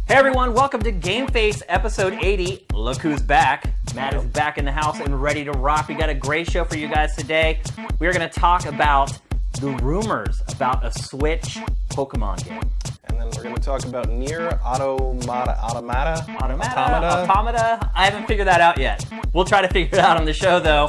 Hey everyone, welcome to GameFace episode 80. Look who's back. Matt is back in the house and ready to rock. We got a great show for you guys today. We are going to talk about the rumors about a Switch Pokemon game. And then we're going to talk about NieR Automata. I haven't figured that out yet. We'll try to figure it out on the show though.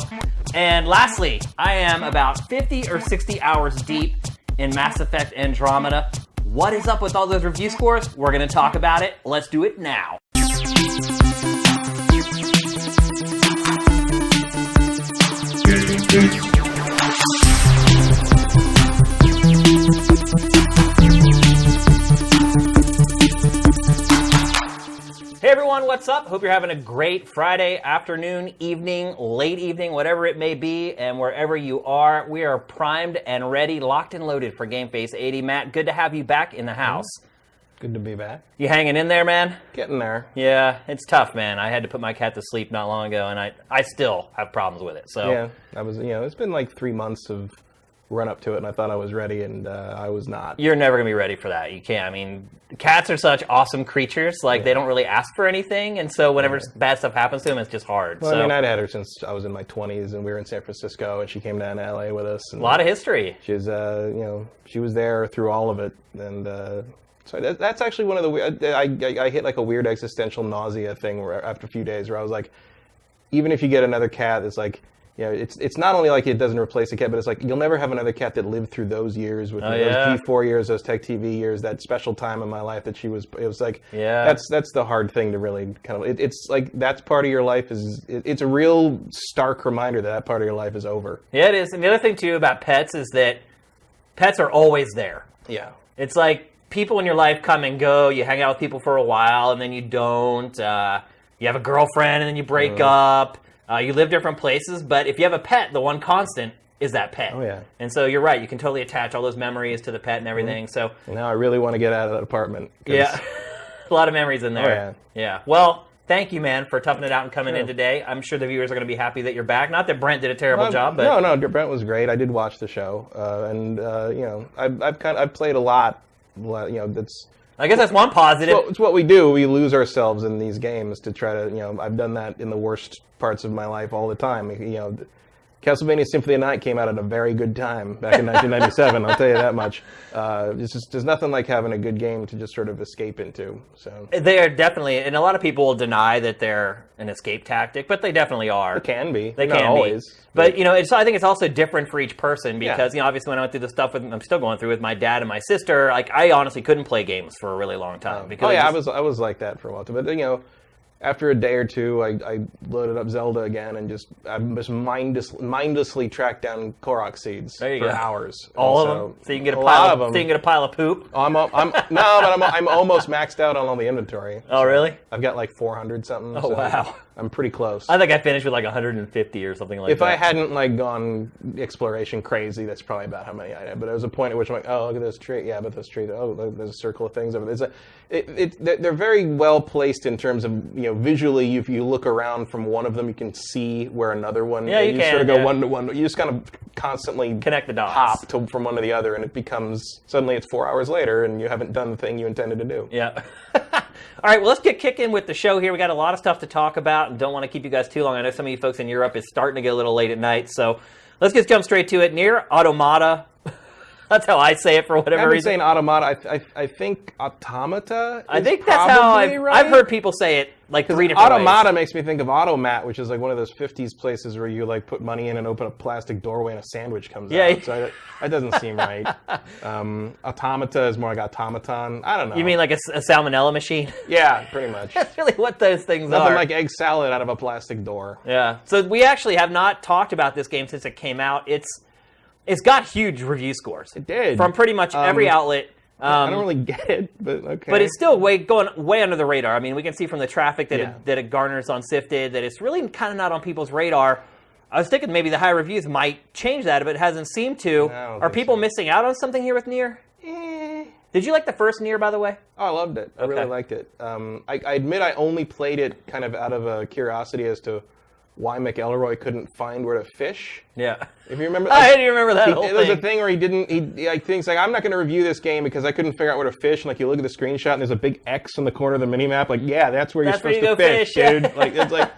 And lastly, I am about 50 or 60 hours deep in Mass Effect Andromeda. What is up with all those review scores? We're going to talk about it. Let's do it now. Hey everyone, what's up? Hope you're having a great Friday afternoon, evening, late evening, whatever it may be, and wherever you are, we are primed and ready, locked and loaded for GameFace 80. Matt, good to have you back in the house. Good to be back. You hanging in there, man? Getting there. Yeah, it's tough, man. I had to put my cat to sleep not long ago, and I still have problems with it. So yeah, it's been like 3 months of run up to it, and I thought I was ready, and I was not. You're never going to be ready for that. You can't. I mean, cats are such awesome creatures. Like, they don't really ask for anything, and so whenever bad stuff happens to them, it's just hard. Well, I mean, I'd had her since I was in my 20s, and we were in San Francisco, and she came down to LA with us. And a lot of history. She's, she was there through all of it, and so that's actually one of the I hit like a weird existential nausea thing where after a few days where I was like, even if you get another cat, it's like, it's not only like it doesn't replace a cat, but it's like you'll never have another cat that lived through those years with those G4 years, those Tech TV years, that special time in my life that she was. It was like that's the hard thing to really kind of. It's like that's part of your life it's a real stark reminder that part of your life is over. Yeah, it is. And the other thing too about pets is that pets are always there. Yeah, it's like people in your life come and go. You hang out with people for a while and then you don't. You have a girlfriend and then you break up. You live different places, but if you have a pet, the one constant is that pet. Oh, yeah. And so you're right. You can totally attach all those memories to the pet and everything. So now I really want to get out of that apartment. Yeah. A lot of memories in there. Oh, yeah. Well, thank you, man, for toughing it out and coming in today. I'm sure the viewers are going to be happy that you're back. Not that Brent did a terrible job, but... No, Brent was great. I did watch the show. I've played a lot. That's... I guess that's one positive. It's what we do. We lose ourselves in these games to try to, I've done that in the worst parts of my life all the time. Castlevania Symphony of the Night came out at a very good time back in 1997. I'll tell you that much. There's nothing like having a good game to just sort of escape into. So they are definitely, and a lot of people will deny that they're an escape tactic, but they definitely are. They can be. They Not can always. Be. But I think it's also different for each person because obviously when I went through the stuff I'm still going through with my dad and my sister, like I honestly couldn't play games for a really long time. Because I was like that for a while too. But after a day or two, I loaded up Zelda again and just mindlessly tracked down Korok seeds for hours. All of them, so you can get a pile of them. So you can get a pile of poop. I'm almost maxed out on all the inventory. Oh, really? I've got like 400 something. Oh, wow. I'm pretty close. I think I finished with like 150 or something like that. If I hadn't gone exploration crazy, that's probably about how many I had. But there was a point at which I'm like, oh, look at this tree. Yeah, but this tree. Oh, look, there's a circle of things over there. They're very well placed in terms of visually. If you look around from one of them, you can see where another one. Yeah, you can. Sort of go one to one. You just kind of constantly connect the dots. Hop from one to the other, and it becomes suddenly it's 4 hours later, and you haven't done the thing you intended to do. Yeah. All right, well, let's get kicking with the show here. We got a lot of stuff to talk about and don't want to keep you guys too long. I know some of you folks in Europe is starting to get a little late at night, so let's just jump straight to it. NieR Automata. That's how I say it for whatever reason. I've been saying Automata. I think Automata. I think that's how I've heard people say it like 3 different Automata ways. Makes me think of Automat, which is like one of those 50s places where you put money in and open a plastic doorway and a sandwich comes out. So that doesn't seem right. Automata is more like automaton. I don't know. You mean like a salmonella machine? Yeah, pretty much. That's really what those things Nothing are. like egg salad out of a plastic door. Yeah. So we actually have not talked about this game since it came out. It's got huge review scores. It did. From pretty much every outlet. I don't really get it, but okay. But it's still going way under the radar. I mean, we can see from the traffic that it garners on Sifted that it's really kind of not on people's radar. I was thinking maybe the high reviews might change that, but it hasn't seemed to. Are people missing out on something here with NieR? Did you like the first NieR, by the way? Oh, I loved it. I really liked it. I admit I only played it kind of out of a curiosity as to why McElroy couldn't find where to fish. Yeah. If you remember, I didn't remember that whole thing. There was a thing where he like thinks like, I'm not going to review this game because I couldn't figure out where to fish. And like you look at the screenshot and there's a big X on the corner of the minimap. Like, yeah, that's where you're supposed to fish, dude. Like it's like,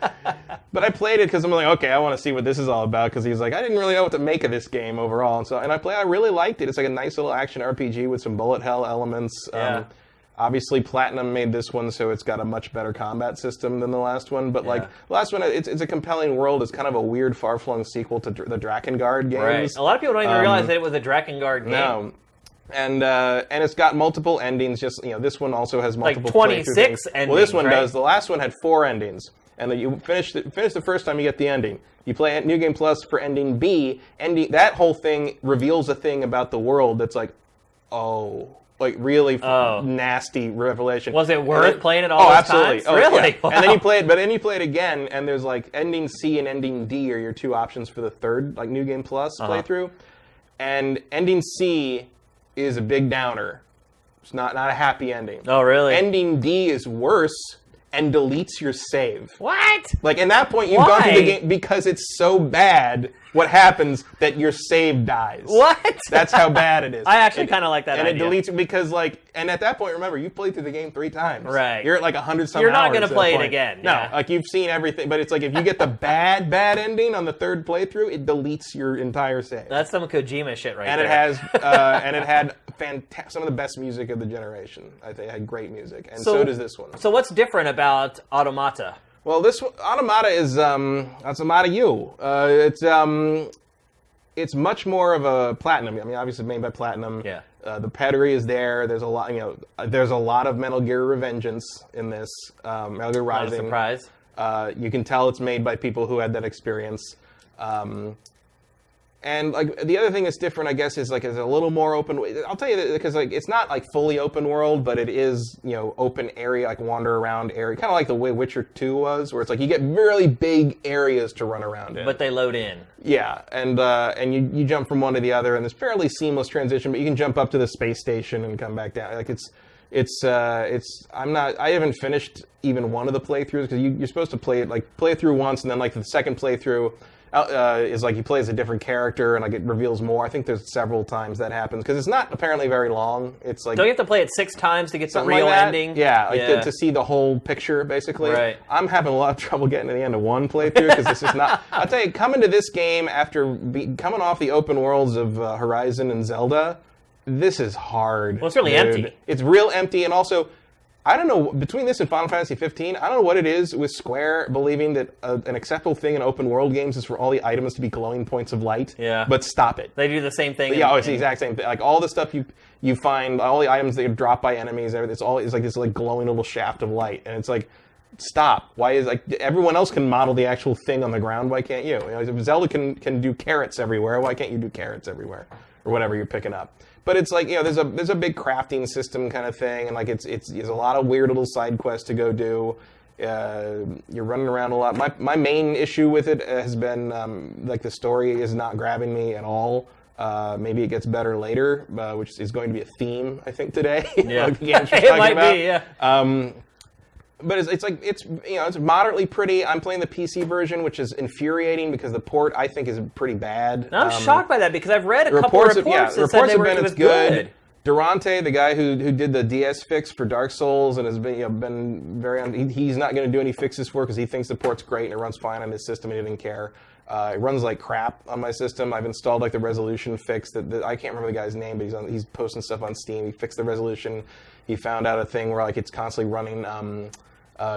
but I played it because I'm like, okay, I want to see what this is all about. Because he's like, I didn't really know what to make of this game overall. And I really liked it. It's like a nice little action RPG with some bullet hell elements. Yeah. Obviously, Platinum made this one, so it's got a much better combat system than the last one. But like the last one, it's a compelling world. It's kind of a weird, far-flung sequel to the Drakengard games. Right. A lot of people don't even realize that it was a Drakengard game. No. And it's got multiple endings. Just this one also has multiple. Like 26 endings. Well, this one does. The last one had 4 endings, and then you finish the first time you get the ending. You play New Game Plus for ending B. That whole thing reveals a thing about the world that's like, oh. Like really nasty revelation. Was it worth playing it all those absolutely. times? Really? Yeah. Wow. And then you play it again, and there's like ending C and ending D are your 2 options for the third like New Game Plus playthrough. And ending C is a big downer. It's not a happy ending. Oh, really? Ending D is worse and deletes your save. What? Like, in that point, you've gone through the game because it's so bad what happens that your save dies. What? That's how bad it is. I actually kind of like that idea. And it deletes because, like, and at that point, remember, you've played through the game 3 times. Right. You're at like 100-some hours. You're not going to play it again. No, like you've seen everything, but it's like if you get the bad ending on the 3rd playthrough, it deletes your entire save. That's some Kojima shit right there. And it had some of the best music of the generation. I think it had great music, and so does this one. So what's different about Automata? Well, this one, Automata is Automata U. It's much more of a Platinum. I mean, obviously made by Platinum. Yeah. The pedigree is there. There's a lot. There's a lot of Metal Gear Revengeance in this. Metal Gear Rising. Not a surprise. You can tell it's made by people who had that experience. And like the other thing that's different, I guess, is like it's a little more open. I'll tell you that because like it's not like fully open world, but it is open area, like wander around area, kind of like the way Witcher 2 was, where it's like you get really big areas to run around in. But they load in. Yeah, and you jump from one to the other, and there's fairly seamless transition. But you can jump up to the space station and come back down. Like I haven't finished even one of the playthroughs because you're supposed to play through once, and then like the second playthrough. Is like you play as a different character and like it reveals more. I think there's several times that happens because it's not apparently very long. It's like don't you have to play it 6 times to get the real ending? Yeah, to see the whole picture basically. Right. I'm having a lot of trouble getting to the end of one playthrough because this is not. I'll tell you, coming to this game after coming off the open worlds of Horizon and Zelda, this is hard. Well, it's really empty. It's real empty, and also. I don't know, between this and Final Fantasy 15, I don't know what it is with Square believing that an acceptable thing in open world games is for all the items to be glowing points of light. Yeah. But stop it. They do the same thing. Yeah, it's the exact same thing. Like all the stuff you find, all the items that you drop by enemies, everything, it's like this like glowing little shaft of light. And it's like, stop. Why is like everyone else can model the actual thing on the ground, why can't you? If Zelda can do carrots everywhere, why can't you do carrots everywhere? Or whatever you're picking up. But it's like, there's a big crafting system kind of thing, and like it's a lot of weird little side quests to go do. You're running around a lot. My main issue with it has been like the story is not grabbing me at all. Maybe it gets better later, which is going to be a theme I think today. Yeah, like the games we're it might about. be. Yeah. But it's moderately pretty. I'm playing the PC version, which is infuriating because the port I think is pretty bad. I'm shocked by that because I've read a couple reports that said it was good. Durante, the guy who did the DS fix for Dark Souls and has been very he's not going to do any fixes for it because he thinks the port's great and it runs fine on his system and he didn't care. It runs like crap on my system. I've installed like the resolution fix that I can't remember the guy's name, but he's posting stuff on Steam. He fixed the resolution. He found out a thing where like it's constantly running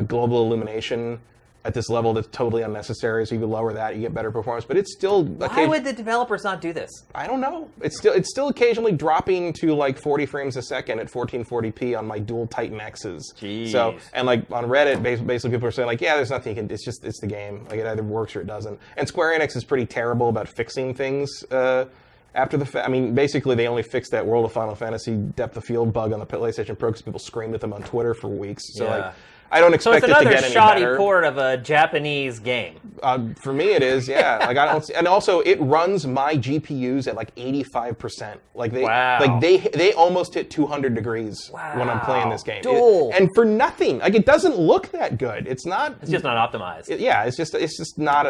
global illumination at this level that's totally unnecessary. So you can lower that, you get better performance. But it's still why would the developers not do this? I don't know. It's still occasionally dropping to like 40 frames a second at 1440p on my dual Titan X's. Jeez. So and like on Reddit, basically people are saying like, yeah, there's nothing you can. It's the game. Like it either works or it doesn't. And Square Enix is pretty terrible about fixing things. after I mean, basically they only fixed that World of Final Fantasy depth of field bug on the PlayStation Pro because people screamed at them on Twitter for weeks. So like, I don't expect it to get any better. So it's another shoddy port of a Japanese game. For me, it is. Yeah. Like I don't. And also, it runs my GPUs at like 85%. Like they almost hit 200 degrees when I'm playing this game. And for nothing. Like it doesn't look that good. It's not. It's just not optimized. It's just not.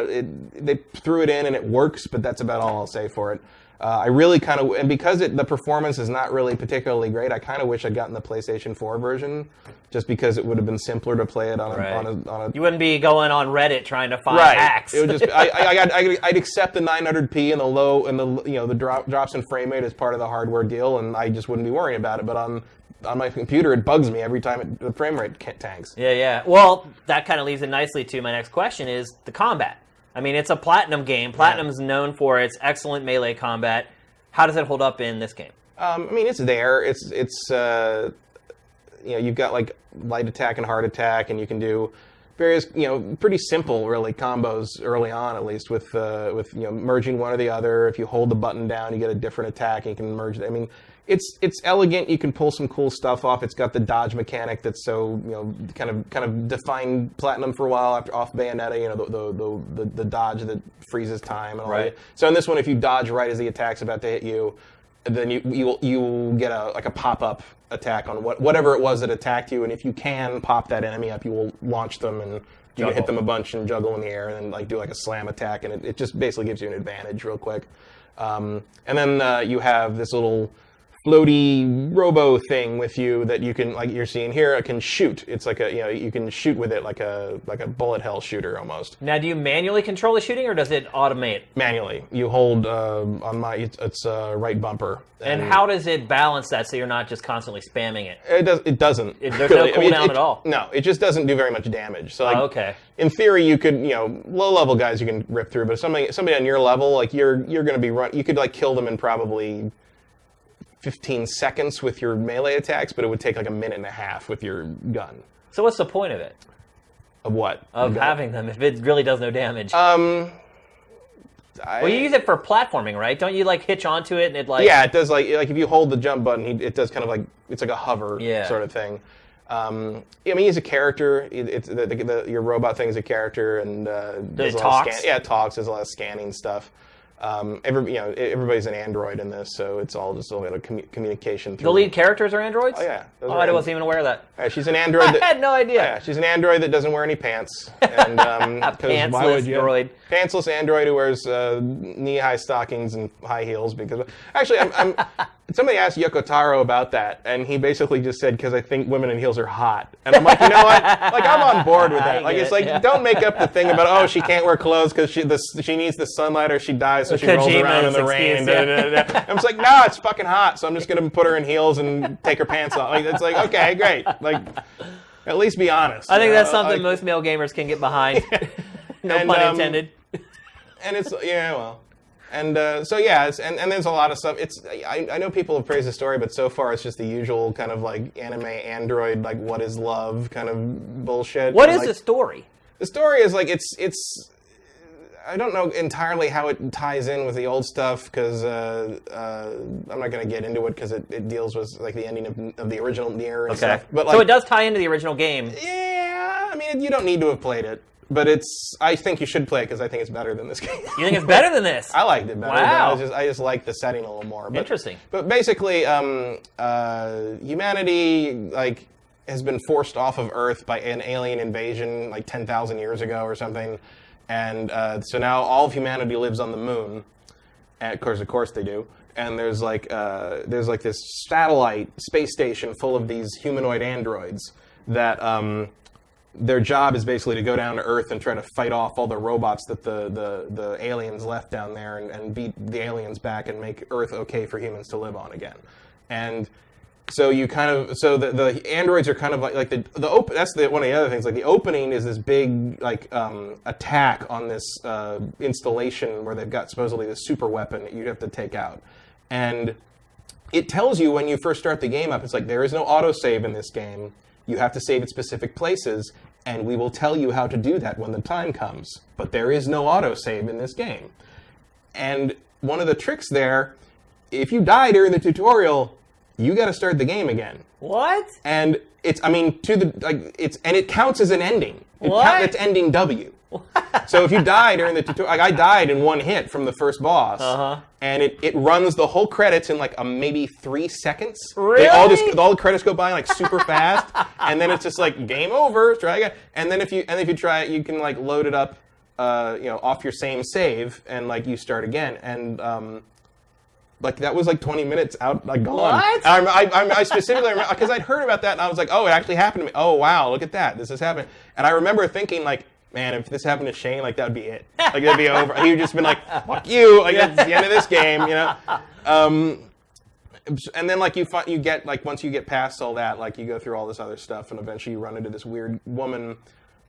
They threw it in and it works, but that's about all I'll say for it. I really kind of, and because the performance is not really particularly great, I kind of wish I'd gotten the PlayStation 4 version, just because it would have been simpler to play it on a. You wouldn't be going on Reddit trying to find hacks. It would just. I'd accept the 900p and the low and the drops in frame rate as part of the hardware deal, and I just wouldn't be worrying about it. But on my computer, it bugs me every time the frame rate tanks. Yeah. Well, that kind of leads in nicely to my next question: is the combat. I mean, it's a Platinum game. Platinum's known for its excellent melee combat. How does it hold up in this game? I mean, it's there. It's you've got like light attack and hard attack, and you can do various, pretty simple really combos early on, at least with merging one or the other. If you hold the button down, you get a different attack, and you can merge it. I mean, it's elegant. You can pull some cool stuff off. It's got the dodge mechanic that's so kind of defined Platinum for a while off Bayonetta. The dodge that freezes time and all that. So in this one, if you dodge right as the attack's about to hit you, then you get a pop-up attack on whatever it was that attacked you, and if you can pop that enemy up, you will launch them and you can hit them a bunch and juggle in the air and then like do like a slam attack, and it just basically gives you an advantage real quick. And then you have this little floaty robo thing with you that you can, like you're seeing here, it can shoot. It's like you can shoot with it like a bullet hell shooter almost. Now, do you manually control the shooting, or does it automate? Manually. You hold on it's right bumper. And how does it balance that so you're not just constantly spamming it? It doesn't. There's no cooldown at all. No, it just doesn't do very much damage. So okay. In theory, you could, low level guys you can rip through, but somebody on your level, like you're going to be you could like kill them in probably 15 seconds with your melee attacks, but it would take like a minute and a half with your gun. So what's the point of it? Of what? Of having them, if it really does no damage. Well, you use it for platforming, right? Don't you like hitch onto it and it like? Yeah, it does. Like if you hold the jump button, it does kind of like it's like a hover sort of thing. I mean, he's a character. Your robot thing is a character, and it talks. It talks. There's a lot of scanning stuff. Everybody's an android in this, so it's all just a little communication. The lead characters are androids? Oh yeah. I wasn't even aware of that. She's an android. I had no idea. Yeah, she's an android that doesn't wear any pants. And pantsless droid. Pantsless android who wears knee-high stockings and high heels. Because actually, somebody asked Yoko Taro about that, and he basically just said, because I think women in heels are hot. And I'm like, you know what? Like, I'm on board with that. Like, it's like, don't make up the thing about, she can't wear clothes because she needs the sunlight or she dies, so she rolls around in the rain. I'm just like, no, it's fucking hot, so I'm just going to put her in heels and take her pants off. Like, it's like, okay, great. Like, at least be honest. I think that's something most male gamers can get behind. No pun intended. And it's, And and there's a lot of stuff. I know people have praised the story, but so far it's just the usual kind of like anime android, like what is love kind of bullshit. What is the story? The story is like it's. I don't know entirely how it ties in with the old stuff because I'm not going to get into it because it deals with like the ending of the original NieR and stuff. But so it does tie into the original game. Yeah, I mean you don't need to have played it. But I think you should play it because I think it's better than this game. You think it's better than this? I liked it better. Wow. I just like the setting a little more. But, interesting. But basically, humanity has been forced off of Earth by an alien invasion like 10,000 years ago or something, and so now all of humanity lives on the moon. And of course they do. And there's this satellite space station full of these humanoid androids that. Their job is basically to go down to Earth and try to fight off all the robots that the aliens left down there and beat the aliens back and make Earth okay for humans to live on again. And so the androids are kind of like the that's one of the other things. Like the opening is this big attack on this installation where they've got supposedly this super weapon that you have to take out. And it tells you when you first start the game up, it's like there is no autosave in this game. You have to save at specific places, and we will tell you how to do that when the time comes. But there is no autosave in this game. And one of the tricks there if you die during the tutorial, you got to start the game again. What? And it's, I mean, and it counts as an ending. It's ending W. So if you die during the tutorial, like I died in one hit from the first boss, and it runs the whole credits in like maybe 3 seconds. Really? All the credits go by like super fast, and then it's just like game over. Try again, and then if you try it, you can like load it up, off your same save, and like you start again, and like that was like 20 minutes out, like gone. What? I specifically remember because I'd heard about that, and I was like, oh, it actually happened to me. Oh wow, look at that, this is happening. And I remember thinking like, man, if this happened to Shane, like that would be it. Like that'd be over. He would just been like, fuck you. Like that's the end of this game, you know. And then like you get like once you get past all that, like you go through all this other stuff, and eventually you run into this weird woman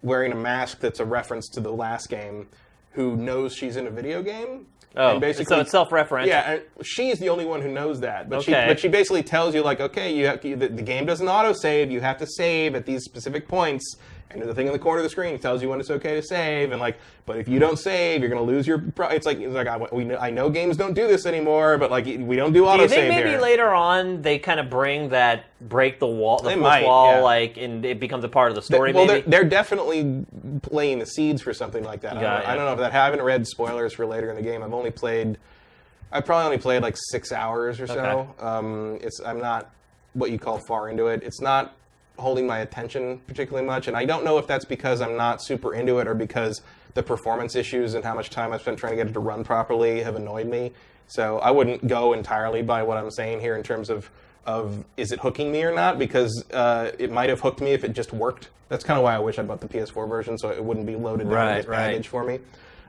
wearing a mask that's a reference to the last game, who knows she's in a video game. Oh, and basically, so it's self-referential. Yeah, and she's the only one who knows that. But okay. she basically tells you like, okay, the game doesn't auto-save. You have to save at these specific points. And there's a thing in the corner of the screen that tells you when it's okay to save. And like, but if you don't save, you're going to lose your. It's like I know games don't do this anymore, but like we don't do auto-save here. Do you think maybe later on they kind of bring that break the wall, the fourth wall, yeah. Like, and it becomes a part of the story? Well, they're definitely laying the seeds for something like that. I don't know if that. I haven't read spoilers for later in the game. I've probably only played like 6 hours or so. Okay. I'm not what you call far into it. It's not holding my attention particularly much, and I don't know if that's because I'm not super into it or because the performance issues and how much time I've spent trying to get it to run properly have annoyed me. So I wouldn't go entirely by what I'm saying here in terms of is it hooking me or not, because it might have hooked me if it just worked. That's kind of why I wish I bought the PS4 version, so it wouldn't be loaded down with baggage for me.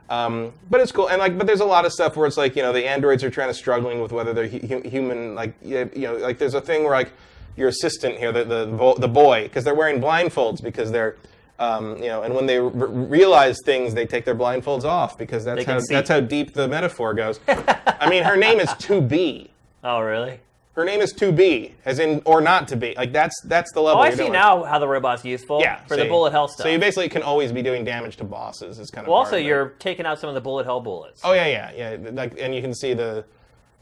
But it's cool, and but there's a lot of stuff where it's like, the androids are struggling with whether they're human. Like like there's a thing where like your assistant here, the boy, because they're wearing blindfolds because they're, and when they realize things, they take their blindfolds off because that's how deep the metaphor goes. I mean, her name is 2B. Oh, really? Her name is 2B, as in or not to be. Like that's the level. Oh, I see now how the robot's useful. Yeah, for the bullet hell stuff. So you basically can always be doing damage to bosses. Is kind of. Well, also you're taking out some of the bullet hell bullets. Oh yeah. Like, and you can see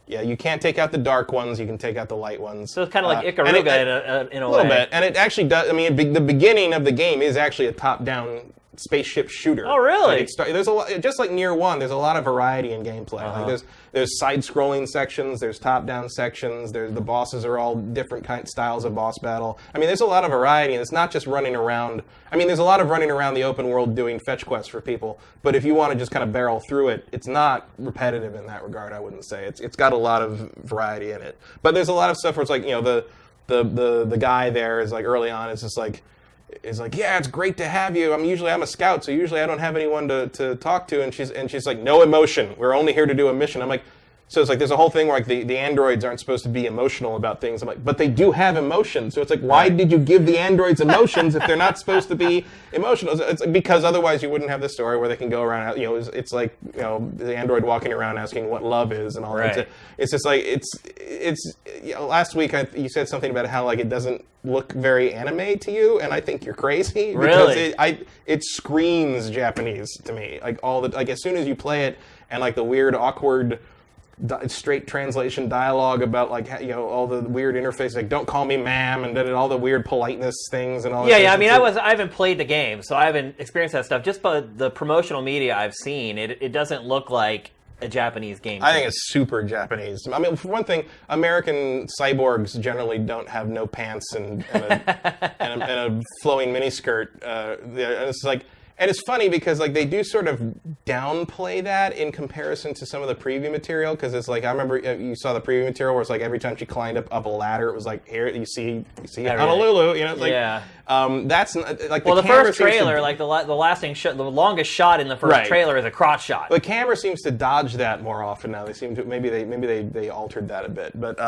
you can't take out the dark ones. You can take out the light ones. So it's kind of like Ikaruga in a way. A little bit, and it actually does. I mean, the beginning of the game is actually a top-down spaceship shooter. Oh, really? Like there's a lot, just like NieR 1. There's a lot of variety in gameplay. Like there's side-scrolling sections. There's top-down sections. The bosses are all different styles of boss battle. I mean, there's a lot of variety, and it's not just running around. I mean, there's a lot of running around the open world doing fetch quests for people. But if you want to just kind of barrel through it, it's not repetitive in that regard. I wouldn't say it's got a lot of variety in it. But there's a lot of stuff where it's like the guy there is like early on. It's just like. Is like, yeah, it's great to have you. I'm a scout, so usually I don't have anyone to talk to. And she's like, no emotion. We're only here to do a mission. I'm like, so it's like there's a whole thing where like the androids aren't supposed to be emotional about things. I'm like, but they do have emotions. So it's like, why did you give the androids emotions if they're not supposed to be emotional? It's because otherwise you wouldn't have this story where they can go around. It's like the android walking around asking what love is and all that. It's just like last week you said something about how like it doesn't look very anime to you, and I think you're crazy. Really? Because it screams Japanese to me. Like as soon as you play it, and like the weird awkward straight translation dialogue about like all the weird interfaces, like don't call me ma'am, and then all the weird politeness things and all that. Yeah. I mean, I haven't played the game, so I haven't experienced that stuff. Just by the promotional media I've seen, it doesn't look like a Japanese game. I think it's super Japanese. I mean, for one thing, American cyborgs generally don't have no pants and a flowing miniskirt. And it's like. And it's funny because like they do sort of downplay that in comparison to some of the preview material, because it's like I remember you saw the preview material where it's like every time she climbed up a ladder, it was like here you see Honolulu, it's like that's like the first trailer, like the longest shot in the first trailer is a crotch shot. The camera seems to dodge that more often now. They seem to maybe they altered that a bit, but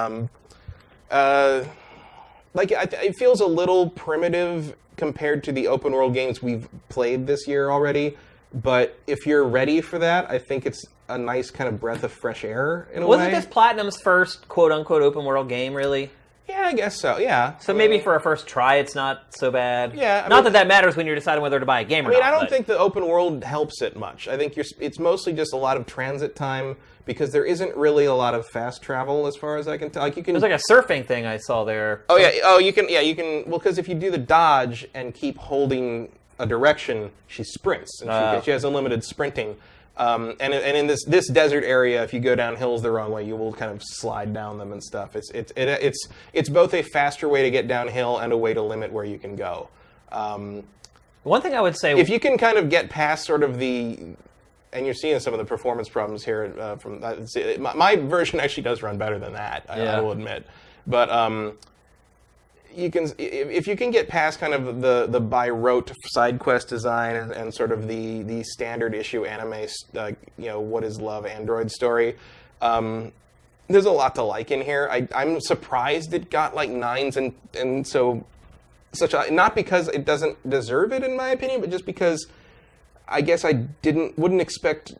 like it feels a little primitive compared to the open world games we've played this year already. But if you're ready for that, I think it's a nice kind of breath of fresh air in a way. Wasn't this Platinum's first quote-unquote open world game, really? Yeah, I guess so. Yeah. So maybe for a first try, it's not so bad. Yeah. Not that matters when you're deciding whether to buy a game or not. I don't think the open world helps it much. I think it's mostly just a lot of transit time because there isn't really a lot of fast travel as far as I can tell. Like There's like a surfing thing I saw there. Oh yeah. Oh, you can. Yeah, you can. Well, because if you do the dodge and keep holding a direction, she sprints and she has unlimited sprinting. And in this desert area, if you go down hills the wrong way, you will kind of slide down them and stuff. It's both a faster way to get downhill and a way to limit where you can go. One thing I would say, if you can kind of get past sort of and you're seeing some of the performance problems here from my version actually does run better than that. I will admit, but if you can get past kind of the by rote side quest design and sort of the standard issue anime, what is love Android story, there's a lot to like in here. I'm surprised it got like 9s and so not because it doesn't deserve it in my opinion, but just because I guess I wouldn't expect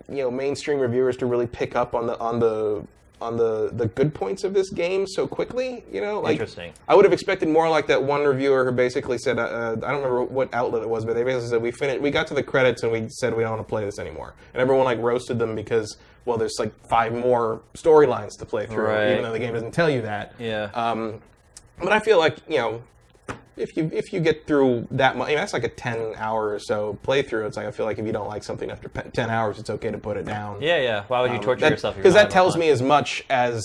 mainstream reviewers to really pick up on the good points of this game so quickly, Interesting. I would have expected more like that one reviewer who basically said, I don't remember what outlet it was, but they basically said, we got to the credits and we said we don't want to play this anymore. And everyone roasted them because, well, there's 5 more storylines to play through, even though the game doesn't tell you that. Yeah. But I feel like, if you get through that much, that's like a 10-hour or so playthrough. It's like I feel like if you don't like something after 10 hours, it's okay to put it down. Yeah. Why would you torture yourself? Because that tells me as much as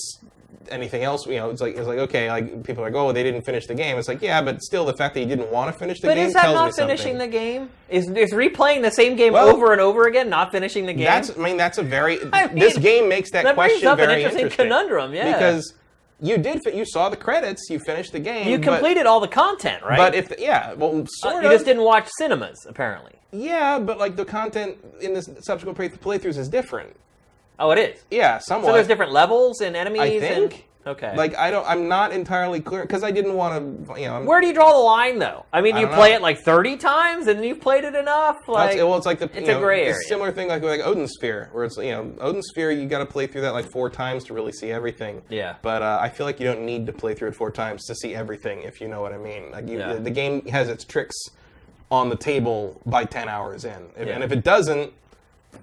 anything else. It's like okay, people are like, oh, they didn't finish the game. It's like, yeah, but still, the fact that you didn't want to finish the game tells me something. But is that not finishing the game? Is replaying the same game over and over again not finishing the game? That's a very. This game makes that question very interesting. An interesting conundrum. Yeah. Because you saw the credits, you finished the game. You completed all the content, right? But you just didn't watch cinemas, apparently. Yeah, but the content in the subsequent playthroughs is different. Oh, it is? Yeah, somewhat. So there's different levels and enemies? I think. Okay. I'm not entirely clear, because I didn't want to, Where do you draw the line, though? I mean, you play it 30 times, and you've played it enough? It's like it's a gray area. It's a similar thing like Odin Sphere, where it's, Odin Sphere, you got to play through that 4 times to really see everything. Yeah. But I feel like you don't need to play through it 4 times to see everything, if you know what I mean. The game has its tricks on the table by 10 hours in. And if it doesn't,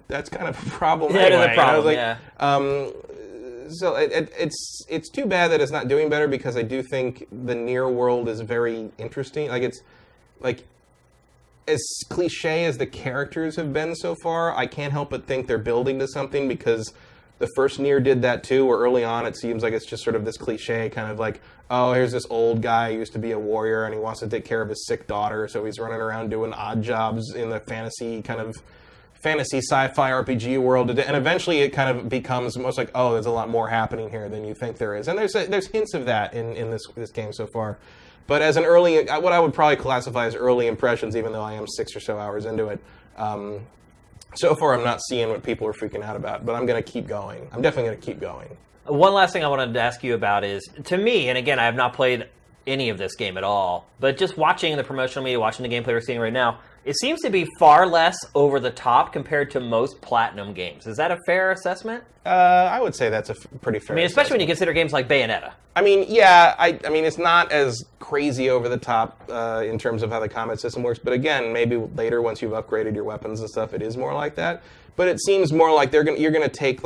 that's kind of a problem anyway. It is a problem, So it's too bad that it's not doing better, because I do think the NieR world is very interesting. It's as cliche as the characters have been so far, I can't help but think they're building to something, because the first NieR did that too, where early on it seems like it's just sort of this cliche kind of oh, here's this old guy who used to be a warrior and he wants to take care of his sick daughter, so he's running around doing odd jobs in the fantasy sci-fi RPG world, and eventually it kind of becomes most oh, there's a lot more happening here than you think there is, and there's hints of that in this game so far. But as an early, what I would probably classify as early impressions, even though I am 6 or so hours into it, so far I'm not seeing what people are freaking out about. But I'm going to keep going. I'm definitely going to keep going. One last thing I wanted to ask you about is, to me, and again, I have not played any of this game at all, but just watching the promotional media, watching the gameplay we're seeing right now, it seems to be far less over the top compared to most Platinum games. Is that a fair assessment? I would say that's a pretty fair assessment. Especially when you consider games like Bayonetta. Yeah, it's not as crazy over the top in terms of how the combat system works, but again, maybe later once you've upgraded your weapons and stuff, it is more like that. But it seems more like you're going to take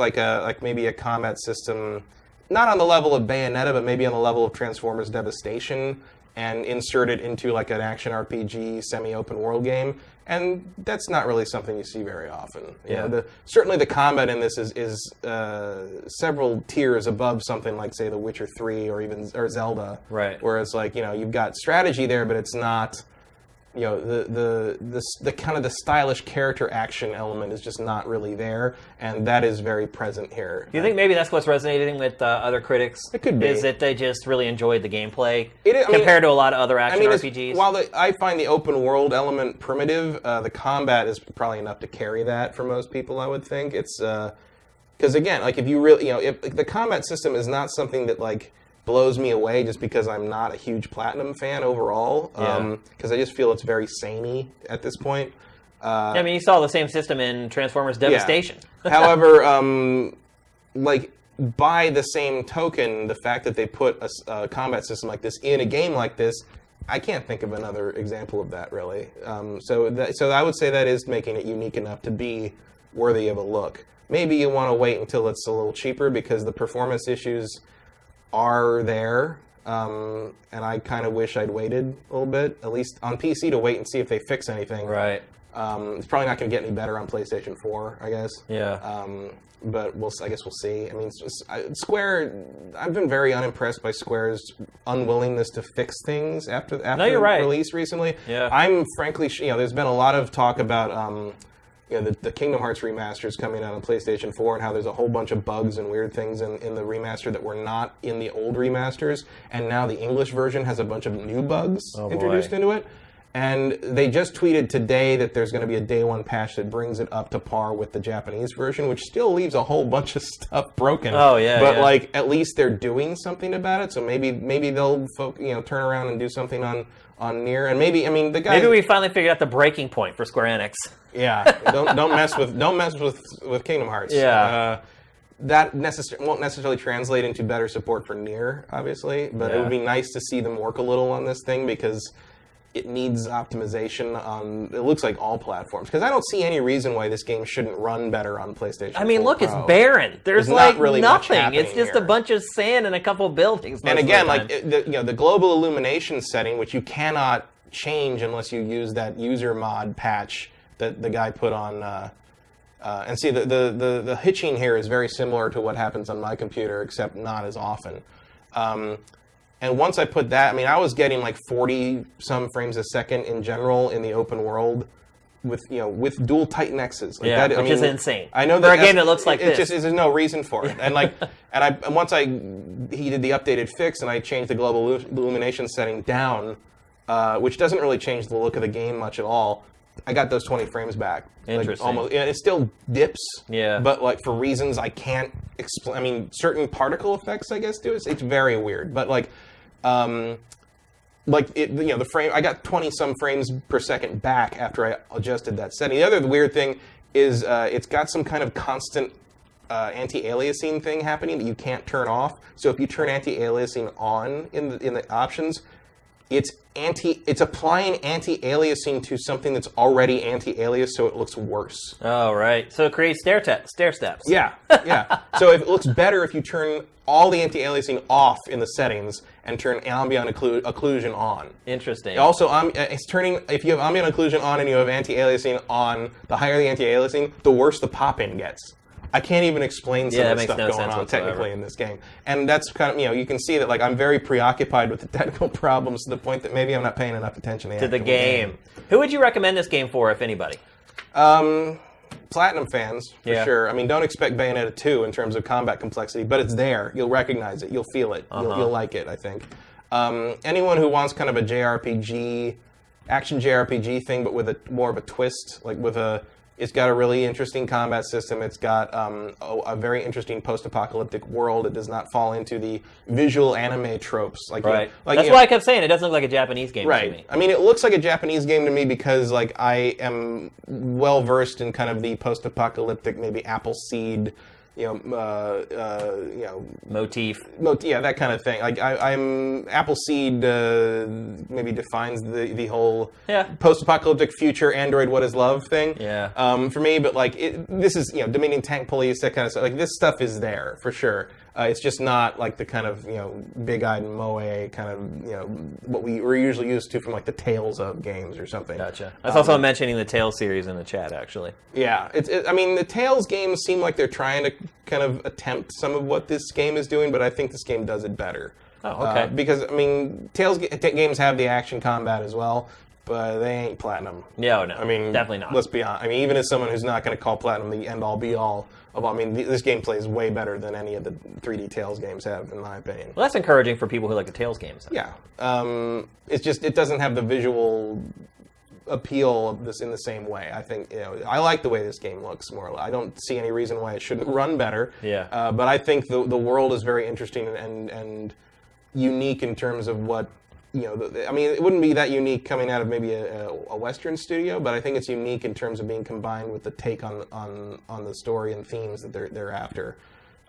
maybe a combat system, not on the level of Bayonetta, but maybe on the level of Transformers Devastation, and insert it into an action RPG semi-open world game, and that's not really something you see very often. Certainly the combat in this is several tiers above something like, say, The Witcher 3 or Zelda. Right. Whereas you've got strategy there, but it's not. The kind of the stylish character action element is just not really there, and that is very present here. Do you think maybe that's what's resonating with other critics? It could be. Is that they just really enjoyed the gameplay compared to a lot of other action RPGs? While I find the open world element primitive, the combat is probably enough to carry that for most people, I would think. It's because again, if you really, if the combat system is not something that blows me away, just because I'm not a huge Platinum fan overall, because I just feel it's very samey at this point. You saw the same system in Transformers Devastation. Yeah. However, by the same token, the fact that they put a combat system like this in a game like this, I can't think of another example of that, really. So I would say that is making it unique enough to be worthy of a look. Maybe you want to wait until it's a little cheaper because the performance issues are there, and I kind of wish I'd waited a little bit, at least on PC, to wait and see if they fix anything. Right. It's probably not going to get any better on PlayStation 4, I guess. Yeah. But I guess we'll see. I mean, Square, I've been very unimpressed by Square's unwillingness to fix things after you're right. release recently. Yeah. I'm frankly, there's been a lot of talk about the Kingdom Hearts remasters coming out on PlayStation 4 and how there's a whole bunch of bugs and weird things in the remaster that were not in the old remasters, and now the English version has a bunch of new bugs introduced into it. And they just tweeted today that there's going to be a day one patch that brings it up to par with the Japanese version, which still leaves a whole bunch of stuff broken. Oh yeah. But like, at least they're doing something about it. So maybe they'll turn around and do something on NieR. And maybe the guys. Maybe we finally figured out the breaking point for Square Enix. Yeah. don't mess with Kingdom Hearts. Yeah. That won't necessarily translate into better support for NieR, obviously. But it would be nice to see them work a little on this thing because it needs optimization on, it looks like, all platforms. Because I don't see any reason why this game shouldn't run better on PlayStation 4 look, Pro. it's barren. There's not really much nothing. happening It's just here. a bunch of sand and a couple of buildings. And again, the global illumination setting, which you cannot change unless you use that user mod patch that the guy put on. And see, the hitching here is very similar to what happens on my computer, except not as often. And once I put that, I was getting like 40-some frames a second in general in the open world with dual Titan X's. Like that, which is insane. I know for a game that looks like this. There's no reason for it. And once he did the updated fix and I changed the global illumination setting down, which doesn't really change the look of the game much at all, I got those 20 frames back. Interesting. Almost. It still dips. Yeah. But for reasons I can't explain. Certain particle effects, I guess, do it. It's very weird. But the frame, I got 20-some frames per second back after I adjusted that setting. The other weird thing is it's got some kind of constant anti-aliasing thing happening that you can't turn off. So if you turn anti-aliasing on in the options, it's applying anti-aliasing to something that's already anti-aliased, so it looks worse. Oh, right. So it creates stair steps. Yeah. So it looks better if you turn all the anti-aliasing off in the settings and turn ambient occlusion on. Interesting. Also, if you have ambient occlusion on and you have anti-aliasing on, the higher the anti-aliasing, the worse the pop-in gets. I can't even explain some of the stuff going on technically in this game. And that's kind of, you can see that I'm very preoccupied with the technical problems to the point that maybe I'm not paying enough attention to the game. Who would you recommend this game for, if anybody? Platinum fans, for sure. Don't expect Bayonetta 2 in terms of combat complexity, but it's there. You'll recognize it. You'll feel it. You'll like it, I think. Anyone who wants kind of a action JRPG thing, but with more of a twist, it's got a really interesting combat system. It's got a very interesting post-apocalyptic world. It does not fall into the visual anime tropes. Right. That's why I kept saying it doesn't look like a Japanese game to me. It looks like a Japanese game to me because I am well versed in kind of the post-apocalyptic, maybe Appleseed, motif. Yeah, that kind of thing. I'm Appleseed maybe defines the whole post-apocalyptic future Android What Is Love thing. Yeah. For me, but this is Dominion Tank Police, that kind of stuff. This stuff is there for sure. It's just not the kind of big-eyed moe kind of what we're usually used to from the Tales of games or something. Gotcha. I was also mentioning the Tales series in the chat, actually. Yeah, the Tales games seem like they're trying to kind of attempt some of what this game is doing, but I think this game does it better. Oh, okay. Because Tales games have the action combat as well, but they ain't Platinum. No, definitely not. Let's be honest. Even as someone who's not going to call Platinum the end-all, be-all of, this game plays way better than any of the 3D Tales games have, in my opinion. Well, that's encouraging for people who like the Tales games. Yeah. It's just, it doesn't have the visual appeal of this in the same way. I think, I like the way this game looks more or less. I don't see any reason why it shouldn't run better. Yeah. But I think the world is very interesting and unique in terms of what, it wouldn't be that unique coming out of maybe a Western studio, but I think it's unique in terms of being combined with the take on the story and themes that they're after.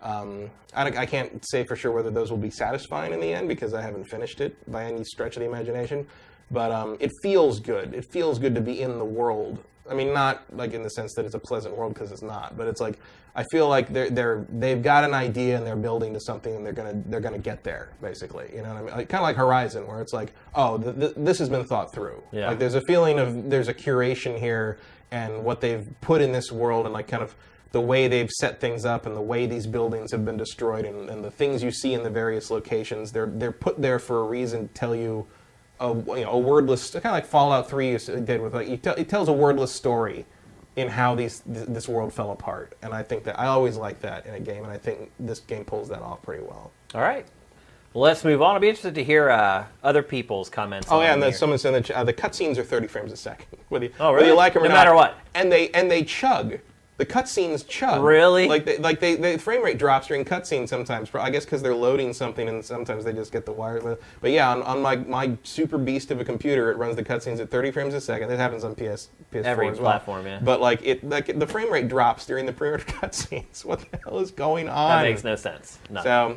I can't say for sure whether those will be satisfying in the end because I haven't finished it by any stretch of the imagination. But it feels good. It feels good to be in the world. I mean, not like in the sense that it's a pleasant world because it's not, but it's like I feel like they've got an idea and they're building to something and they're gonna get there basically. You know what I mean? Like, kind of like Horizon, where it's like, oh, this has been thought through. Yeah. Like there's a feeling of there's a curation here and what they've put in this world and like kind of the way they've set things up and the way these buildings have been destroyed and the things you see in the various locations, they're put there for a reason to tell you. A wordless, kind of like Fallout 3 did with like it tells a wordless story in how this world fell apart, and I think that I always like that in a game, and I think this game pulls that off pretty well. All right, well, let's move on. I'll be interested to hear other people's comments. Oh yeah, and then someone said that the cutscenes are 30 frames a second, really? Whether you like them or no not, matter what, and they chug. The cutscenes chug. Really? The frame rate drops during cutscenes sometimes. I guess because they're loading something and sometimes they just get the wire. But yeah, on my super beast of a computer, it runs the cutscenes at 30 frames a second. It happens on PS4 every as well. platform, yeah. But the frame rate drops during the pre-order cutscenes. What the hell is going on? That makes no sense. No. So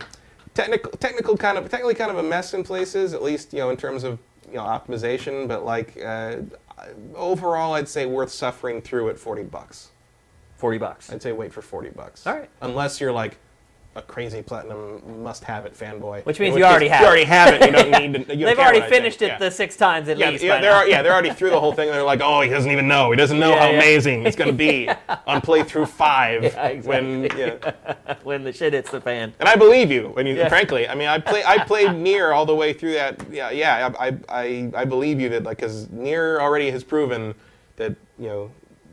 technically kind of a mess in places, at least in terms of optimization. But overall, I'd say worth suffering through at $40. $40. I'd say wait for $40. All right. Unless you're like a crazy platinum must-have-it fanboy. Which means you already have it. You already have it. You don't need to. They've already finished it the 6 times at least. They're already through the whole thing. And they're like, oh, he doesn't even know. He doesn't know how amazing it's going to be on playthrough 5 when the shit hits the fan. And I believe you. When you, frankly, I mean, I played NieR all the way through that. I believe you that because NieR already has proven that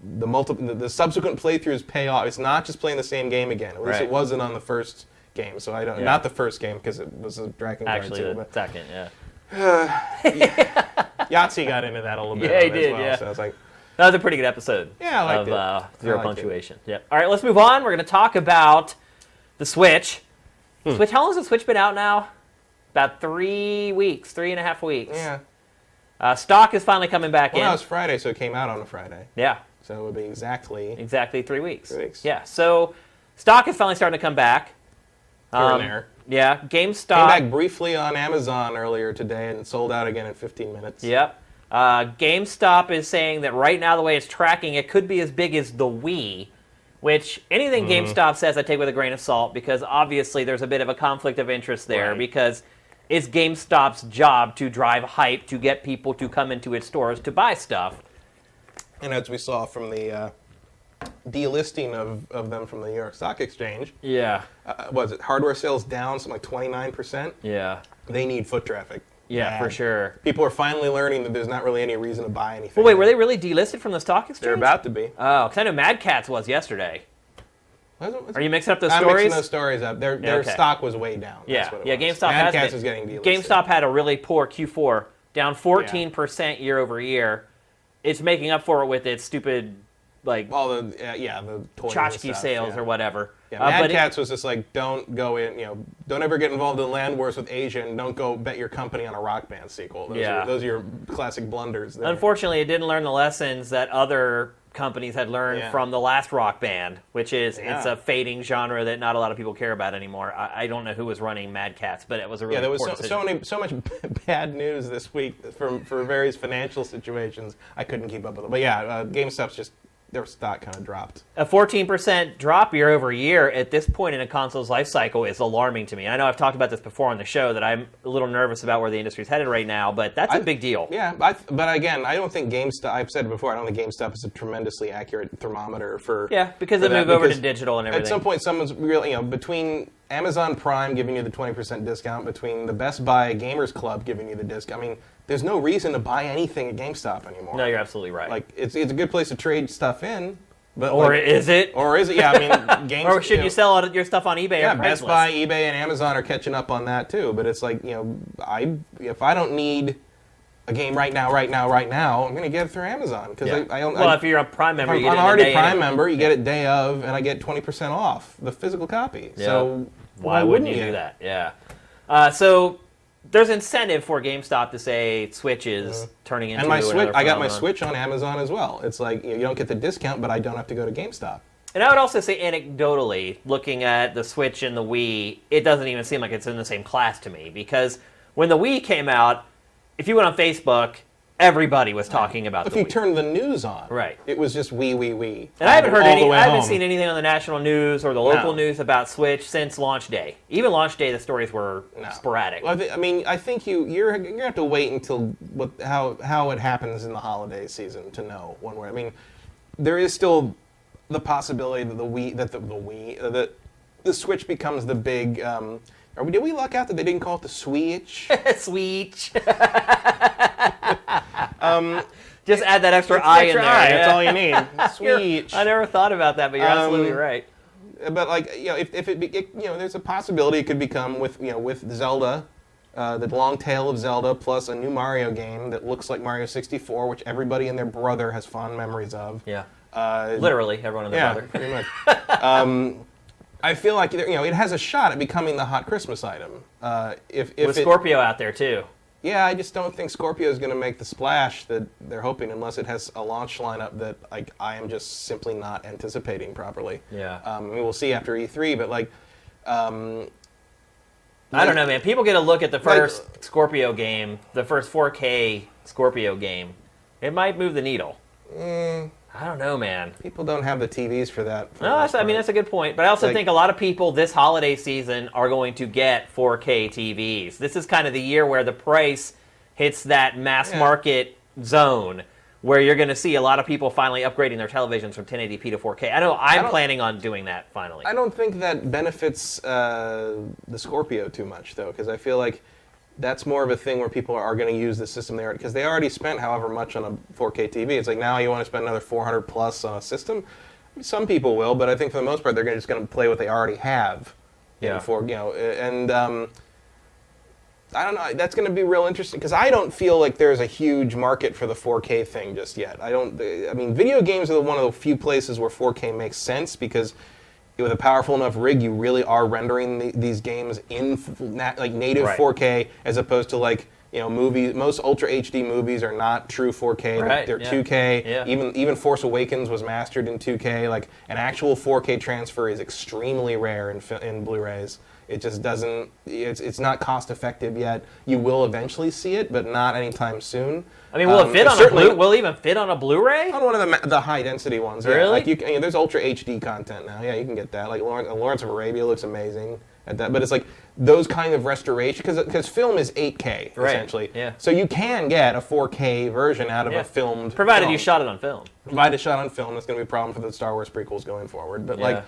the subsequent playthroughs pay off. It's not just playing the same game again. At least it wasn't on the first game. So I don't. Not the first game because it was a Dragon Guard Actually, the second, Yahtzee got into that a little bit. Yeah, he did. Well, yeah. So I was like, that was a pretty good episode. Yeah, I liked it. Zero punctuation. Yeah. All right, let's move on. We're going to talk about the Switch. Switch. How long has the Switch been out now? About 3 weeks, 3.5 weeks. Yeah. Stock is finally coming back in. Well, it was Friday, so it came out on a Friday. Yeah. So it would be exactly 3 weeks. 3 weeks. Yeah. So stock is finally starting to come back. Here and there. Yeah. GameStop came back briefly on Amazon earlier today and sold out again in 15 minutes. Yep. GameStop is saying that right now the way it's tracking, it could be as big as the Wii, which anything GameStop says I take with a grain of salt because obviously there's a bit of a conflict of interest there because it's GameStop's job to drive hype to get people to come into its stores to buy stuff. And as we saw from the delisting of them from the New York Stock Exchange, was it hardware sales down something like 29%? Yeah. They need foot traffic. Yeah, for sure. People are finally learning that there's not really any reason to buy anything. Well, wait, were they really delisted from the stock exchange? They're about to be. Oh, because I know Mad Catz was yesterday. Are you mixing up those stories? I'm mixing those stories up. Their stock was way down. Yeah, That's what it was. GameStop Mad Catz was getting delisted. GameStop had a really poor Q4, down 14% year over year. It's making up for it with its stupid, the tchotchke sales or whatever. Yeah, Mad Catz was just like, don't go in, don't ever get involved in land wars with Asia, and don't go bet your company on a Rock Band sequel. Those are your classic blunders. There. Unfortunately, it didn't learn the lessons that other companies had learned from the last Rock Band, which is it's a fading genre that not a lot of people care about anymore. I don't know who was running Mad Catz, but it was a really there was so much bad news this week for various financial situations. I couldn't keep up with it. But GameStop's just their stock kind of dropped. A 14% drop year over year at this point in a console's life cycle is alarming to me. I know I've talked about this before on the show that I'm a little nervous about where the industry's headed right now, but that's a big deal. Yeah, but again, I don't think GameStop, I've said it before, I don't think GameStop is a tremendously accurate thermometer for... Yeah, because they move over to digital and everything. At some point, someone's really, between Amazon Prime giving you the 20% discount, between the Best Buy Gamers Club giving you the discount, I mean, there's no reason to buy anything at GameStop anymore. No, you're absolutely right. It's a good place to trade stuff in. But is it? Or is it? Yeah, I mean, games. Or should you sell all your stuff on eBay? Yeah, or Best Buy, eBay, and Amazon are catching up on that too. But it's like, if I don't need a game right now, I'm going to get it through Amazon because if you're a Prime member, I'm already a Prime member. You get it day of, and I get 20% off the physical copy. Yeah. So why wouldn't you do that? Yeah. So there's incentive for GameStop to say Switch is turning into I got my Switch on Amazon as well. It's like you don't get the discount, but I don't have to go to GameStop. And I would also say anecdotally, looking at the Switch and the Wii, it doesn't even seem like it's in the same class to me. Because when the Wii came out, if you went on Facebook, everybody was talking about if the you Wii. turned the news on, Right. It was just Wii. And I haven't heard I haven't home. seen anything on the national news or the local news about Switch since launch day. Even launch day, the stories were sporadic. Well, I think you're gonna have to wait until how it happens in the holiday season to know one way. I mean, there is still the possibility that the Switch becomes the big. Did we luck out that they didn't call it the Switch? Switch. Just add that extra I in there. That's all you need. Switch. I never thought about that, but you're absolutely right. But if there's a possibility it could become with Zelda, the long tail of Zelda plus a new Mario game that looks like Mario 64, which everybody and their brother has fond memories of. Yeah. Literally, everyone and their brother. Pretty much. I feel like it has a shot at becoming the hot Christmas item. With Scorpio out there too. Yeah, I just don't think Scorpio is going to make the splash that they're hoping, unless it has a launch lineup that I am just simply not anticipating properly. Yeah. We'll see after E3, but I don't know, man. People get a look at the first Scorpio game, the first 4K Scorpio game. It might move the needle. I don't know, man. People don't have the TVs for that. That's a good point. But I also think a lot of people this holiday season are going to get 4K TVs. This is kind of the year where the price hits that mass market zone where you're going to see a lot of people finally upgrading their televisions from 1080p to 4K. I know I'm planning on doing that finally. I don't think that benefits the Scorpio too much, though, because I feel like that's more of a thing where people are going to use the system there because they already spent however much on a 4K TV. It's like now you want to spend another 400 plus on a system. Some people will, but I think for the most part they're just going to play what they already have. I don't know. That's going to be real interesting because I don't feel like there's a huge market for the 4K thing just yet. I mean, video games are one of the few places where 4K makes sense because with a powerful enough rig, you really are rendering these games in native 4K, as opposed to movies. Most Ultra HD movies are not true 4K. Right, they're 2K. Yeah. Even Force Awakens was mastered in 2K. Like an actual 4K transfer is extremely rare in Blu-rays. It just doesn't. It's not cost effective yet. You will eventually see it, but not anytime soon. I mean, will it fit on will it even fit on a Blu-ray? On one of the high density ones. Really? Yeah. There's Ultra HD content now. Yeah, you can get that. Like Lawrence of Arabia looks amazing at that. But it's like those kind of restoration because film is 8K essentially. Yeah. So you can get a 4K version out of a filmed. Provided you shot it on film. Provided shot on film, that's going to be a problem for the Star Wars prequels going forward. But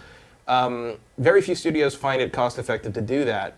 very few studios find it cost effective to do that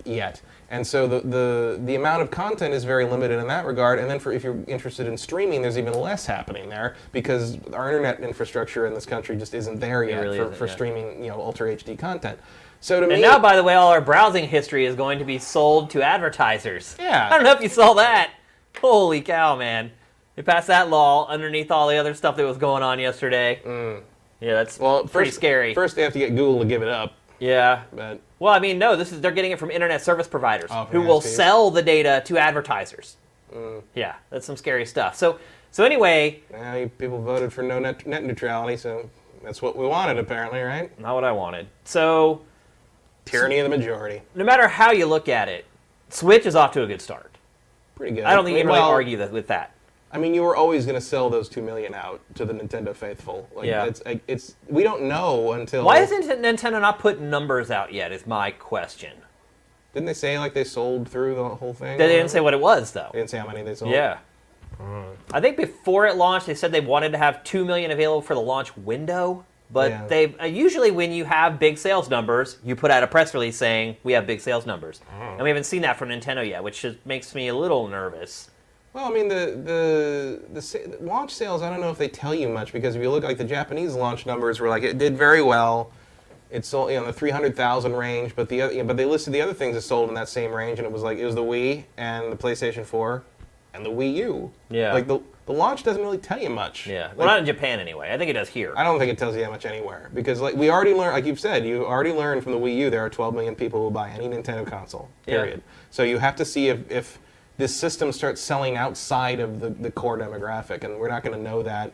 yet. And so the amount of content is very limited in that regard. And then if you're interested in streaming, there's even less happening there because our internet infrastructure in this country just isn't there yet for streaming Ultra HD content. So to me, now, by the way, all our browsing history is going to be sold to advertisers. Yeah. I don't know if you saw that. Holy cow, man. They passed that law underneath all the other stuff that was going on yesterday. Yeah, that's pretty scary. First, they have to get Google to give it up. Yeah. But well, I mean, no, they're getting it from internet service providers who will sell the data to advertisers. Yeah, that's some scary stuff. So anyway, people voted for no net neutrality, so that's what we wanted, apparently, right? Not what I wanted. So tyranny of the majority. No matter how you look at it, Switch is off to a good start. Pretty good. I don't think you can really argue with that. I mean, you were always going to sell those 2 million out to the Nintendo faithful. It's we don't know until. Why isn't Nintendo not putting numbers out yet? Is my question. Didn't they say they sold through the whole thing? They didn't say what it was though. They didn't say how many they sold. Yeah. I think before it launched, they said they wanted to have 2 million available for the launch window. But they usually, when you have big sales numbers, you put out a press release saying we have big sales numbers, and we haven't seen that from Nintendo yet, which just makes me a little nervous. Well, I mean, the launch sales, I don't know if they tell you much, because if you look the Japanese launch numbers were it did very well. It sold in the 300,000 range, but but they listed the other things that sold in that same range, and it was it was the Wii and the PlayStation 4 and the Wii U. Yeah. The launch doesn't really tell you much. Yeah. Well, not in Japan anyway. I think it does here. I don't think it tells you that much anywhere, because we already learned, like you've said, you already learned from the Wii U there are 12 million people who will buy any Nintendo console. Period. Yeah. So you have to see if this system starts selling outside of the core demographic, and we're not going to know that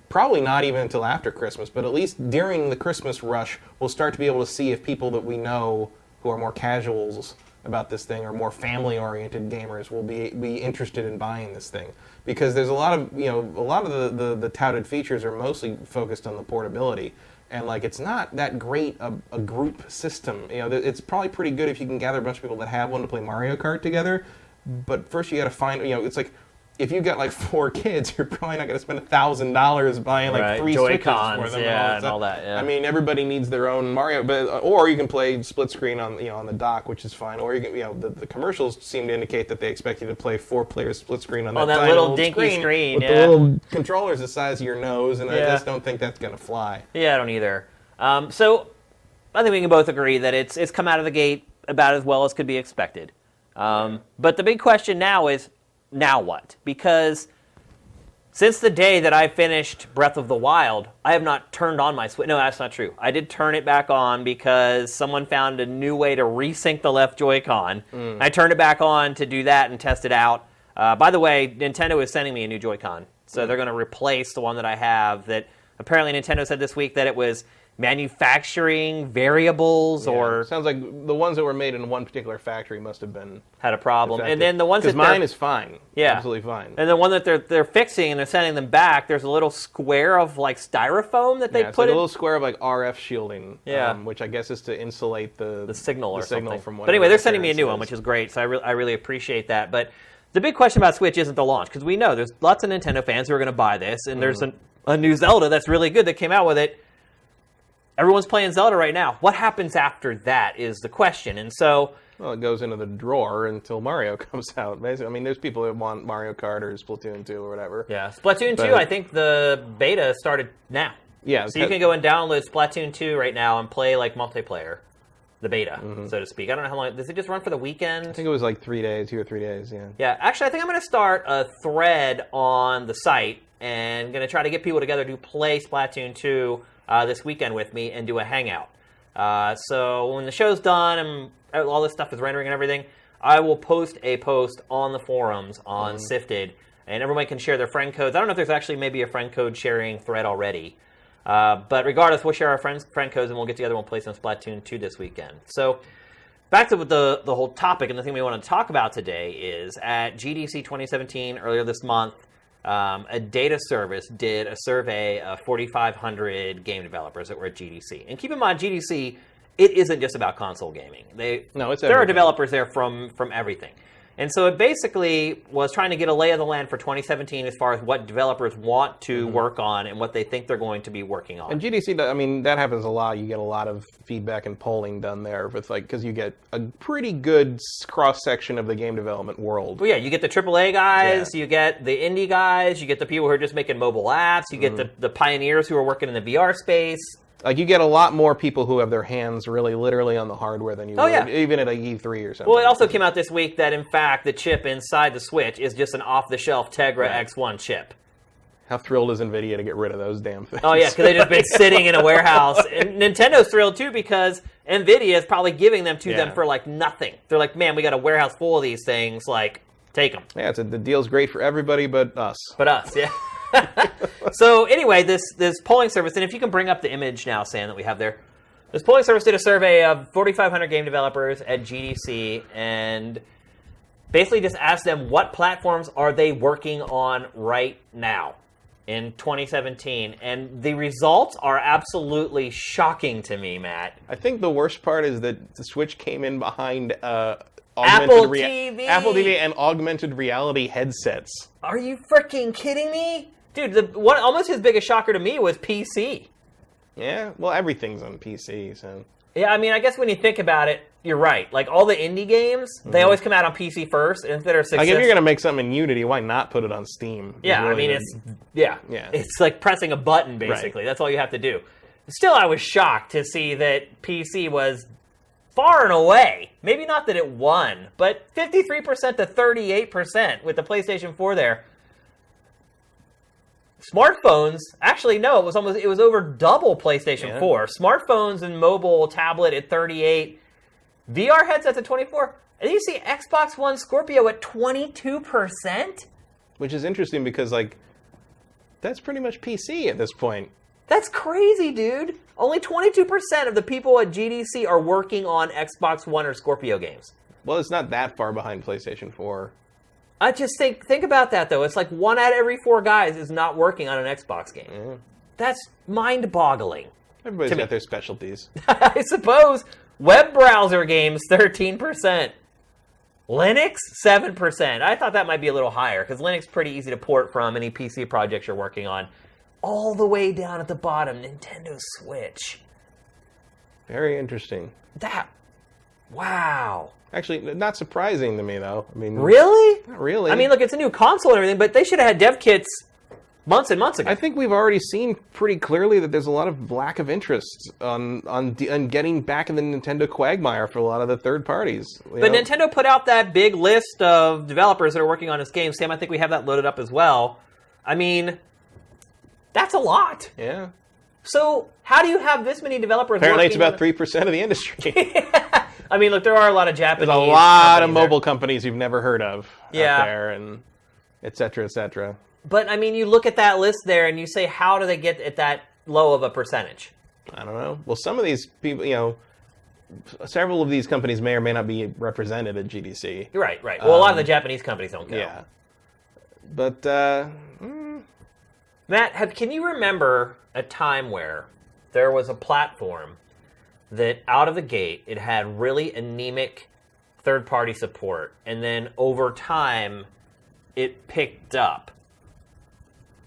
probably not even until after Christmas, but at least during the Christmas rush, we'll start to be able to see if people that we know who are more casuals about this thing or more family-oriented gamers will be interested in buying this thing. Because there's a lot of the touted features are mostly focused on the portability. And like, it's not that great a group system. It's probably pretty good if you can gather a bunch of people that have one to play Mario Kart together. But first you got to find, it's like, if you've got like 4 kids, you're probably not going to spend $1,000 buying like 3 Switches for them. And all that. Yeah. I mean, everybody needs their own Mario, or you can play split screen on the dock, which is fine. Or you can, the commercials seem to indicate that they expect you to play 4-player split screen on that little dinky screen with the little controllers the size of your nose, and I just don't think that's going to fly. Yeah, I don't either. So I think we can both agree that it's come out of the gate about as well as could be expected. But the big question now is, now what? Because since the day that I finished Breath of the Wild, I have not turned on my Switch. No, that's not true. I did turn it back on because someone found a new way to resync the left Joy-Con. I turned it back on to do that and test it out. By the way, Nintendo is sending me a new Joy-Con. So they're going to replace the one that I have that apparently Nintendo said this week that it was manufacturing variables or... Sounds like the ones that were made in one particular factory must have been... had a problem. Affected. And then the ones that... Because mine is fine. Yeah. Absolutely fine. And the one that they're fixing and they're sending them back, there's a little square of like styrofoam that they put like a little square of like RF shielding. Yeah. Which I guess is to insulate the signal or something. Signal from but anyway, they're sending me a new one, which is great. So I really appreciate that. But the big question about Switch isn't the launch, because we know there's lots of Nintendo fans who are going to buy this, and there's a new Zelda that's really good that came out with it. Everyone's playing Zelda right now. What happens after that is the question. And so... Well, it goes into the drawer until Mario comes out, basically. I mean, there's people that want Mario Kart or Splatoon 2 or whatever. Yeah, Splatoon 2, I think the beta started now. Yeah. So you can go and download Splatoon 2 right now and play, like, multiplayer. The beta, so to speak. I don't know how long... Does it just run for the weekend? I think it was like 3 days, 2 or 3 days, yeah. Yeah, actually, I think I'm going to start a thread on the site and going to try to get people together to play Splatoon 2 this weekend with me and do a hangout. So when the show's done and all this stuff is rendering and everything, I will post a post on the forums on Sifted, and everyone can share their friend codes. I don't know if there's actually maybe a friend code sharing thread already. But regardless, we'll share our friend codes and we'll get together and we'll play some Splatoon 2 this weekend. So back to the whole topic, and the thing we want to talk about today is at GDC 2017 earlier this month, a data service did a survey of 4,500 game developers that were at GDC. And keep in mind, GDC, it isn't just about console gaming. There are developers there from everything. And so it basically was trying to get a lay of the land for 2017 as far as what developers want to work on and what they think they're going to be working on. And GDC, I mean, that happens a lot. You get a lot of feedback and polling done there with because you get a pretty good cross-section of the game development world. Well, yeah, you get the AAA guys, you get the indie guys, you get the people who are just making mobile apps, you get the pioneers who are working in the VR space. Like, you get a lot more people who have their hands really literally on the hardware than you would, even at a E3 or something. Well, it also came out this week that, in fact, the chip inside the Switch is just an off-the-shelf Tegra X1 chip. How thrilled is NVIDIA to get rid of those damn things? Oh, yeah, because they've just been sitting in a warehouse. And Nintendo's thrilled, too, because NVIDIA is probably giving them to them for, like, nothing. They're like, man, we got a warehouse full of these things. Like, take them. Yeah, the deal's great for everybody but us. But us, yeah. So anyway, this polling service, and if you can bring up the image now, Sam, that we have there. This polling service did a survey of 4,500 game developers at GDC and basically just asked them what platforms are they working on right now in 2017. And the results are absolutely shocking to me, Matt. I think the worst part is that the Switch came in behind Apple TV and augmented reality headsets. Are you freaking kidding me? Dude, almost his biggest shocker to me was PC. Yeah, well, everything's on PC, so... Yeah, I mean, I guess when you think about it, you're right. Like, all the indie games, they always come out on PC first, and if they're successful... Like, if you're going to make something in Unity, why not put it on Steam? Yeah, really, I mean, it's... Yeah. It's like pressing a button, basically. Right. That's all you have to do. Still, I was shocked to see that PC was far and away, maybe not that it won, but 53% to 38% with the PlayStation 4 there. Smartphones, actually, no, it was over double PlayStation 4. Smartphones and mobile tablet at 38. VR headsets at 24. And you see Xbox One Scorpio at 22%? Which is interesting because, like, That's pretty much PC at this point. That's crazy, dude. Only 22% of the people at GDC are working on Xbox One or Scorpio games. Well, it's not that far behind PlayStation 4. I just think about that, though. It's like 1 out of every 4 guys is not working on an Xbox game. Yeah. That's mind-boggling. Everybody's got their specialties. I suppose. Web browser games, 13%. Linux, 7%. I thought that might be a little higher, because Linux is pretty easy to port from any PC projects you're working on. All the way down at the bottom, Nintendo Switch. Very interesting. Wow. Actually, not surprising to me, though. I mean, really? Not really. I mean, look, it's a new console and everything, but they should have had dev kits months and months ago. I think we've already seen pretty clearly that there's a lot of lack of interest on getting back in the Nintendo quagmire for a lot of the third parties. But Nintendo put out that big list of developers that are working on this game. Sam, I think we have that loaded up as well. I mean, that's a lot. Yeah. So how do you have this many developers Apparently working it's about 3% of the industry. I mean, look, there are a lot of Japanese There's a lot of mobile companies you've never heard of out there, and et cetera, et cetera. But, I mean, you look at that list there and you say, how do they get at that low of a percentage? I don't know. Well, some of these people, several of these companies may or may not be represented at GDC. Right. Well, a lot of the Japanese companies don't go. Yeah. But, Matt, can you remember a time where there was a platform that out of the gate, it had really anemic third-party support, and then over time, it picked up?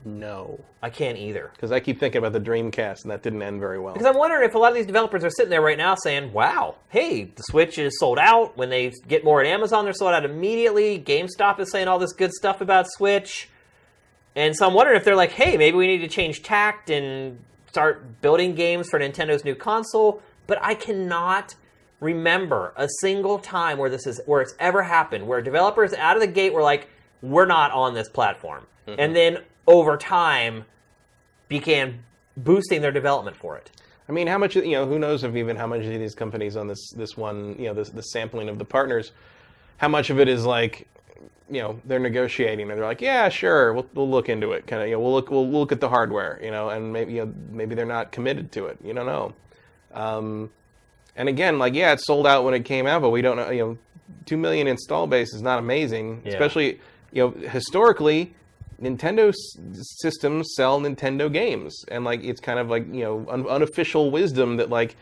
No. I can't either. Because I keep thinking about the Dreamcast, and that didn't end very well. Because I'm wondering if a lot of these developers are sitting there right now saying, wow, hey, the Switch is sold out. When they get more at Amazon, they're sold out immediately. GameStop is saying all this good stuff about Switch. And so I'm wondering if they're like, hey, maybe we need to change tact and start building games for Nintendo's new console. But I cannot remember a single time where it's ever happened, where developers out of the gate were like, we're not on this platform. Mm-hmm. And then over time began boosting their development for it. I mean, how much, who knows if even how much of these companies on this one, this sampling of the partners, how much of it is like, they're negotiating and they're like, yeah, sure, we'll look into it. Kind of, we'll look at the hardware, and maybe they're not committed to it. You don't know. And again, like, yeah, it sold out when it came out, but we don't know, 2 million install base is not amazing, especially, historically, Nintendo systems sell Nintendo games, and like it's kind of like unofficial wisdom that like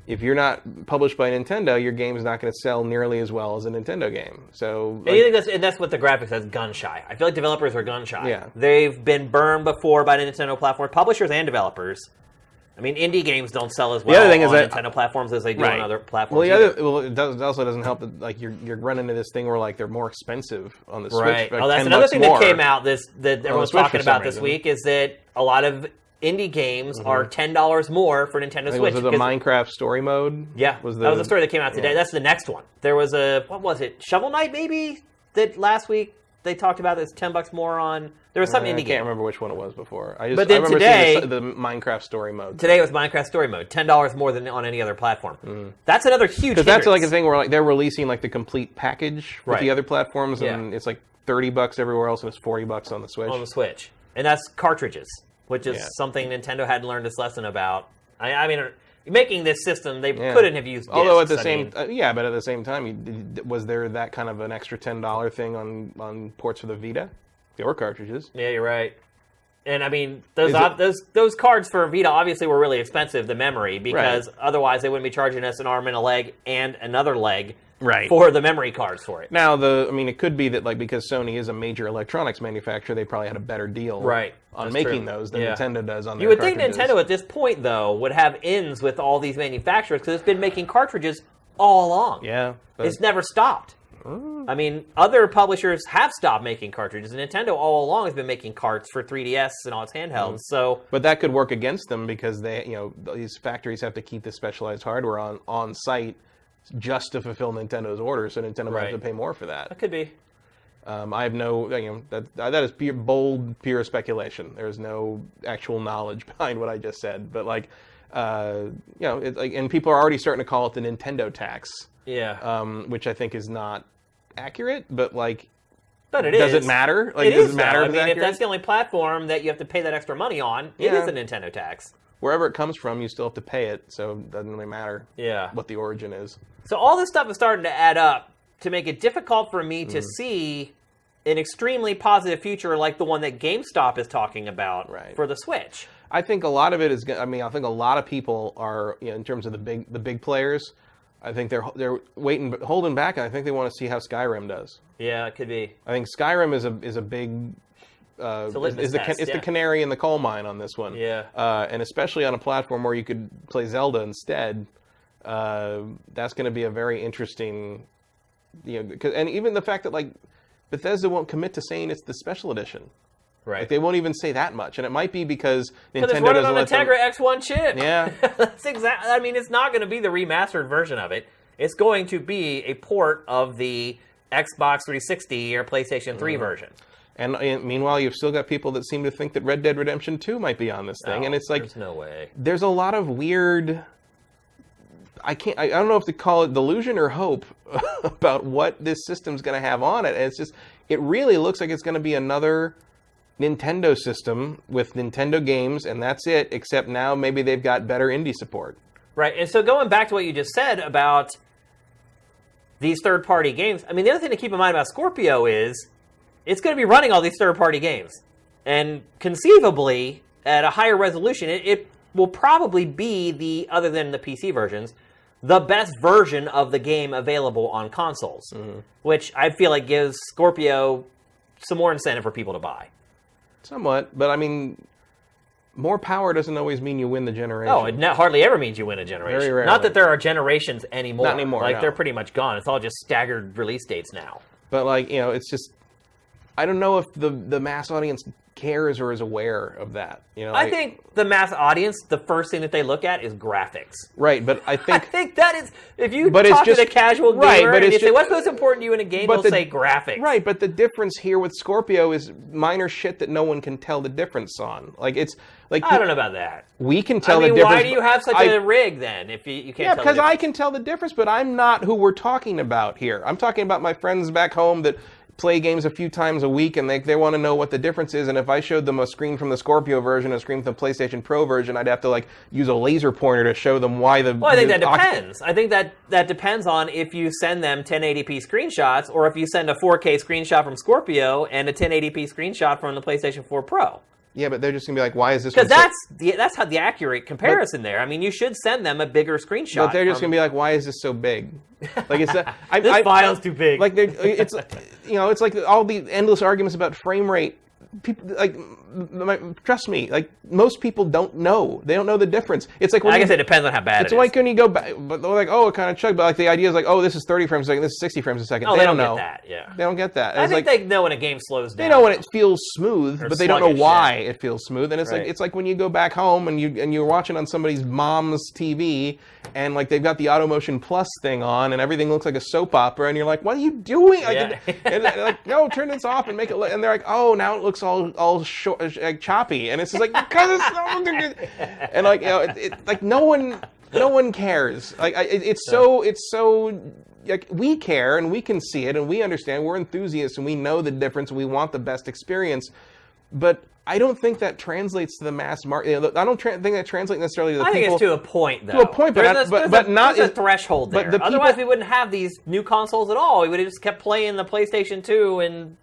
if you're not published by Nintendo, your game is not going to sell nearly as well as a Nintendo game. So, like, I think that's what the graphic says, gun shy. I feel like developers are gun shy. Yeah. They've been burned before by the Nintendo platform, publishers and developers. I mean, indie games don't sell as well on Nintendo platforms as they do on other platforms. Well, it also doesn't help that like you're running into this thing where like they're more expensive on the Switch. Right. Like that's another thing that came out that everyone's talking about this week is that a lot of indie games are $10 more for Nintendo Switch. Was it the Minecraft story mode? Yeah, that was the story that came out today. Yeah. That's the next one. There was what was it? Shovel Knight maybe that last week they talked about that's $10 more on. There was some indie game. I can't remember which one it was before. I remember today, seeing the Minecraft story mode. Today it was Minecraft story mode. $10 more than on any other platform. Mm. That's another huge. Because that's like a thing where like they're releasing like the complete package with the other platforms, and it's like $30 everywhere else, and it's $40 on the Switch. On the Switch, and that's cartridges, which is something Nintendo hadn't learned its lesson about. I mean, making this system, they couldn't have used discs. Although at the but at the same time, was there that kind of an extra $10 thing on ports for the Vita? There were cartridges. Yeah, you're right. And I mean, those cards for Vita obviously were really expensive, the memory, because otherwise they wouldn't be charging us an arm and a leg and another leg for the memory cards for it. Now, it could be that like because Sony is a major electronics manufacturer, they probably had a better deal on making those than Nintendo does on their cartridges. You would think Nintendo at this point, though, would have ins with all these manufacturers because it's been making cartridges all along. Yeah. It's never stopped. I mean, other publishers have stopped making cartridges, and Nintendo all along has been making carts for 3DS and all its handhelds. So, but that could work against them because these factories have to keep the specialized hardware on site just to fulfill Nintendo's orders, so Nintendo might have to pay more for that. That could be. I have no, that is pure speculation. There's no actual knowledge behind what I just said, but like, and people are already starting to call it the Nintendo tax. Yeah. Which I think is not accurate, but like, But it does is. it matter? Like, it does is, it matter? I mean, if that's the only platform that you have to pay that extra money on, it is a Nintendo tax. Wherever it comes from, you still have to pay it, so it doesn't really matter Yeah. what the origin is. So all this stuff is starting to add up to make it difficult for me to see an extremely positive future like the one that GameStop is talking about for the Switch. I think a lot of it is. I mean, I think a lot of people are, in terms of the big players. I think they're waiting, holding back, and I think they want to see how Skyrim does. Yeah, it could be. I think Skyrim is a big. It's the canary in the coal mine on this one. Yeah. And especially on a platform where you could play Zelda instead, that's going to be a very interesting. And even the fact that like Bethesda won't commit to saying it's the special edition. Right. Like, they won't even say that much, and it might be because Nintendo it's running doesn't on the Tegra X1 chip. Yeah. That's exactly. I mean, it's not going to be the remastered version of it. It's going to be a port of the Xbox 360 or PlayStation 3 version. And meanwhile, you've still got people that seem to think that Red Dead Redemption 2 might be on this thing, and it's like there's no way. There's a lot of weird. I don't know if to call it delusion or hope about what this system's going to have on it. And it's just, it really looks like it's going to be another Nintendo system with Nintendo games, and that's it, except now maybe they've got better indie support. Right, and so going back to what you just said about these third-party games, I mean, the other thing to keep in mind about Scorpio is it's going to be running all these third-party games. And conceivably, at a higher resolution, it will probably be, other than the PC versions, the best version of the game available on consoles, which I feel like gives Scorpio some more incentive for people to buy. Somewhat, but I mean, more power doesn't always mean you win the generation. Oh, it hardly ever means you win a generation. Very rarely. Not that there are generations anymore. Not anymore, Like, no. they're pretty much gone. It's all just staggered release dates now. But, like, it's just, I don't know if the mass audience cares or is aware of that. I think the mass audience, the first thing that they look at is graphics. Right, but I think that is, if you talk to the casual gamer and you say, what's most important to you in a game, they'll say graphics. Right, but the difference here with Scorpio is minor shit that no one can tell the difference on. Like, it's like, I don't know about that. We can tell the difference. Why do you have such a rig then if you can't tell the difference? Because I can tell the difference, but I'm not who we're talking about here. I'm talking about my friends back home that play games a few times a week, and they want to know what the difference is. And if I showed them a screen from the Scorpio version, a screen from the PlayStation Pro version, I'd have to like use a laser pointer to show them why the. Well, I think that depends. I think that depends on if you send them 1080p screenshots, or if you send a 4K screenshot from Scorpio and a 1080p screenshot from the PlayStation 4 Pro. Yeah, but they're just gonna be like, "Why is this?" Because that's how the accurate comparison there. I mean, you should send them a bigger screenshot. But they're just gonna be like, "Why is this so big?" Like it's this file's too big. Like it's it's like all the endless arguments about frame rate. People like trust me. Like most people don't know. They don't know the difference. It's like I guess it depends on how bad it is. It's like when you go back, but they're like, "Oh, it kind of chugged." But like the idea is like, "Oh, this is 30 frames a second. This is 60 frames a second." Oh, they don't know get that. Yeah, they don't get that. I think they know when a game slows down. They know when it feels smooth, but they don't know why it feels smooth. And it's like when you go back home and you're watching on somebody's mom's TV, and like they've got the AutoMotion Plus thing on, and everything looks like a soap opera, and you're like, "What are you doing?" Yeah. And they're like, "No, turn this off and make it." And they're like, "Oh, now it looks all like choppy," and it's just like because it's so, and like like no one cares. Like it's so like we care and we can see it and we understand. We're enthusiasts and we know the difference. And we want the best experience, but I don't think that translates to the mass market. I don't think that translates necessarily to the people. I think it's to a point, though. To a point, but not there's a threshold there. Otherwise, we wouldn't have these new consoles at all. We would have just kept playing the PlayStation 2 and.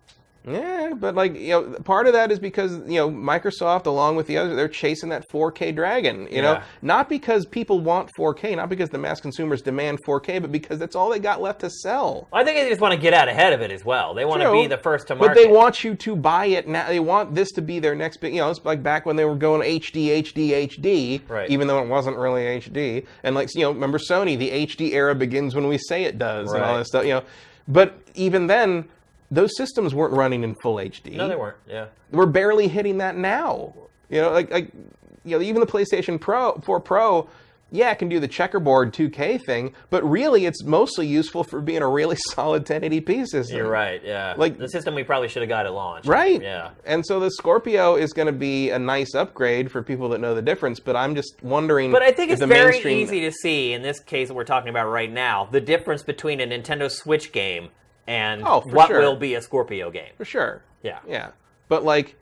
Yeah, but like part of that is because Microsoft, along with the others, they're chasing that 4K dragon. You know, not because people want 4K, not because the mass consumers demand 4K, but because that's all they got left to sell. I think they just want to get out ahead of it as well. They want to be the first to market. But they want you to buy it now. They want this to be their next big. It's like back when they were going HD, right. Even though it wasn't really HD. And like remember Sony, the HD era begins when we say it does, and all this stuff. But even then. Those systems weren't running in full HD. No, they weren't. Yeah, we're barely hitting that now. Even the PlayStation 4 Pro, it can do the checkerboard 2K thing, but really it's mostly useful for being a really solid 1080p system. You're right. Yeah, like the system we probably should have got at launch. Right. Yeah. And so the Scorpio is going to be a nice upgrade for people that know the difference. But I'm just wondering. But I think it's very easy to see in this case that we're talking about right now the difference between a Nintendo Switch game and for what sure. will be a Scorpio game. For sure. Yeah. Yeah. But, like,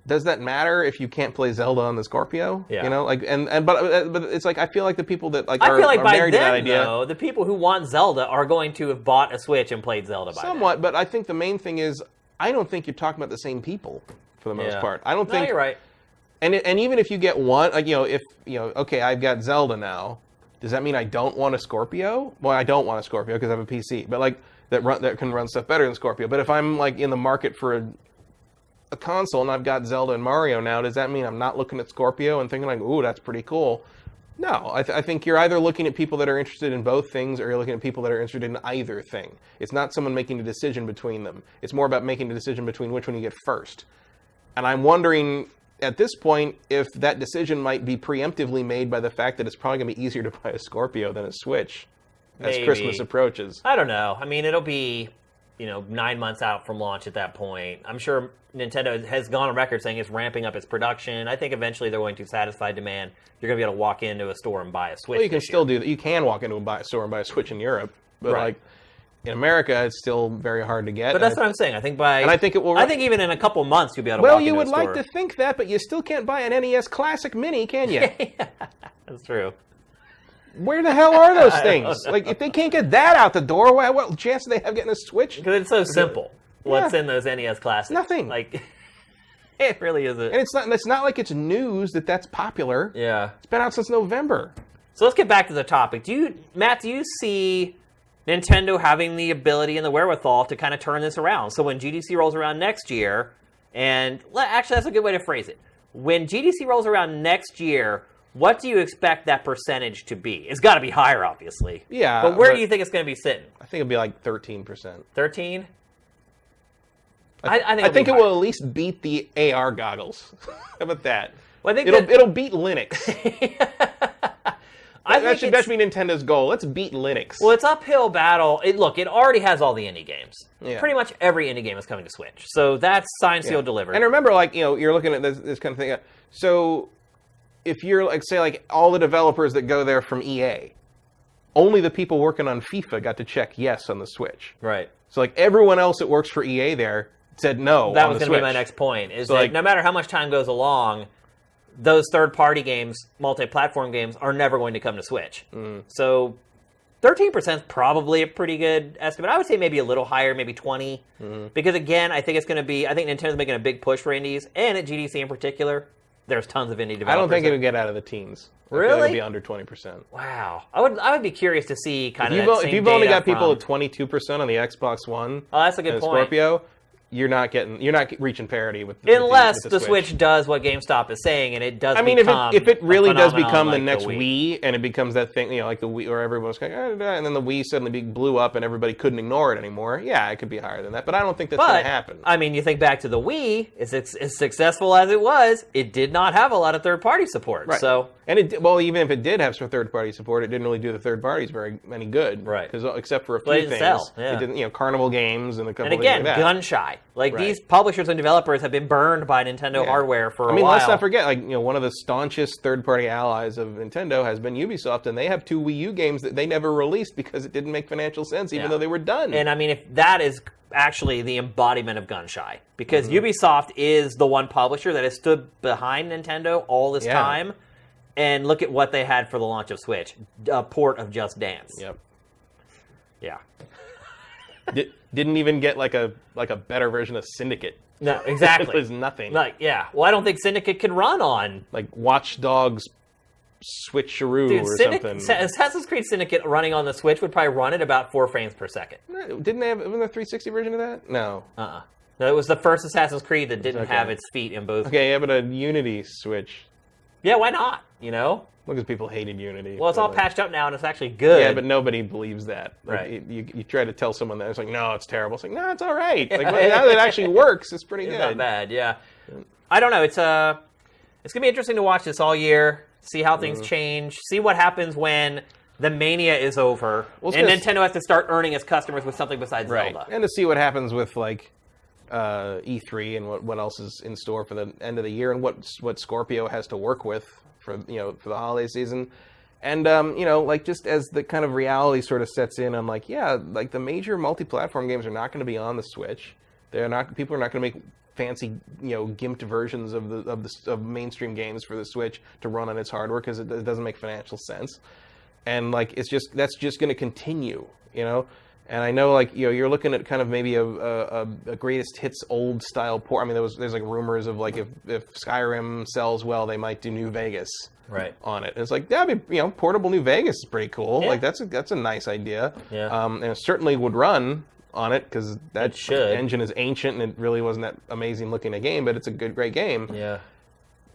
does that matter if you can't play Zelda on the Scorpio? Yeah. You know, like, but it's like I feel like the people that like I feel like are by married to that then, idea. though, the people who want Zelda are going to have bought a Switch and played Zelda by Somewhat, but I think the main thing is I don't think you're talking about the same people for the most part. I don't No, think. you're right. And even if you get one, like, okay, I've got Zelda now. Does that mean I don't want a Scorpio? Well, I don't want a Scorpio because I have a PC, but like that can run stuff better than Scorpio. But if I'm like in the market for a console and I've got Zelda and Mario now, does that mean I'm not looking at Scorpio and thinking like, ooh, that's pretty cool? No, I think you're either looking at people that are interested in both things or you're looking at people that are interested in either thing. It's not someone making a decision between them. It's more about making a decision between which one you get first. And I'm wondering at this point if that decision might be preemptively made by the fact that it's probably going to be easier to buy a Scorpio than a Switch as Christmas approaches. I don't know. I mean, it'll be, 9 months out from launch at that point. I'm sure Nintendo has gone on record saying it's ramping up its production. I think eventually they're going to satisfy demand. You're going to be able to walk into a store and buy a Switch. Well, you can still do that. You can walk into a store and buy a Switch in Europe, but like in America, it's still very hard to get. But that's what I'm saying. I think I think it will. I think even in a couple months you'll be able to walk into a store. Well, you would like to think that, but you still can't buy an NES Classic Mini, can you? Yeah, that's true. Where the hell are those things? Like, if they can't get that out the door, what chance do they have getting a Switch? Because it's so simple. What's in those NES Classics? Nothing. Like, it really isn't. And it's not like it's news that's popular. Yeah. It's been out since November. So let's get back to the topic. Matt, do you see Nintendo having the ability and the wherewithal to kind of turn this around? So when GDC rolls around next year, and actually that's a good way to phrase it. When GDC rolls around next year, what do you expect that percentage to be? It's got to be higher, obviously. Yeah. But where do you think it's going to be sitting? I think it'll be like 13%. 13? I think it will at least beat the AR goggles. How about that? Well, I think it'll beat Linux. That should be Nintendo's goal. Let's beat Linux. Well, it's uphill battle. It already has all the indie games. Yeah. Pretty much every indie game is coming to Switch. So that's signed, sealed, delivered. And remember, like, you're looking at this kind of thing. So if you're, like, say, like, all the developers that go there from EA, only the people working on FIFA got to check yes on the Switch. Right. So, like, everyone else that works for EA there said no that on was the going to be Switch. my next point, is So, that like, no matter how much time goes along, those third-party games, multi-platform games, are never going to come to Switch. So 13% is probably a pretty good estimate. I would say maybe a little higher, maybe 20. Because, again, I think Nintendo's making a big push for indies, and at GDC in particular, there's tons of indie developers. I don't think it would get out of the teens. Really? It would be under 20%. Wow. I would be curious to see kind of that same If you've only data got people from... at 22% on the Xbox One, Oh, that's a good and point. Scorpio, you're not reaching parity with Unless with the Switch does what GameStop is saying, and it does. I mean, become if it really does become like the next Wii, and it becomes that thing, like the Wii, where everyone's going, and then the Wii suddenly blew up, and everybody couldn't ignore it anymore. Yeah, it could be higher than that, but I don't think that's going to happen. I mean, you think back to the Wii; as successful as it was, it did not have a lot of third-party support. Right. So, and even if it did have some third-party support, it didn't really do the third parties any good. Right. Because except for a few But it didn't things, sell. Yeah. it didn't. Carnival Games and a couple. And again, things like that. gun shy. Like these publishers and developers have been burned by Nintendo hardware for a while. I mean, let's not forget, one of the staunchest third-party allies of Nintendo has been Ubisoft, and they have 2 Wii U games that they never released because it didn't make financial sense, even though they were done. And I mean, if that is actually the embodiment of gun shy, because Ubisoft is the one publisher that has stood behind Nintendo all this time, and look at what they had for the launch of Switch, a port of Just Dance. Yep. Yeah. Didn't even get like a better version of Syndicate. No, exactly. It was nothing. Well, I don't think Syndicate can run on like Watch Dogs Switcheroo or something. Assassin's Creed Syndicate running on the Switch would probably run at about 4 frames per second. Didn't they have a 360 version of that? No. No, it was the first Assassin's Creed that didn't have its feet in both. Okay, yeah, but a Unity Switch. Yeah, why not? Because people hated Unity. Well, it's all patched up now, and it's actually good. Yeah, but nobody believes that. Right. You try to tell someone that, it's like, no, it's terrible. It's like, no, it's all right. Like, now that it actually works, it's pretty good. It's not bad, yeah. I don't know. It's going to be interesting to watch this all year, see how things change, see what happens when the mania is over, and Nintendo has to start earning its customers with something besides Zelda. And to see what happens with, E3 and what else is in store for the end of the year and what Scorpio has to work with for the holiday season. And, like, just as the kind of reality sort of sets in, I'm like, yeah, like, the major multi-platform games are not going to be on the Switch. People are not going to make fancy, gimped versions of mainstream games for the Switch to run on its hardware because it doesn't make financial sense. And, like, that's just going to continue, And I know, like, you're looking at kind of maybe a greatest hits old style port. I mean, there's like rumors of, like, if Skyrim sells well, they might do New Vegas. Right. On it. And it's like, yeah, I mean, portable New Vegas is pretty cool. Yeah. Like, that's a nice idea. Yeah. And it certainly would run on it because that engine is ancient and it really wasn't that amazing looking a game, but it's a great game. Yeah.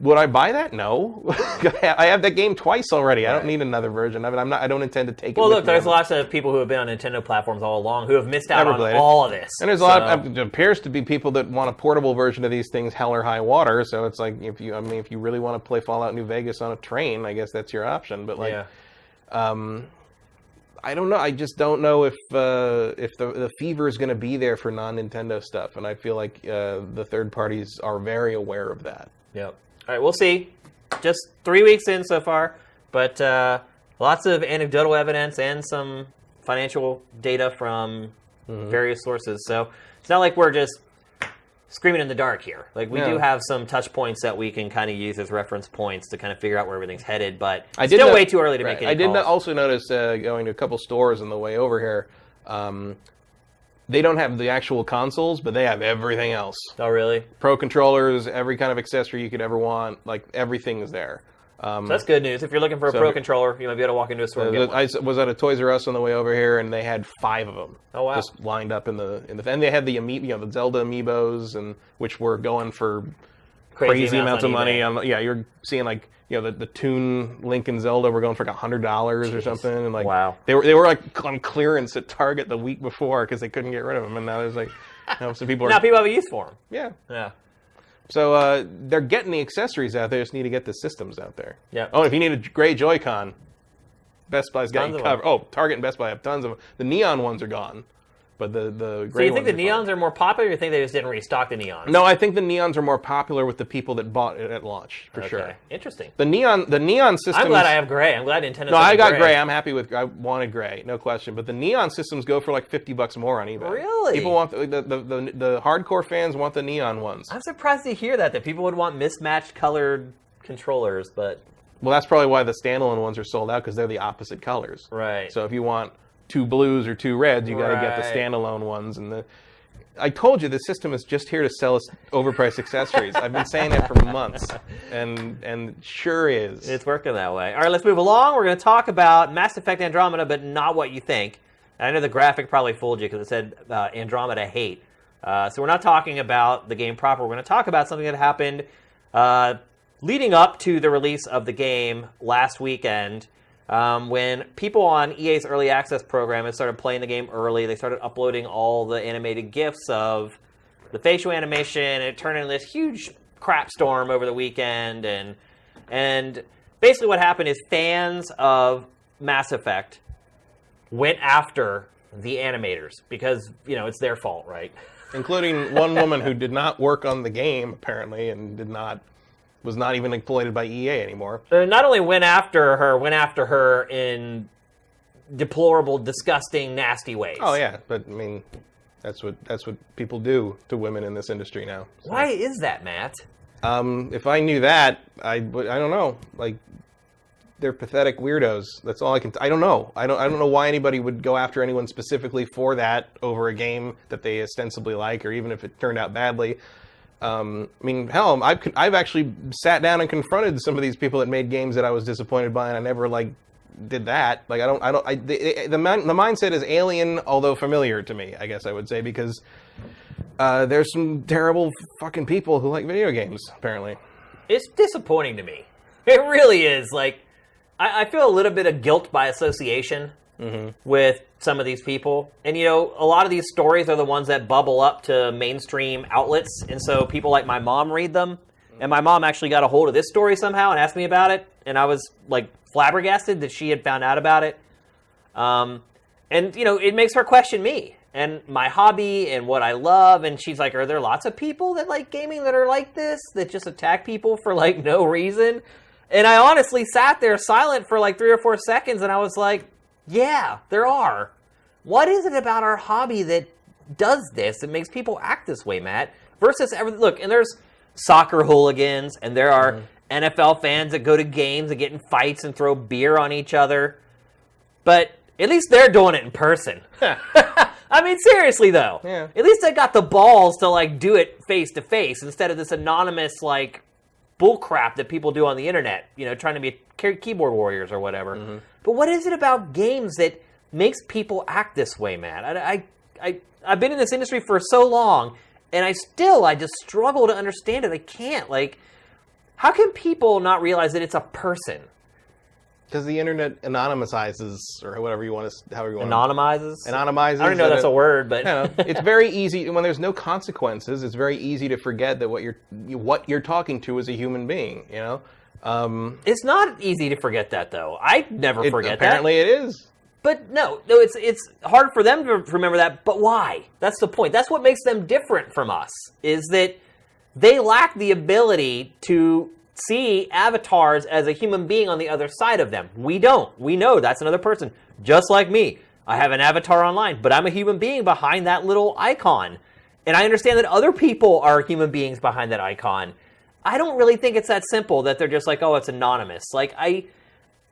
Would I buy that? No. I have that game twice already. Right. I don't need another version of it. I don't intend to take it. Well, look, there's lots of people who have been on Nintendo platforms all along who have missed out on all of this. And there's a lot. It appears to be people that want a portable version of these things, hell or high water. So it's like if you really want to play Fallout New Vegas on a train, I guess that's your option. But like, I don't know. I just don't know if the fever is going to be there for non-Nintendo stuff, and I feel like the third parties are very aware of that. Yep. All right, we'll see. Just 3 weeks in so far, but lots of anecdotal evidence and some financial data from various sources. So it's not like we're just screaming in the dark here. Like, we do have some touch points that we can kind of use as reference points to kind of figure out where everything's headed, but it's still way too early to make any calls. I did also notice going to a couple stores on the way over here, they don't have the actual consoles, but they have everything else. Oh, really? Pro controllers, every kind of accessory you could ever want, like, everything is there. So that's good news. If you're looking for a Pro controller, you might be able to walk into a store and get one. I was at a Toys R Us on the way over here, and they had 5 of them. Oh, wow. Just lined up in the and they had the the Zelda amiibos, which were going for crazy amounts of money. You're seeing, like, the Toon Link and Zelda were going for like $100 or something, and like, wow, they were like on clearance at Target the week before because they couldn't get rid of them, and now there's like, some people now people have a use for them. Yeah, yeah. So they're getting the accessories out there. Just need to get the systems out there. Yeah. Oh, if you need a gray Joy-Con, Best Buy's got you covered. Oh, Target and Best Buy have tons of them. The neon ones are gone. But the gray. So you think the neons are more popular, or you think they just didn't restock the neons? No, I think the neons are more popular with the people that bought it at launch, for sure. Interesting. The neon systems. I'm glad I have gray. I'm glad Nintendo. No, I got gray. I'm happy with. I wanted gray, no question. But the neon systems go for like $50 more on eBay. Really? People want the hardcore fans want the neon ones. I'm surprised to hear that people would want mismatched colored controllers, but. Well, that's probably why the standalone ones are sold out because they're the opposite colors. Right. So if you want 2 blues or 2 reds, you got to get the standalone ones. And I told you the system is just here to sell us overpriced accessories. I've been saying that for months, and sure is. It's working that way. All right, let's move along. We're going to talk about Mass Effect Andromeda, but not what you think. And I know the graphic probably fooled you because it said Andromeda hate. So we're not talking about the game proper. We're going to talk about something that happened leading up to the release of the game last weekend. When people on EA's Early Access program had started playing the game early, they started uploading all the animated GIFs of the facial animation, and it turned into this huge crap storm over the weekend. And basically what happened is fans of Mass Effect went after the animators because, it's their fault, right? Including one woman who did not work on the game, apparently, and was not even employed by EA anymore. Not only went after her in deplorable, disgusting, nasty ways. Oh yeah, but I mean, that's what people do to women in this industry now. So. Why is that, Matt? If I knew that, I don't know. Like, they're pathetic weirdos. That's all I can. I don't know. I don't know why anybody would go after anyone specifically for that over a game that they ostensibly like, or even if it turned out badly. I mean, hell, I've actually sat down and confronted some of these people that made games that I was disappointed by, and I never did that. Like, the mindset is alien, although familiar to me, I guess I would say, because there's some terrible fucking people who like video games, apparently. It's disappointing to me. It really is. Like, I feel a little bit of guilt by association with some of these people. And, a lot of these stories are the ones that bubble up to mainstream outlets. And so people like my mom read them. And my mom actually got a hold of this story somehow and asked me about it. And I was, flabbergasted that she had found out about it. And, it makes her question me and my hobby and what I love. And she's like, are there lots of people that like gaming that are like this, that just attack people for, no reason? And I honestly sat there silent for like 3 or 4 seconds, and I was like, yeah, there are. What is it about our hobby that does this? It makes people act this way, Matt. Versus everything. Look, and there's soccer hooligans, and there are NFL fans that go to games and get in fights and throw beer on each other. But at least they're doing it in person. I mean, seriously, though. Yeah. At least they got the balls to, like, do it face-to-face instead of this anonymous, like, bullcrap that people do on the internet, you know, trying to be keyboard warriors or whatever. Mm-hmm. But what is it about games that makes people act this way, man? I've been in this industry for so long, and I just struggle to understand it. I can't. Like, how can people not realize that it's a person? Because the internet anonymizes, or whatever you want to, however you want. Anonymizes? Anonymizes. I don't know if that's a word, but you know, it's very easy when there's no consequences. It's very easy to forget that what you're talking to is a human being. You know, it's not easy to forget that, though. I never forget that. Apparently, it is. But no, it's hard for them to remember that. But why? That's the point. That's what makes them different from us. Is that they lack the ability to see avatars as a human being on the other side of them. We don't. We know that's another person, just like me. I have an avatar online, but I'm a human being behind that little icon. And I understand that other people are human beings behind that icon. I don't really think it's that simple that they're just like, oh, it's anonymous. Like,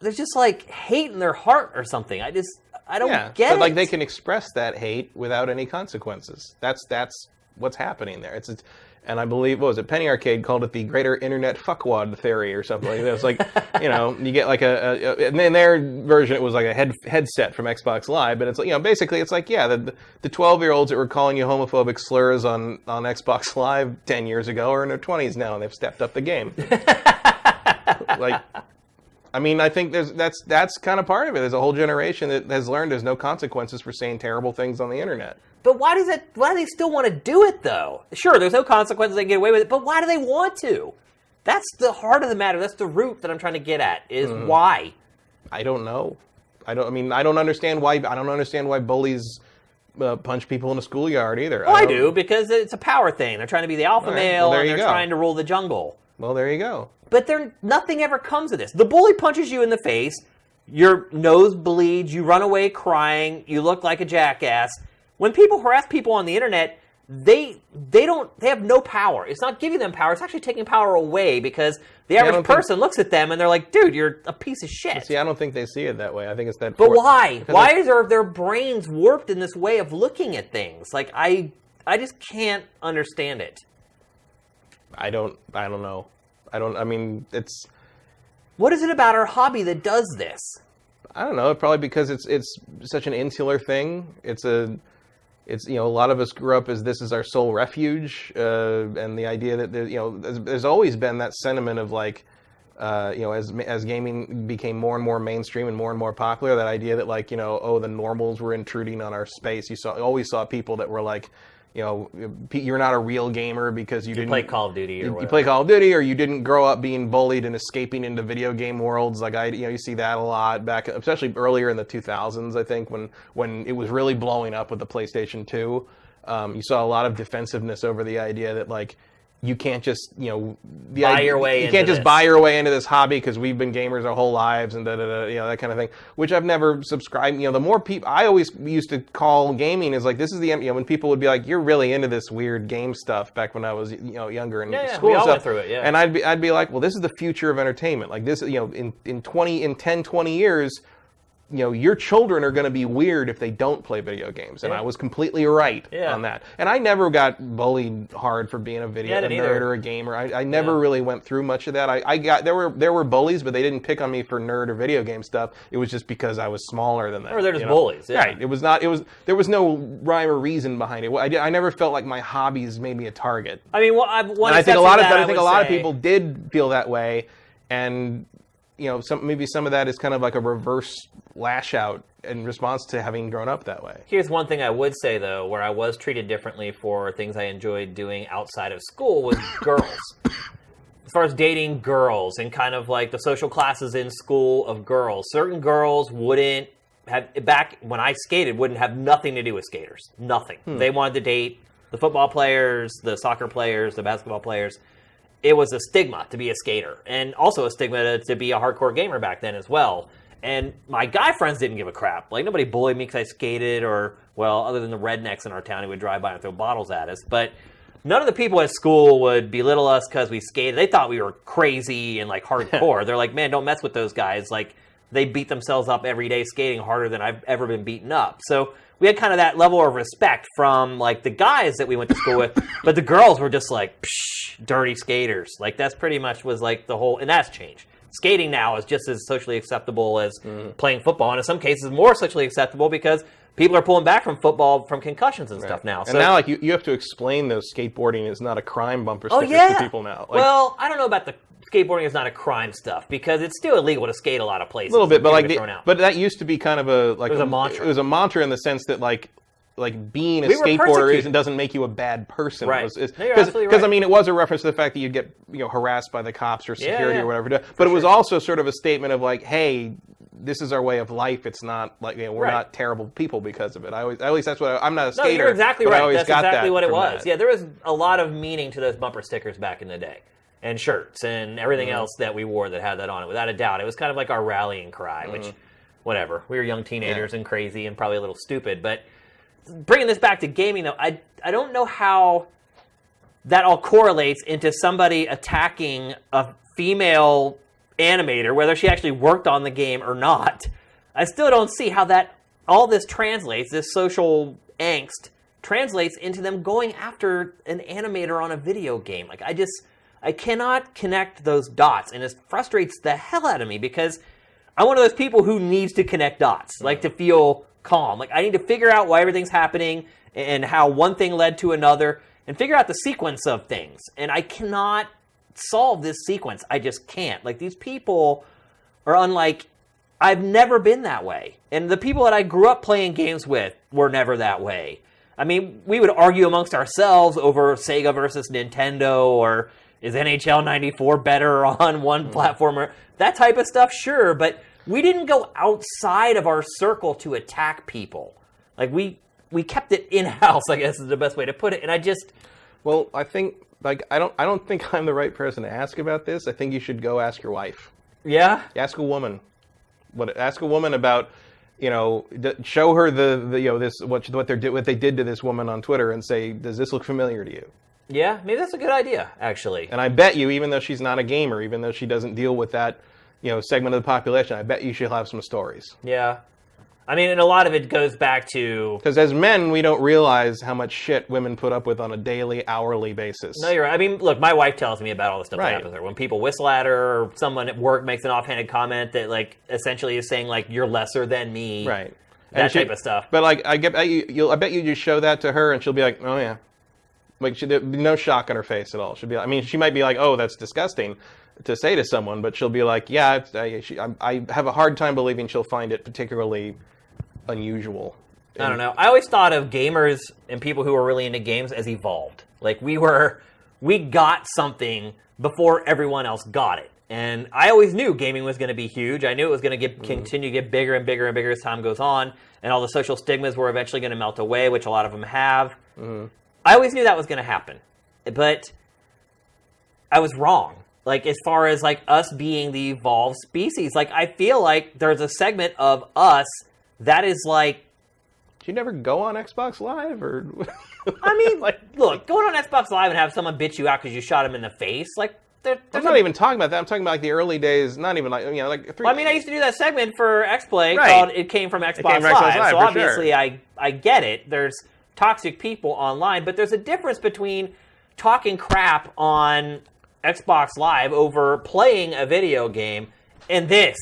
there's just like hate in their heart or something. I don't get it. But like they can express that hate without any consequences. That's what's happening there. And I believe, what was it, Penny Arcade called it the greater internet fuckwad theory or something like that. It's like, you know, you get like in their version, it was like a headset from Xbox Live, but it's, you know, basically it's like, yeah, the 12-year-olds that were calling you homophobic slurs on Xbox Live 10 years ago are in their 20s now, and they've stepped up the game. Like, I mean, I think that's kind of part of it. There's a whole generation that has learned there's no consequences for saying terrible things on the internet. But why do they still want to do it, though? Sure, there's no consequences, they can get away with it, but why do they want to? That's the heart of the matter. That's the root that I'm trying to get at, is why. I don't know. I don't understand why bullies punch people in a schoolyard either. Well, I do, because it's a power thing. They're trying to be the alpha male, and they're trying to rule the jungle. Well, there you go. But nothing ever comes of this. The bully punches you in the face, your nose bleeds, you run away crying, you look like a jackass. When people harass people on the internet, they have no power. It's not giving them power. It's actually taking power away, because the average person looks at them and they're like, dude, you're a piece of shit. See, I don't think they see it that way. I think it's that. But why? Why is their brains warped in this way of looking at things? Like, I just can't understand it. I don't know. I mean, it's... What is it about our hobby that does this? I don't know. Probably because it's such an insular thing. It's you know, a lot of us grew up as this is our sole refuge, and the idea that there's always been that sentiment of like, you know, as gaming became more and more mainstream and more popular, that idea that like, you know, oh, the normals were intruding on our space. You always saw people that were like, you know, you're not a real gamer because you didn't play Call of Duty or whatever. You play Call of Duty, or you didn't grow up being bullied and escaping into video game worlds. Like you see that a lot back, especially earlier in the 2000s. I think when it was really blowing up with the PlayStation 2, you saw a lot of defensiveness over the idea that like you can't just buy your way into this hobby because we've been gamers our whole lives and that kind of thing, which I've never subscribed. The more people, I always used to call gaming as like, this is the end, when people would be like, you're really into this weird game stuff, back when I was younger in school we and all stuff. went through it, yeah. And I'd be like, well, this is the future of entertainment. Like this, in 10, 20 years, your children are going to be weird if they don't play video games. And I was completely right on that. And I never got bullied hard for being a nerd or a gamer. I never really went through much of that. There were bullies, but they didn't pick on me for nerd or video game stuff. It was just because I was smaller than that. Or they're just bullies. Yeah. Right. There was no rhyme or reason behind it. I never felt like my hobbies made me a target. I mean, I think a lot of people did feel that way, and maybe some of that is kind of like a reverse lash out in response to having grown up that way. Here's one thing I would say, though, where I was treated differently for things I enjoyed doing outside of school was girls. As far as dating girls and kind of like the social classes in school of girls. Certain girls wouldn't have, back when I skated, wouldn't have nothing to do with skaters. Nothing. They wanted to date the football players, the soccer players, the basketball players. it was a stigma to be a skater, and also a stigma to be a hardcore gamer back then as well. And my guy friends didn't give a crap. Like, nobody bullied me because I skated, or, well, other than the rednecks in our town who would drive by and throw bottles at us. But none of the people at school would belittle us because we skated. They thought we were crazy and, like, hardcore. They're like, man, don't mess with those guys. Like, they beat themselves up every day skating harder than I've ever been beaten up. So we had kind of that level of respect from, like, the guys that we went to school with. But the girls were just like, psh, dirty skaters. Like, that's pretty much was, like, the whole... And that's changed. Skating now is just as socially acceptable as playing football, and in some cases more socially acceptable because people are pulling back from football from concussions and stuff now. And now, like, you have to explain those skateboarding is not a crime bumper stickers to people now. Like, well, I don't know about the skateboarding is not a crime stuff because it's still illegal to skate a lot of places. A little bit, but but that used to be kind of a like it was a mantra. It was a mantra in the sense that like being a skateboarder doesn't make you a bad person. Right. Because I mean, it was a reference to the fact that you'd get harassed by the cops or security or whatever. But it was also sort of a statement of like, hey, this is our way of life. It's not like we're not terrible people because of it. At least that's what I'm not a skater. No, you're exactly right. That's exactly what it was. That. Yeah, there was a lot of meaning to those bumper stickers back in the day, and shirts and everything else that we wore that had that on it. Without a doubt, it was kind of like our rallying cry. Which, whatever, we were young teenagers and crazy and probably a little stupid, but. Bringing this back to gaming, though, I don't know how that all correlates into somebody attacking a female animator, whether she actually worked on the game or not. I still don't see how that all this translates, this social angst translates into them going after an animator on a video game. Like, I cannot connect those dots, and it frustrates the hell out of me because I'm one of those people who needs to connect dots, like to feel calm. Like, I need to figure out why everything's happening and how one thing led to another and figure out the sequence of things. And I cannot solve this sequence. I just can't. Like, these people are unlike... I've never been that way. And the people that I grew up playing games with were never that way. I mean, we would argue amongst ourselves over Sega versus Nintendo, or is NHL 94 better on one platform, or that type of stuff, sure, but we didn't go outside of our circle to attack people. Like, we kept it in-house, I guess is the best way to put it. And I just... Well, I think, like, I don't think I'm the right person to ask about this. I think you should go ask your wife. Yeah? Ask a woman. Ask a woman about, show her what they did to this woman on Twitter and say, does this look familiar to you? Yeah, maybe that's a good idea, actually. And I bet you, even though she's not a gamer, even though she doesn't deal with that segment of the population, I bet you she'll have some stories. Yeah. I mean, and a lot of it goes back to... Because as men, we don't realize how much shit women put up with on a daily, hourly basis. No, you're right. I mean, look, my wife tells me about all the stuff that happens to her. When people whistle at her, or someone at work makes an offhanded comment that, like, essentially is saying, like, you're lesser than me. Right. That type of stuff. But, like, I bet you just show that to her, and she'll be like, oh, yeah. Like, there'll be no shock on her face at all. She'll be like, I mean, she might be like, oh, that's disgusting to say to someone, but she'll be like, yeah, I have a hard time believing she'll find it particularly unusual. I don't know. I always thought of gamers and people who were really into games as evolved. Like, we got something before everyone else got it. And I always knew gaming was going to be huge. I knew it was going to continue to get bigger and bigger and bigger as time goes on, and all the social stigmas were eventually going to melt away, which a lot of them have. I always knew that was going to happen. But I was wrong. Like, as far as, like, us being the evolved species. Like, I feel like there's a segment of us that is, like... Did you never go on Xbox Live, or... I mean, like, look, going on Xbox Live and have someone bitch you out because you shot him in the face, like... I'm not even talking about that. I'm talking about, like, the early days, not even, like, like... Well, I mean, I used to do that segment for X-Play called It Came From Xbox Live, so obviously sure. I get it. There's toxic people online, but there's a difference between talking crap on Xbox Live over playing a video game and this.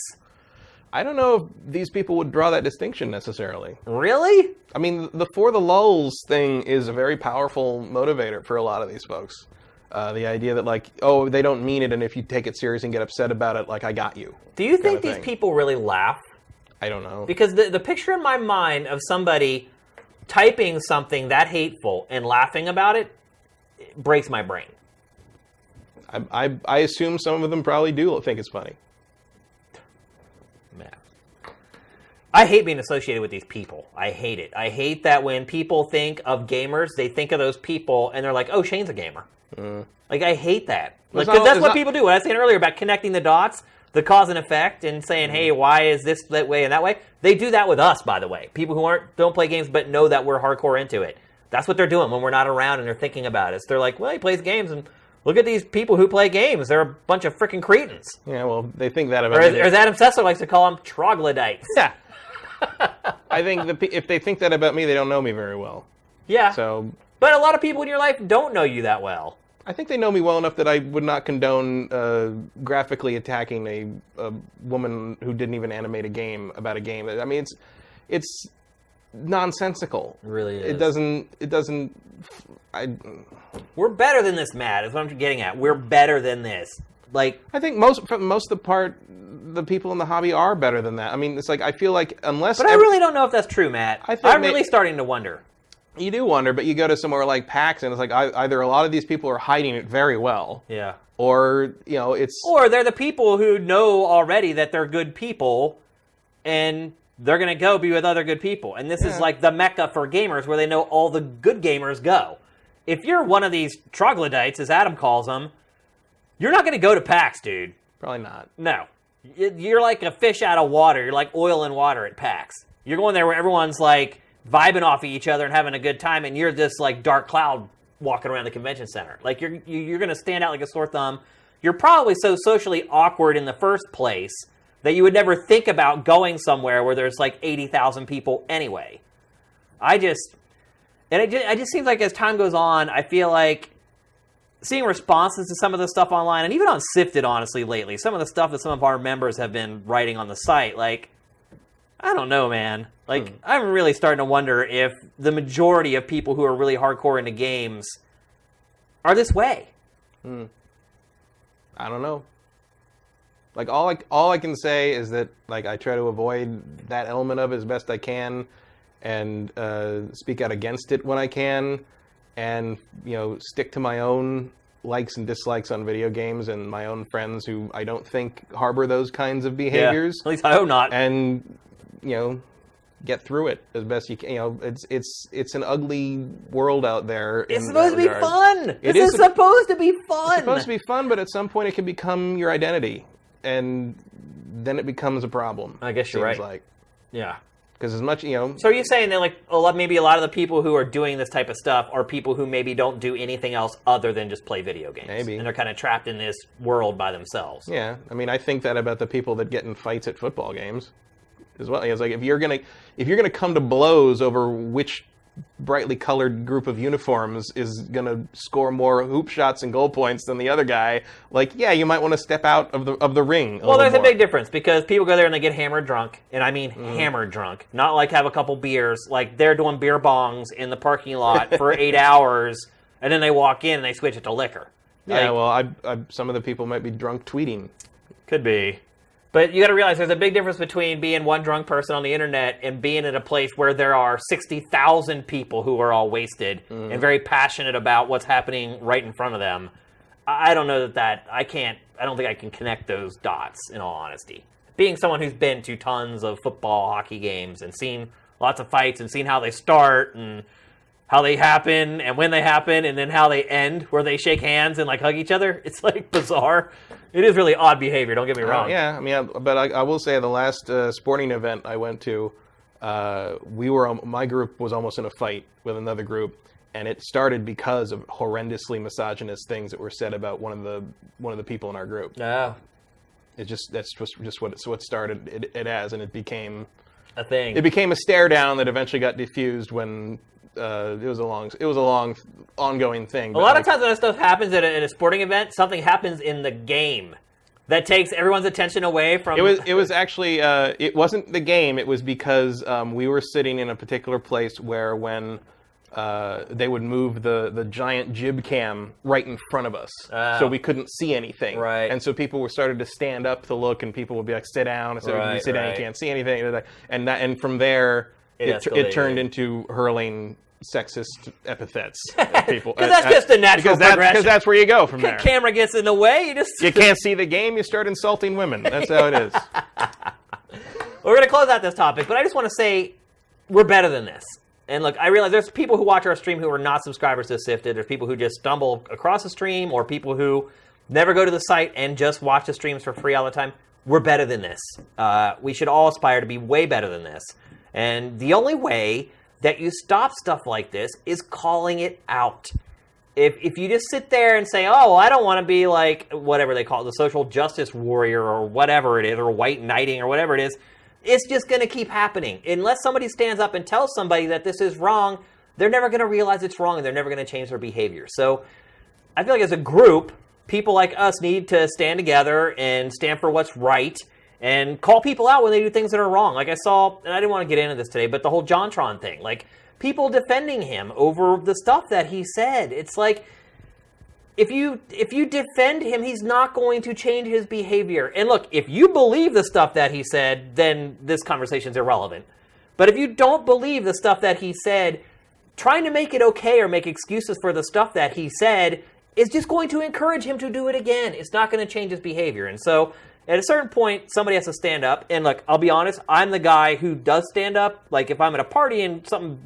I don't know if these people would draw that distinction necessarily. Really? I mean, the for the lulz thing is a very powerful motivator for a lot of these folks. The idea that, like, oh, they don't mean it, and if you take it serious and get upset about it, like, I got you. Do you think these people really laugh? I don't know. Because the picture in my mind of somebody typing something that hateful and laughing about it breaks my brain. I assume some of them probably do think it's funny. I hate being associated with these people. I hate it. I hate that when people think of gamers, they think of those people, and they're like, oh, Shane's a gamer. Like, I hate that. Like, because that's what people do. What I was saying earlier about connecting the dots, the cause and effect, and saying, hey, why is this that way and that way? They do that with us, by the way. People who don't play games but know that we're hardcore into it. That's what they're doing when we're not around and they're thinking about us. They're like, well, he plays games, and look at these people who play games. They're a bunch of freaking cretins. Yeah, well, they think that about me. Or as Adam Sessler likes to call them, troglodytes. Yeah. I think if they think that about me, they don't know me very well. Yeah. So, but a lot of people in your life don't know you that well. I think they know me well enough that I would not condone graphically attacking a woman who didn't even animate a game about a game. I mean, it's nonsensical. It really is. It doesn't. We're better than this, Matt. Is what I'm getting at. We're better than this. Like, I think for most of the part, the people in the hobby are better than that. I mean, it's like, I feel like unless... But I really don't know if that's true, Matt. I'm really starting to wonder. You do wonder, but you go to somewhere like PAX, and it's like either a lot of these people are hiding it very well. Yeah. Or, it's... Or they're the people who know already that they're good people, and they're going to go be with other good people. And this is like the mecca for gamers, where they know all the good gamers go. If you're one of these troglodytes, as Adam calls them, you're not going to go to PAX, dude. Probably not. No. You're like a fish out of water. You're like oil and water at PAX. You're going there where everyone's like vibing off of each other and having a good time, and you're this like dark cloud walking around the convention center. Like you're going to stand out like a sore thumb. You're probably so socially awkward in the first place that you would never think about going somewhere where there's like 80,000 people anyway. It just seems like as time goes on, I feel like seeing responses to some of the stuff online, and even on Sifted, honestly, lately, some of the stuff that some of our members have been writing on the site, like, I don't know, man. Like, I'm really starting to wonder if the majority of people who are really hardcore into games are this way. I don't know. Like, all I can say is that, like, I try to avoid that element of it as best I can, and speak out against it when I can, and stick to my own likes and dislikes on video games and my own friends who I don't think harbor those kinds of behaviors. Yeah, at least I hope not. And get through it as best you can. It's an ugly world out there. It's supposed to be fun. This is supposed to be fun. It's supposed to be fun, but at some point it can become your identity, and then it becomes a problem. I guess you're right. Like, yeah. Because as much, So are you saying that like maybe a lot of the people who are doing this type of stuff are people who maybe don't do anything else other than just play video games? Maybe. And they're kind of trapped in this world by themselves. Yeah. I mean, I think that about the people that get in fights at football games as well. It's like if you're gonna come to blows over which brightly colored group of uniforms is going to score more hoop shots and goal points than the other guy, like, yeah, you might want to step out of the ring. Well, there's a big difference, because people go there and they get hammered drunk, and I mean hammered drunk, not like have a couple beers. Like, they're doing beer bongs in the parking lot for 8 hours, and then they walk in and they switch it to liquor. Yeah, well, some of the people might be drunk tweeting. Could be. But you got to realize there's a big difference between being one drunk person on the internet and being at a place where there are 60,000 people who are all wasted and very passionate about what's happening right in front of them. I don't know I don't think I can connect those dots, in all honesty. Being someone who's been to tons of football, hockey games and seen lots of fights and seen how they start and how they happen and when they happen and then how they end, where they shake hands and like hug each other, it's like bizarre. It is really odd behavior, don't get me wrong. Yeah, I mean, but I will say the last sporting event I went to, my group was almost in a fight with another group, and it started because of horrendously misogynist things that were said about one of the people in our group. Oh. That's just what started it as, and it became a thing. It became a stare down that eventually got diffused when it was a long ongoing thing. A lot of times when that stuff happens at a sporting event, something happens in the game that takes everyone's attention away from... It was actually, it wasn't the game, it was because we were sitting in a particular place where when they would move the giant jib cam right in front of us, so we couldn't see anything. Right. And so people were started to stand up to look, and people would be like, sit down. And so if you sit down, you can't see anything. And from there... It turned into hurling sexist epithets at people. Because that's just a natural progression. Because that's where you go from there. Camera gets in the way. You can't see the game, you start insulting women. That's how it is. we're going to close out this topic, but I just want to say we're better than this. And look, I realize there's people who watch our stream who are not subscribers to Sifted. There's people who just stumble across the stream, or people who never go to the site and just watch the streams for free all the time. We're better than this. We should all aspire to be way better than this. And the only way that you stop stuff like this is calling it out. If you just sit there and say, oh, well, I don't want to be like whatever they call it, the social justice warrior or whatever it is, or white knighting or whatever it is, it's just going to keep happening. Unless somebody stands up and tells somebody that this is wrong, they're never going to realize it's wrong, and they're never going to change their behavior. So I feel like as a group, people like us need to stand together and stand for what's right and call people out when they do things that are wrong. Like I saw, and I didn't want to get into this today, but the whole JonTron thing. Like, people defending him over the stuff that he said. It's like, if you defend him, he's not going to change his behavior. And look, if you believe the stuff that he said, then this conversation's irrelevant. But if you don't believe the stuff that he said, trying to make it okay or make excuses for the stuff that he said is just going to encourage him to do it again. It's not going to change his behavior. And so at a certain point, somebody has to stand up. And look, I'll be honest, I'm the guy who does stand up. Like, if I'm at a party and something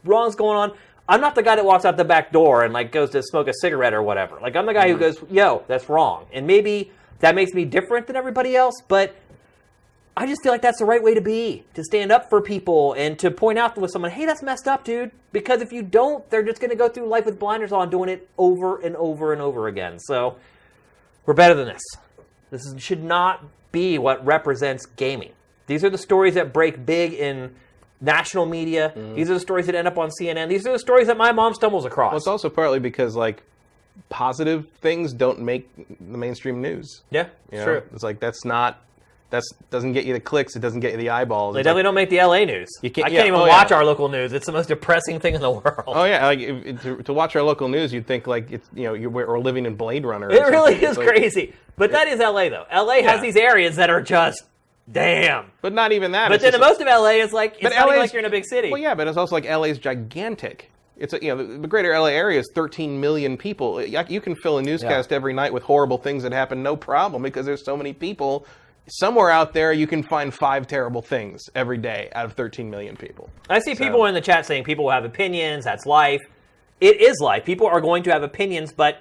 wrong's going on, I'm not the guy that walks out the back door and like goes to smoke a cigarette or whatever. Like, I'm the guy who goes, yo, that's wrong. And maybe that makes me different than everybody else, but I just feel like that's the right way to be, to stand up for people and to point out to someone, hey, that's messed up, dude. Because if you don't, they're just going to go through life with blinders on, doing it over and over and over again. So we're better than this. Should not be what represents gaming. These are the stories that break big in national media. These are the stories that end up on CNN. These are the stories that my mom stumbles across. Well, it's also partly because, like, positive things don't make the mainstream news. Yeah, it's true. It's like, that doesn't get you the clicks. It doesn't get you the eyeballs. They definitely don't make the LA news. I can't even watch our local news. It's the most depressing thing in the world. Oh yeah, like to watch our local news, you'd think like it's we're living in Blade Runner. It really is crazy. But that is LA though. LA has these areas that are just damn. But not even that. But then most of LA is like, it's not even like you're in a big city. Well, yeah, but it's also like LA's gigantic. It's the greater LA area is 13 million people. You can fill a newscast every night with horrible things that happen, no problem, because there's so many people. Somewhere out there, you can find 5 terrible things every day out of 13 million people. I see people in the chat saying people will have opinions. That's life. It is life. People are going to have opinions, but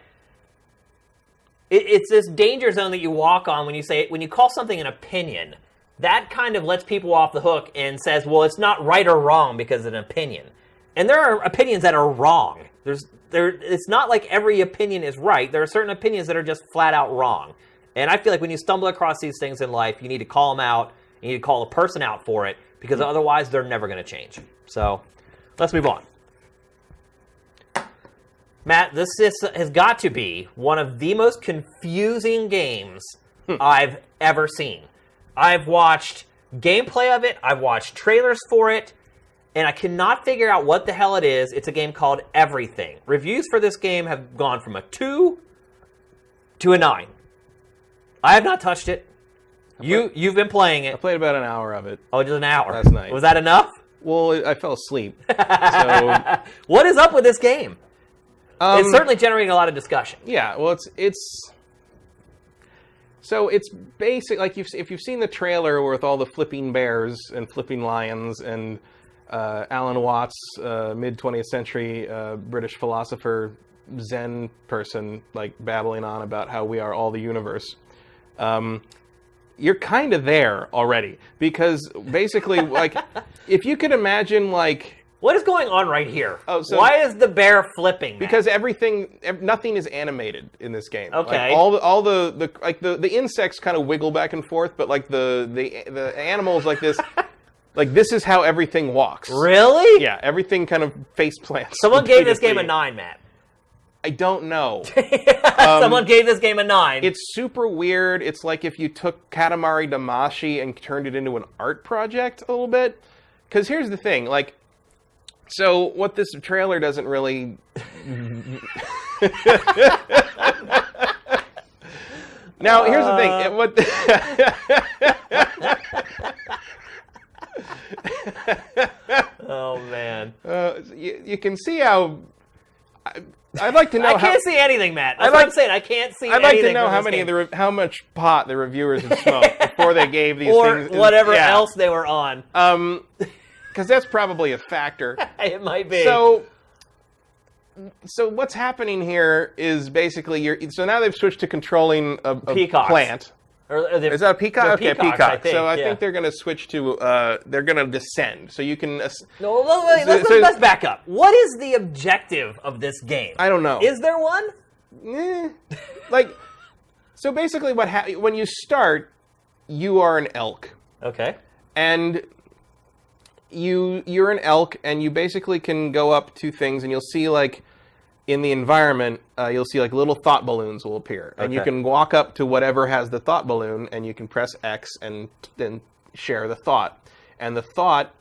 it's this danger zone that you walk on when you call something an opinion. That kind of lets people off the hook and says, well, it's not right or wrong because it's an opinion. And there are opinions that are wrong. It's not like every opinion is right. There are certain opinions that are just flat out wrong. And I feel like when you stumble across these things in life, you need to call them out. You need to call a person out for it, because otherwise they're never going to change. So let's move on. Matt, this has got to be one of the most confusing games I've ever seen. I've watched gameplay of it. I've watched trailers for it. And I cannot figure out what the hell it is. It's a game called Everything. Reviews for this game have gone from a 2 to a 9. I have not touched it. You've been playing it. I played about an hour of it. Oh, just an hour. Last night. Was that enough? Well, I fell asleep. So what is up with this game? It's certainly generating a lot of discussion. Yeah, well, it's basic. Like if you've seen the trailer with all the flipping bears and flipping lions and Alan Watts, mid 20th century British philosopher, Zen person, like babbling on about how we are all the universe. You're kind of there already, because basically, like, if you could imagine, like, what is going on right here? Why is the bear flipping? Because nothing is animated in this game. Okay. Like all the insects kind of wiggle back and forth, but like the animals like this. Like, this is how everything walks. Really? Yeah, everything kind of face plants. Someone gave this game a 9, Matt. I don't know. Someone gave this game a 9. It's super weird. It's like if you took Katamari Damacy and turned it into an art project a little bit. Because here's the thing, like, so what this trailer doesn't really... Now, here's the thing. Oh, man. You can see how... I'd like to know. I can't see anything, Matt. That's what I'm saying. I can't see. I'd like to anything know from this game. how much pot the reviewers had smoked before they gave these or things, whatever else they were on. Because that's probably a factor. It might be. So what's happening here is basically so now they've switched to controlling a plant. Is that a peacock? Okay, peacock. I think they're going to switch to they're going to descend. So you can let's back up. What is the objective of this game? I don't know. Is there one? So basically when you start, you are an elk. Okay. And you're an elk, and you basically can go up to things, and you'll see like in the environment, you'll see like little thought balloons will appear, and you can walk up to whatever has the thought balloon, and you can press X and then share the thought. And the thought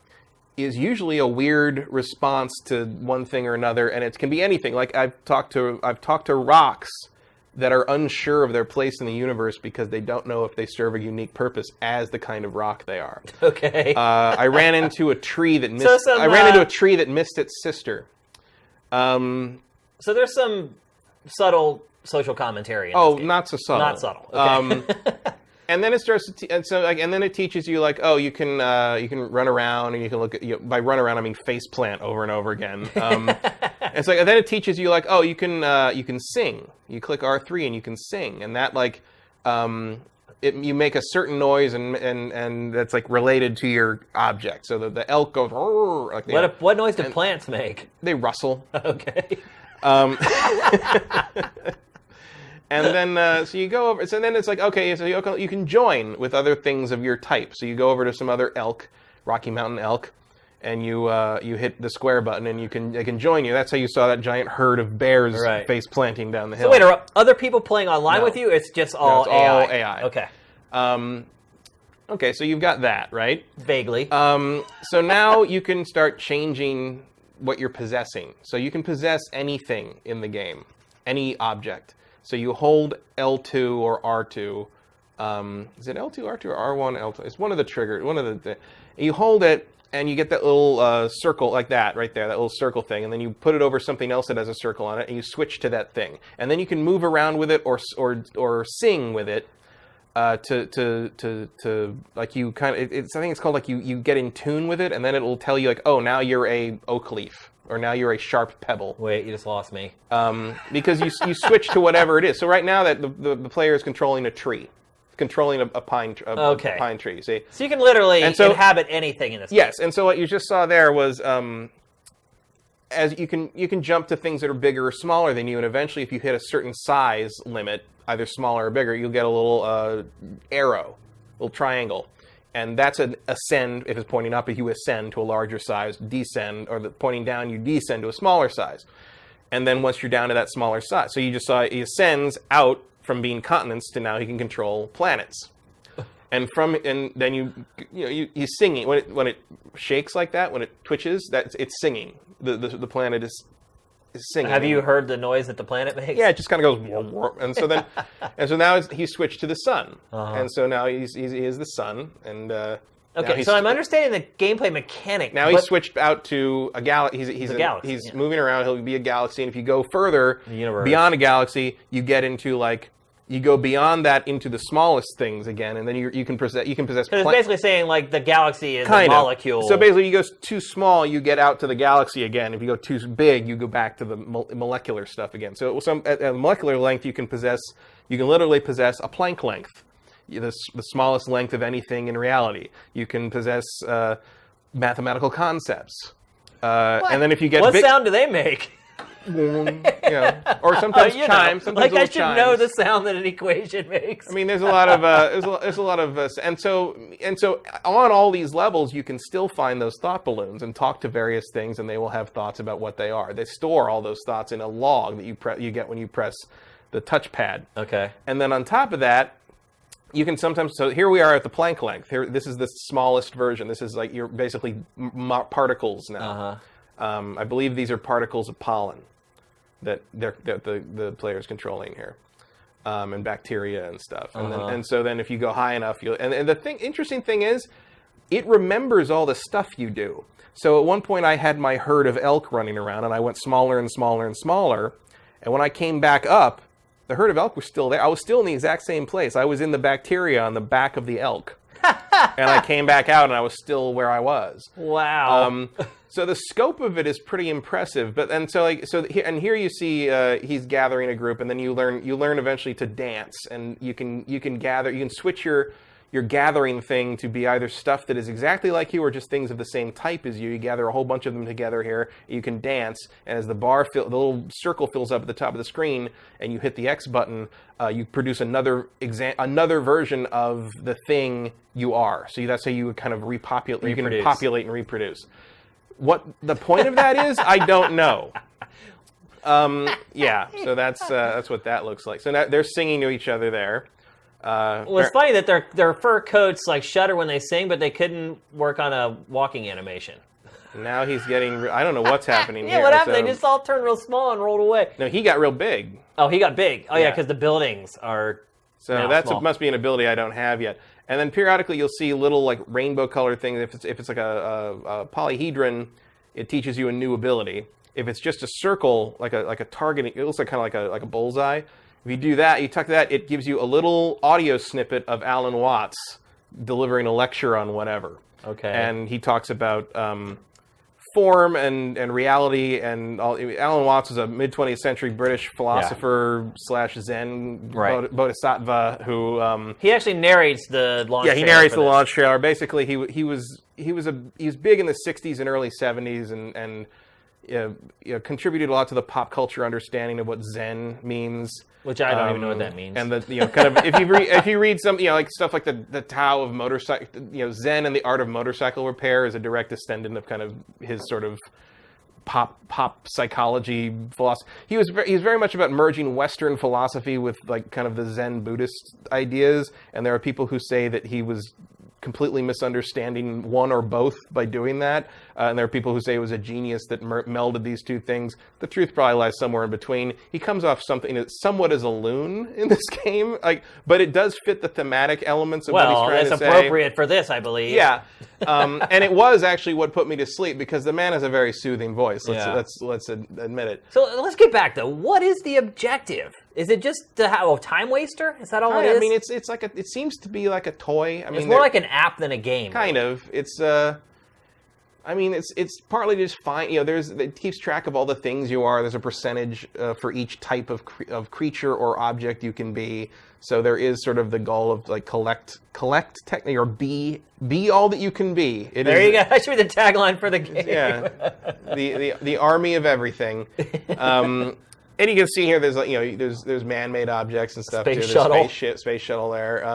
is usually a weird response to one thing or another, and it can be anything. Like I've talked to rocks that are unsure of their place in the universe because they don't know if they serve a unique purpose as the kind of rock they are. Okay. I ran into a tree that missed its sister. So there's some subtle social commentary. Not so subtle. Not subtle. Okay. And then it starts to and then it teaches you like, you can run around, and you can look at, by run around I mean face plant over and over again. It's like, and then it teaches you like, you can sing. You click R3 and you can sing, and that like you make a certain noise and that's like related to your object. So the elk goes like what noise do plants make? They rustle. Okay. And then, so you go over, so then it's like, okay, so you can join with other things of your type. So you go over to some other elk, Rocky Mountain elk, and you hit the square button, and they can join you. That's how you saw that giant herd of bears face planting down the hill. So wait, are other people playing online with you? It's just all AI? All AI. Okay. Okay, so you've got that, right? Vaguely. So now you can start changing what you're possessing. So you can possess anything in the game, any object. So you hold L2 or R2. Is it L2, R2, or R1, L2? It's one of the triggers. You hold it, and you get that little circle like that right there, that little circle thing, and then you put it over something else that has a circle on it, and you switch to that thing. And then you can move around with it or sing with it to like you kind of. I think it's called like you get in tune with it, and then it will tell you like, now you're a oak leaf. Or now you're a sharp pebble. Wait, you just lost me. Because you switch to whatever it is. So right now that the player is controlling a tree, controlling a pine tree. See? So you can literally inhabit anything in this game. Yes, and so what you just saw there was as you can jump to things that are bigger or smaller than you, and eventually if you hit a certain size limit, either smaller or bigger, you'll get a little arrow, a little triangle. And that's an ascend if it's pointing up. If you ascend to a larger size, descend, or pointing down, you descend to a smaller size. And then once you're down to that smaller size, so you just saw he ascends out from being continents to now he can control planets. And then he's singing when it shakes like that, when it twitches, it's singing. The planet is singing. Have you heard the noise that the planet makes? Yeah, it just kind of goes warp, warp. And so now he's switched to the sun, and so now he is the sun. And okay, so I'm understanding the gameplay mechanic. Now he's switched out to a galaxy. He's moving around. He'll be a galaxy, and if you go further beyond a galaxy, you get into like. You go beyond that into the smallest things again, and then you can possess. Because it's basically saying like the galaxy is a molecule. So basically, you go too small, you get out to the galaxy again. If you go too big, you go back to the molecular stuff again. So at a molecular length, you can literally possess a Planck length, the smallest length of anything in reality. You can possess mathematical concepts, and then if you get what sound do they make? Or sometimes chimes. Sometimes I should know the sound that an equation makes. I mean, there's a lot of and so on all these levels, you can still find those thought balloons and talk to various things, and they will have thoughts about what they are. They store all those thoughts in a log that you get when you press the touchpad. Okay. And then on top of that, you can sometimes. So here we are at the Planck length. Here, this is the smallest version. This is like you're basically particles now. I believe these are particles of pollen that the player's controlling here, and bacteria and stuff. And so then if you go high enough, and the interesting thing is, it remembers all the stuff you do. So at one point I had my herd of elk running around, and I went smaller and smaller and smaller, And when I came back up, the herd of elk was still there. I was still in the exact same place. I was in the bacteria on the back of the elk. And I came back out, and I was still where I was. Wow. So the scope of it is pretty impressive. But and here you see he's gathering a group, and then you learn eventually to dance, and you can switch your gathering thing to be either stuff that is exactly like you or just things of the same type as you. You gather a whole bunch of them together here. You can dance, and as the little circle fills up at the top of the screen, and you hit the X button, you produce another version of the thing you are. So that's how you would kind of repopulate. You can populate and reproduce. What the point of that is, I don't know. So that's what that looks like. So now they're singing to each other there. Well, it's funny that their fur coats like shudder when they sing, but they couldn't work on a walking animation. Now he's getting... I don't know what's happening here. Yeah, what happened? They just all turned real small and rolled away. No, he got real big. Oh, he got big. Oh, yeah, because the buildings are must be an ability I don't have yet. And then periodically you'll see little like rainbow-colored things. If it's like a polyhedron, it teaches you a new ability. If it's just a circle, like a targeting... It looks like kind of like a bullseye. If you do that, you tuck that, it gives you a little audio snippet of Alan Watts delivering a lecture on whatever. Okay. And he talks about form and reality and all. Alan Watts was a mid-20th century British philosopher / Zen bodhisattva who... he actually narrates the launch trailer. Yeah, he narrates the launch trailer. Basically, he was big in the 60s and early 70s and contributed a lot to the pop culture understanding of what Zen means. Which I don't even know what that means. And kind of if you read some like stuff like the Tao of motorcycle, Zen and the art of motorcycle repair is a direct descendant of kind of his sort of pop psychology philosophy. He was very much about merging Western philosophy with like kind of the Zen Buddhist ideas. And there are people who say that he was completely misunderstanding one or both by doing that. And there are people who say it was a genius that melded these two things. The truth probably lies somewhere in between. He comes off somewhat as a loon in this game, but it does fit the thematic elements of what he's trying to say. Well, it's appropriate for this, I believe. Yeah. And it was actually what put me to sleep because the man has a very soothing voice. Let's admit it. So let's get back though. What is the objective? Is it just to have a time waster? Is that all it is? I mean, it's like it seems to be like a toy. It's more like an app than a game. Kind of. It's it's partly just fine. It keeps track of all the things you are. There's a percentage for each type of creature or object you can be. So there is sort of the goal of like collect technically or be all that you can be. There you go. That should be the tagline for the game. Yeah. the army of everything. And you can see here, there's man-made objects and stuff. Space shuttle. Space shuttle there.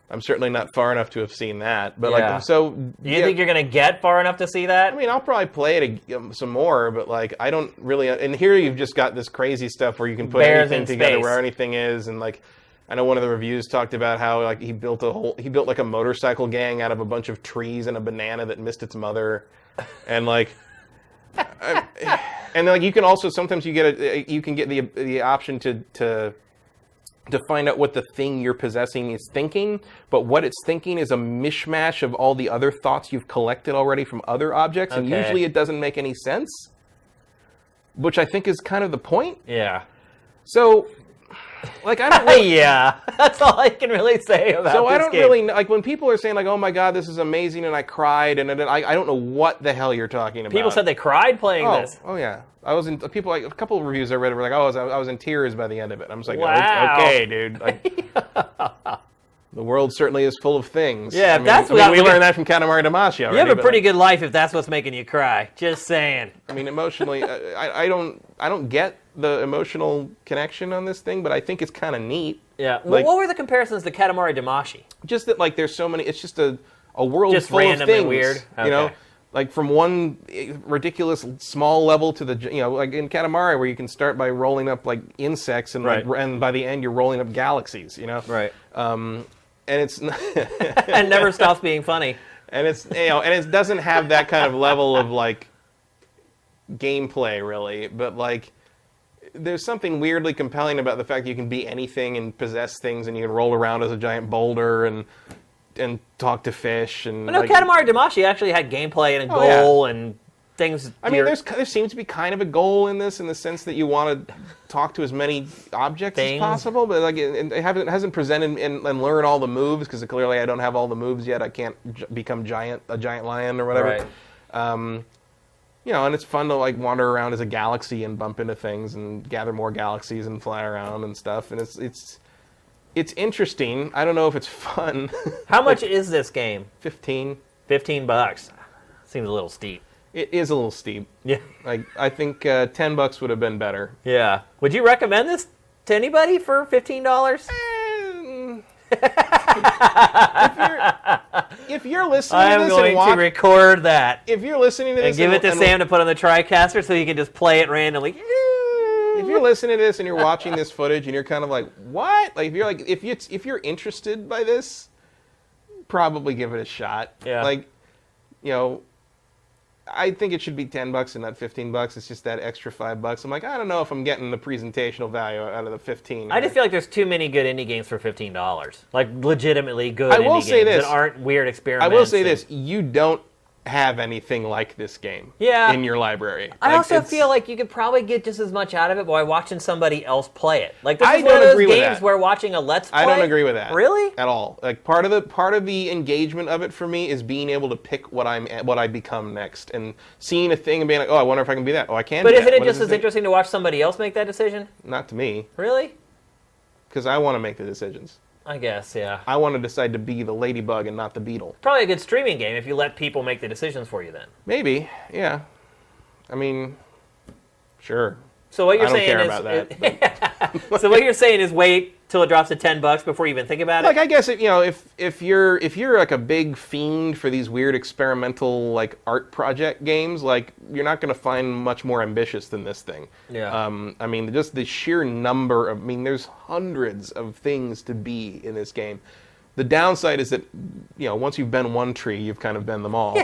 I'm certainly not far enough to have seen that, but Do you think you're gonna get far enough to see that? I mean, I'll probably play it some more, but like I don't really. And here you've just got this crazy stuff where you can put anything together where anything is, and like I know one of the reviews talked about how like he built like a motorcycle gang out of a bunch of trees and a banana that missed its mother, and like. And like you can also sometimes you get the option to find out what the thing you're possessing is thinking, but what it's thinking is a mishmash of all the other thoughts you've collected already from other objects, and usually it doesn't make any sense, which I think is kind of the point. Yeah. So, like I don't really, yeah, that's all I can really say about this game. So I don't really like when people are saying like, "Oh my God, this is amazing," and I cried, and I don't know what the hell you're talking about. People said they cried playing this. Oh yeah, I was in. People like a couple of reviews I read were like, "Oh, I was in tears by the end of it." I'm just like, wow. Okay, dude. Like, the world certainly is full of things. Yeah, that's what we learned that from Katamari Damacy already. You have a pretty good life if that's what's making you cry. Just saying. I mean, emotionally, I don't get the emotional connection on this thing, but I think it's kind of neat. Yeah. Well, what were the comparisons to Katamari Damacy? Just that, like, there's so many. It's just a world just full of things. Weird. Okay. You know, like from one ridiculous small level to the like in Katamari where you can start by rolling up like insects and and by the end you're rolling up galaxies. Right. And it's and never stops being funny. And it's and it doesn't have that kind of level of like gameplay really, but like there's something weirdly compelling about the fact that you can be anything and possess things, and you can roll around as a giant boulder and talk to fish and. But no, Katamari Damacy actually had gameplay and a goal and. things. I mean, there seems to be kind of a goal in this, in the sense that you want to talk to as many objects as possible, but like it hasn't presented and learn all the moves, because clearly I don't have all the moves yet. I can't become a giant lion or whatever. Right. And it's fun to like wander around as a galaxy and bump into things and gather more galaxies and fly around and stuff. And it's interesting. I don't know if it's fun. How much is this game? $15. $15. Seems a little steep. It is a little steep. Yeah. Like I think $10 would have been better. Yeah. Would you recommend this to anybody for $15? If you're listening to this, I'm going to record that. If you're listening to this, and give it to Sam to put on the TriCaster so he can just play it randomly. If you're listening to this and you're watching this footage and you're kind of like, what? Like if you're interested by this, probably give it a shot. Yeah. Like, I think it should be $10 and not $15. It's just that extra $5. I'm like, I don't know if I'm getting the presentational value out of the 15. I just feel like there's too many good indie games for $15. Like legitimately good indie games that aren't weird experiments. I will say this: you don't have anything like this game in your library. I also feel like you could probably get just as much out of it by watching somebody else play it. Like this is one of those games where watching a Let's Play. I don't agree with that. Really? At all. Like part of the engagement of it for me is being able to pick what I become next, and seeing a thing and being like, oh, I wonder if I can be that. Oh, I can. But isn't it just as interesting to watch somebody else make that decision? Not to me. Really? Because I want to make the decisions. I guess, yeah. I want to decide to be the ladybug and not the beetle. Probably a good streaming game if you let people make the decisions for you then. Maybe, yeah. I mean, sure. So what you're saying is... I don't care about that. So what you're saying is wait till it drops to $10 before you even think about it? Like, I guess, if you're like a big fiend for these weird experimental, like, art project games, like, you're not going to find much more ambitious than this thing. Yeah. I mean, just the sheer number of... I mean, there's hundreds of things to be in this game. The downside is that, once you've been one tree, you've kind of been them all.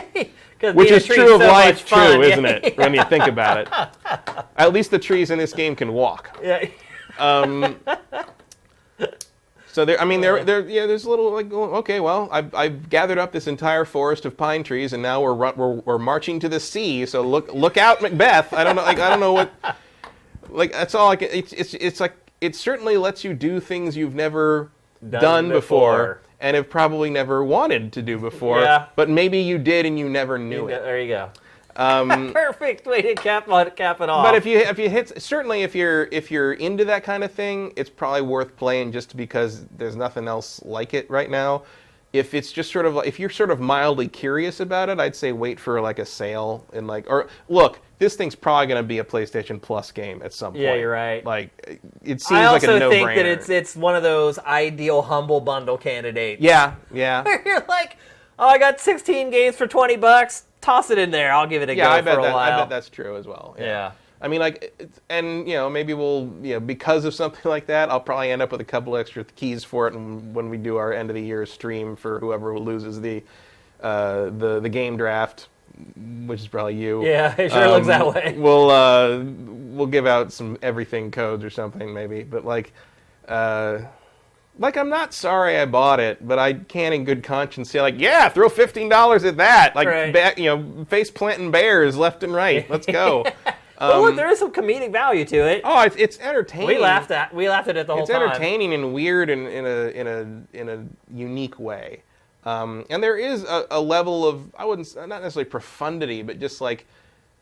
Which is true of life, too, isn't it? When you think about it. At least the trees in this game can walk. Yeah. So there's a little like, okay, well, I've gathered up this entire forest of pine trees, and now we're marching to the sea. So look out, Macbeth. I don't know what. Like that's all. Like it's like it certainly lets you do things you've never done before. And have probably never wanted to do before. Yeah. But maybe you did and you never knew it. There you go. Perfect way to cap it off. But if you hit, certainly if you're into that kind of thing, it's probably worth playing just because there's nothing else like it right now. If it's just sort of like, if you're sort of mildly curious about it, I'd say wait for like a sale and look, this thing's probably going to be a PlayStation Plus game at some point. Yeah, you're right. Like it seems like a no-brainer. I also think that it's one of those ideal humble bundle candidates. Yeah. You're like, oh, I got 16 games for $20. Toss it in there. I'll give it a go for a while. I bet that's true as well. Yeah. I mean, maybe we'll, because of something like that, I'll probably end up with a couple extra keys for it, and when we do our end of the year stream for whoever loses the game draft, which is probably you. Yeah, it sure looks that way. We'll give out some everything codes or something maybe, but I'm not sorry I bought it, but I can in good conscience say throw $15 at that, right. Face planting bears left and right. Let's go. Well, look, there is some comedic value to it. Oh, it's entertaining. We laughed at it the whole time. It's entertaining and weird in a unique way. And there is a level of, I wouldn't, not necessarily profundity, but just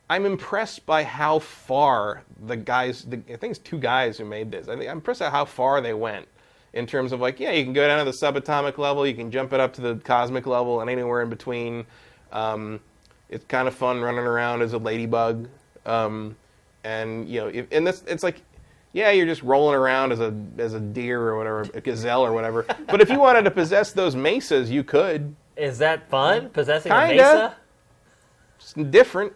I'm impressed by how far the guys, I think it's two guys who made this. I'm impressed at how far they went in terms of you can go down to the subatomic level, you can jump it up to the cosmic level, and anywhere in between. It's kind of fun running around as a ladybug. You're just rolling around as a deer or whatever, a gazelle or whatever. But if you wanted to possess those mesas, you could. Is that fun? Possessing a mesa? It's different.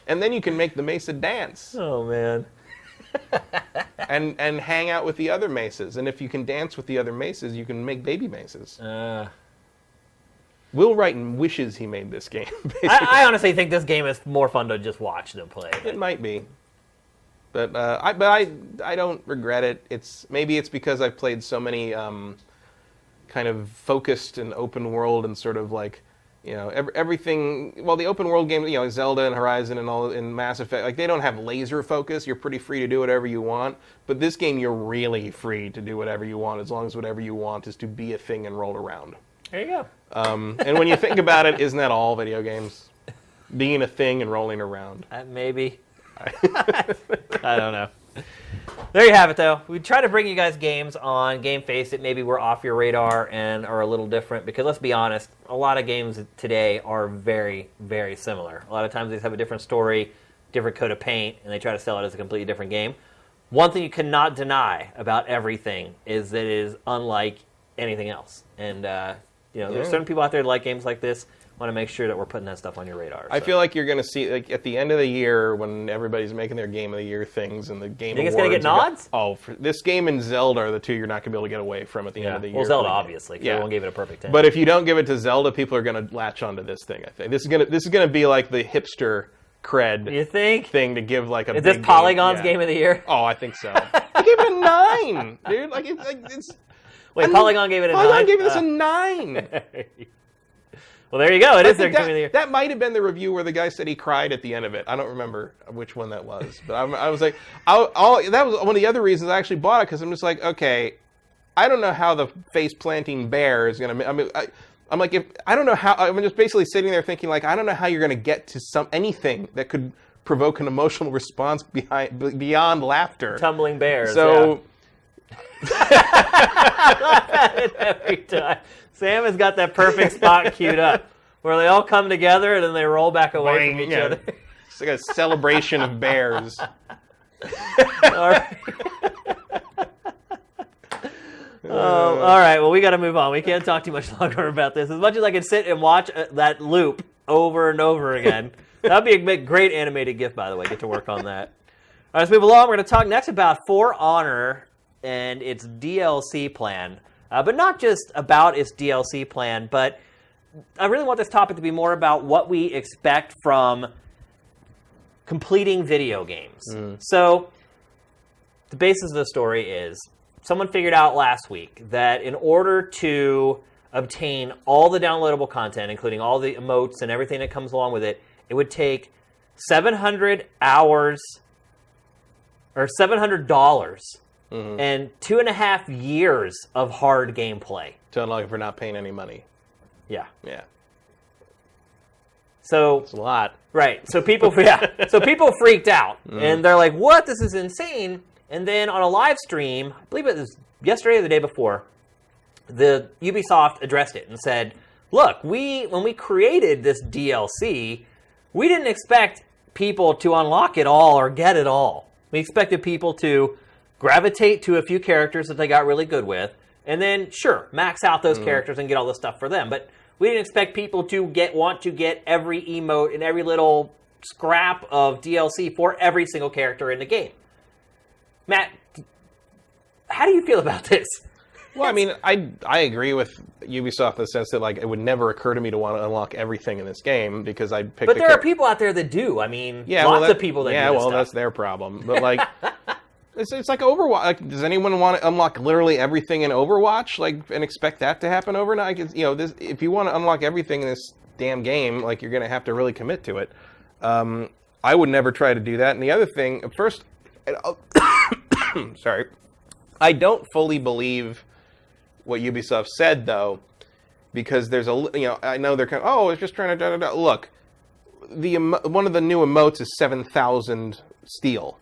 And then you can make the mesa dance. Oh man. and hang out with the other mesas. And if you can dance with the other mesas, you can make baby mesas. Will Wrighton wishes he made this game. I honestly think this game is more fun to just watch than play. It might be, but I don't regret it. Maybe it's because I've played so many kind of focused and open world and sort of everything. Well, the open world games, Zelda and Horizon and all, and Mass Effect, like they don't have laser focus. You're pretty free to do whatever you want. But this game, you're really free to do whatever you want, as long as whatever you want is to be a thing and roll around. There you go. And when you think about it, isn't that all video games? Being a thing and rolling around. Maybe. I don't know. There you have it, though. We try to bring you guys games on GameFace that maybe were off your radar and are a little different. Because let's be honest, a lot of games today are very, very similar. A lot of times they have a different story, different coat of paint, and they try to sell it as a completely different game. One thing you cannot deny about everything is that it is unlike anything else. And there's certain people out there that like games like this. Want to make sure that we're putting that stuff on your radar. I feel like you're going to see, like, at the end of the year when everybody's making their Game of the Year things and the Game Awards. You think it's going to get nods? For this game and Zelda are the two you're not going to be able to get away from at the end of the year. Well, Zelda, obviously, because everyone gave it a perfect 10. But if you don't give it to Zelda, people are going to latch onto this thing, I think. This is going to be like the hipster cred thing to give like a Is this Polygon's Game of the Year? Oh, I think so. I gave it a 9, dude. It's... Wait, Polygon gave it a 9? Polygon gave this a 9. Well, there you go. It is their Game of the Year. That might have been the review where the guy said he cried at the end of it. I don't remember which one that was. But I was like, that was one of the other reasons I actually bought it, because I'm just like, okay, I don't know how the face-planting bear is going to... I mean, I'm like, I don't know how... I'm just basically sitting there thinking, like, I don't know how you're going to get to anything that could provoke an emotional response beyond laughter. Tumbling bears, So... I laugh at it every time. Sam has got that perfect spot queued up where they all come together and then they roll back away from each other. It's like a celebration of bears. All right. All right, well, we got to move on. We can't talk too much longer about this. As much as I can sit and watch that loop over and over again, that would be a great animated GIF, by the way. Get to work on that. All right, let's move along. We're going to talk next about For Honor and its DLC plan. But not just about its DLC plan, but I really want this topic to be more about what we expect from completing video games. So the basis of the story is someone figured out last week that in order to obtain all the downloadable content, including all the emotes and everything that comes along with it, it would take 700 hours or $700 and 2.5 years of hard gameplay to unlock it for not paying any money. Yeah. So it's a lot, right? So people, so people freaked out, and they're like, "What? This is insane!" And then on a live stream, I believe it was yesterday or the day before, the Ubisoft addressed it and said, "Look, when we created this DLC, we didn't expect people to unlock it all or get it all. We expected people to gravitate to a few characters that they got really good with, and then, sure, max out those characters and get all the stuff for them. But we didn't expect people to want to get every emote and every little scrap of DLC for every single character in the game." Matt, how do you feel about this? Well, I mean, I agree with Ubisoft in the sense that, like, it would never occur to me to want to unlock everything in this game because I picked. But there are people out there that do. I mean, lots of people that do this stuff. That's their problem. But, like, it's like Overwatch. Like, does anyone want to unlock literally everything in Overwatch, like, and expect that to happen overnight? If you want to unlock everything in this damn game, like, you're going to have to really commit to it. I would never try to do that. And the other thing, first, sorry, I don't fully believe what Ubisoft said, though, because there's I know they're kind of, it's just trying to look. One of the new emotes is 7,000 steel,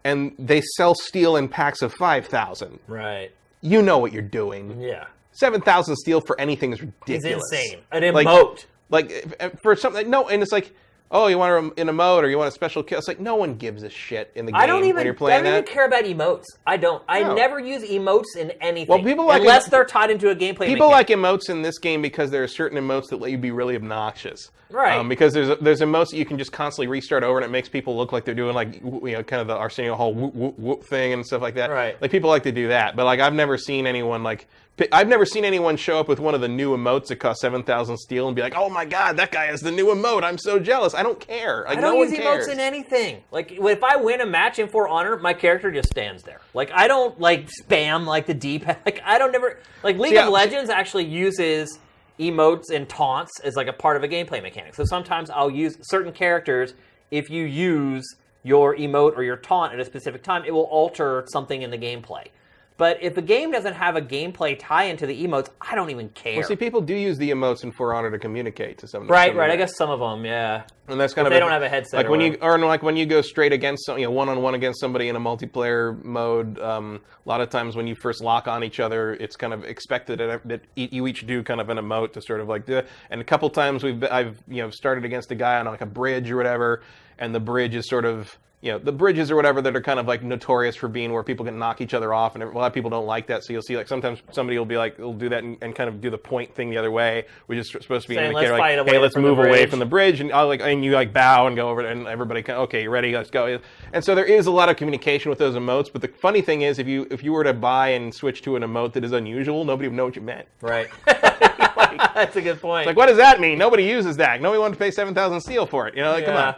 and they sell steel in packs of 5,000. Right. You know what you're doing. Yeah. 7,000 steel for anything is ridiculous. It's insane. An emote. Like for something, no, and it's like, oh, you want an emote or you want a special kill? It's like, no one gives a shit in the game when you're playing that. I don't even care about emotes. I don't. I never use emotes in anything. Well, people like unless they're tied into a gameplay People mechanic. like emotes in this game because there are certain emotes that let you be really obnoxious. Right. Because there's emotes that you can just constantly restart over and it makes people look like they're doing, like, kind of the Arsenio Hall whoop, whoop, whoop thing and stuff like that. Right. Like, people like to do that. But, like, I've never seen anyone show up with one of the new emotes that cost 7,000 steel and be like, oh my god, that guy has the new emote. I'm so jealous. I don't care. Like, I don't use cares. emotes in anything. Like, if I win a match in For Honor, my character just stands there. Like, I don't, like, spam, like, the D-pad. Like, I don't never... Like, League of Legends actually uses emotes and taunts as like a part of a gameplay mechanic. So sometimes I'll use certain characters. If you use your emote or your taunt at a specific time, it will alter something in the gameplay. But if the game doesn't have a gameplay tie-in to the emotes, I don't even care. Well, see, people do use the emotes in For Honor to communicate to some. Right. I guess some of them, yeah. And that's kind of they don't have a headset. Like when you go straight against one-on-one against somebody in a multiplayer mode. A lot of times when you first lock on each other, it's kind of expected that you each do kind of an emote to sort of like do. And a couple times I've started against a guy on like a bridge or whatever, and the bridge is sort of. The bridges or whatever that are kind of like notorious for being where people can knock each other off, and a lot of people don't like that. So you'll see like sometimes somebody will be like, will do that and kind of do the point thing the other way, which is supposed to be an indicator like, hey, let's move away from the bridge, and you like bow and go over there, and everybody can, okay, you ready, let's go. And so there is a lot of communication with those emotes. But the funny thing is, if you were to buy and switch to an emote that is unusual, nobody would know what you meant. Right. That's a good point. It's like, what does that mean? Nobody uses that. Nobody wanted to pay 7,000 steel for it. Come on.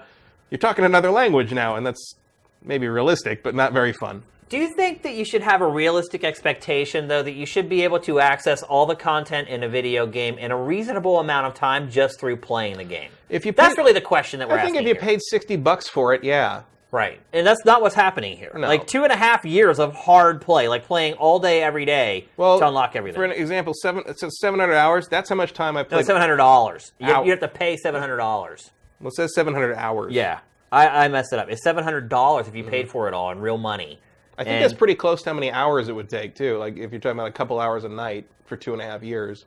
You're talking another language now, and that's maybe realistic, but not very fun. Do you think that you should have a realistic expectation, though, that you should be able to access all the content in a video game in a reasonable amount of time just through playing the game? That's really the question that we're asking. I think if you paid $60 for it, yeah. Right. And that's not what's happening here. No. Like 2.5 years of hard play, like playing all day, every day to unlock everything. For an example, 700 hours, that's how much time I played. No, $700. You have to pay $700. Well, it says 700 hours. Yeah. I messed it up. It's $700 if you paid for it all in real money. I think that's pretty close to how many hours it would take, too. Like, if you're talking about a couple hours a night for 2.5 years.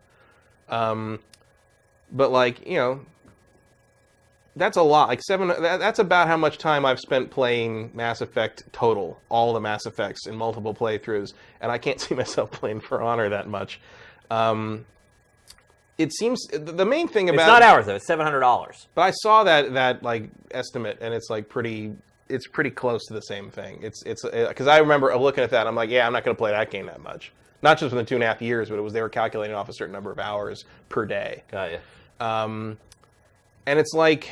But, like, that's a lot. Like, that's about how much time I've spent playing Mass Effect total. All the Mass Effects in multiple playthroughs. And I can't see myself playing For Honor that much. It seems the main thing about it's not hours though; it's $700. But I saw that like estimate, and it's like pretty close to the same thing. It's because I remember looking at that, and I'm like, yeah, I'm not going to play that game that much. Not just within 2.5 years, but they were calculating off a certain number of hours per day. Got you. And it's like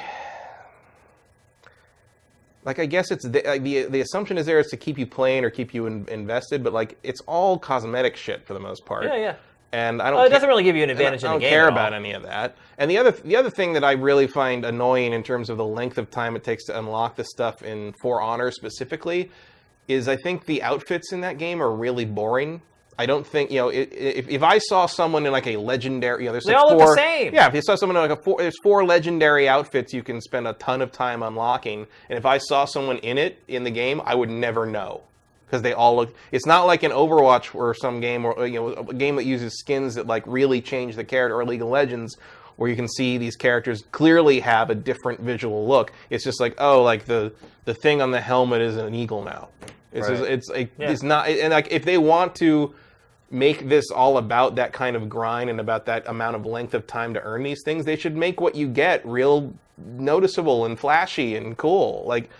I guess it's the assumption is there is to keep you playing or keep you invested, but like it's all cosmetic shit for the most part. Yeah. And I don't. It doesn't really give you an advantage in the game. I don't care about any of that. And the other thing that I really find annoying in terms of the length of time it takes to unlock the stuff in For Honor specifically is I think the outfits in that game are really boring. I don't think if I saw someone in like a legendary, there's they like all look the same. Yeah, if you saw someone in like there's 4 legendary outfits you can spend a ton of time unlocking, and if I saw someone in the game, I would never know. Because they all look. It's not like an Overwatch or some game, or a game that uses skins that like really change the character, or League of Legends, where you can see these characters clearly have a different visual look. It's just like, oh, like the thing on the helmet is an eagle now. It's not. And like if they want to make this all about that kind of grind and about that amount of length of time to earn these things, they should make what you get real noticeable and flashy and cool. Like.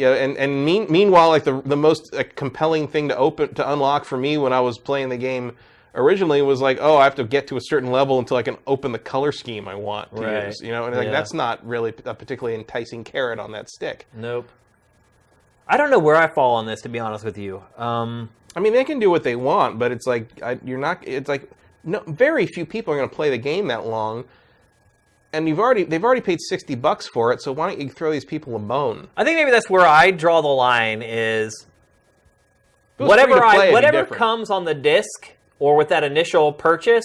Yeah, and meanwhile, like the most compelling thing to unlock for me when I was playing the game originally was like, oh, I have to get to a certain level until I can open the color scheme I want to use. And like that's not really a particularly enticing carrot on that stick. Nope. I don't know where I fall on this, to be honest with you. I mean, they can do what they want, but it's like you're not. It's like very few people are going to play the game that long. And they've already paid $60 for it, so why don't you throw these people a bone? I think maybe that's where I draw the line is whatever comes on the disc or with that initial purchase,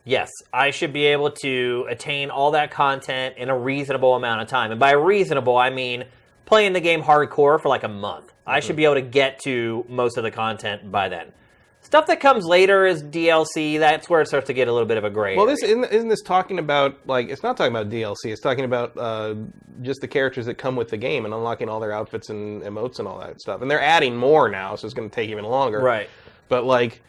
yes, I should be able to attain all that content in a reasonable amount of time. And by reasonable, I mean playing the game hardcore for like a month. Mm-hmm. I should be able to get to most of the content by then. Stuff that comes later is DLC. That's where it starts to get a little bit of a gray area. Well, isn't this talking about, like, it's not talking about DLC. It's talking about just the characters that come with the game and unlocking all their outfits and emotes and all that stuff. And they're adding more now, so it's going to take even longer. Right. But, like...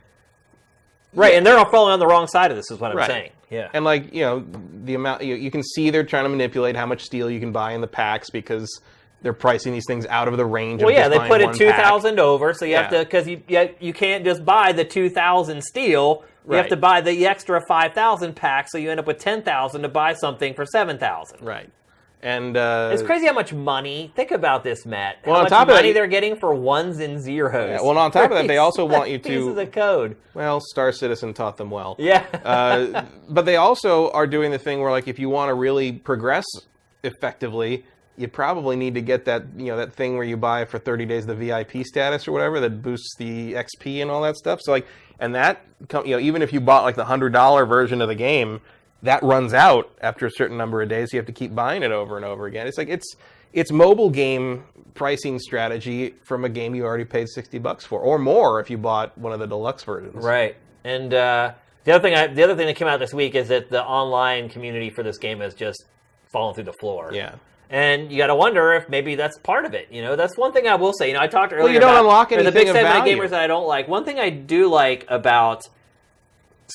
Right, and they're all falling on the wrong side of this, is what I'm saying. Yeah. And, like, the amount... You can see they're trying to manipulate how much steel you can buy in the packs because... They're pricing these things out of the range. Well, yeah, they put it 2,000 over, so you have to, because you can't just buy the 2,000 steel. You have to buy the extra 5,000 pack, so you end up with 10,000 to buy something for 7,000. Right, And it's crazy how much money. Think about this, Matt. Well, how on much top of money that, they're getting for ones and zeros. Yeah, well, on top of that, they also want you to pieces of code. Well, Star Citizen taught them well. Yeah. But they also are doing the thing where, like, if you want to really progress effectively, you probably need to get that, that thing where you buy for 30 days the VIP status or whatever that boosts the XP and all that stuff. So, like, and that, even if you bought like the $100 version of the game, that runs out after a certain number of days. You have to keep buying it over and over again. It's like it's mobile game pricing strategy from a game you already paid $60 for, or more if you bought one of the deluxe versions. Right. And the other thing that came out this week is that the online community for this game has just fallen through the floor. Yeah. And you got to wonder if maybe that's part of it. That's one thing I will say. I talked earlier. Well, you don't about unlock anything the big of segment of value. gamers that I don't like. One thing I do like about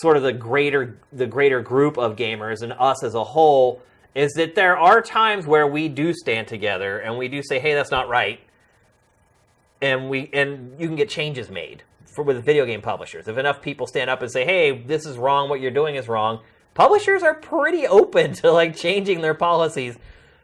sort of the greater group of gamers and us as a whole is that there are times where we do stand together and we do say, "Hey, that's not right," and you can get changes made with video game publishers. If enough people stand up and say, "Hey, this is wrong. What you're doing is wrong," publishers are pretty open to like changing their policies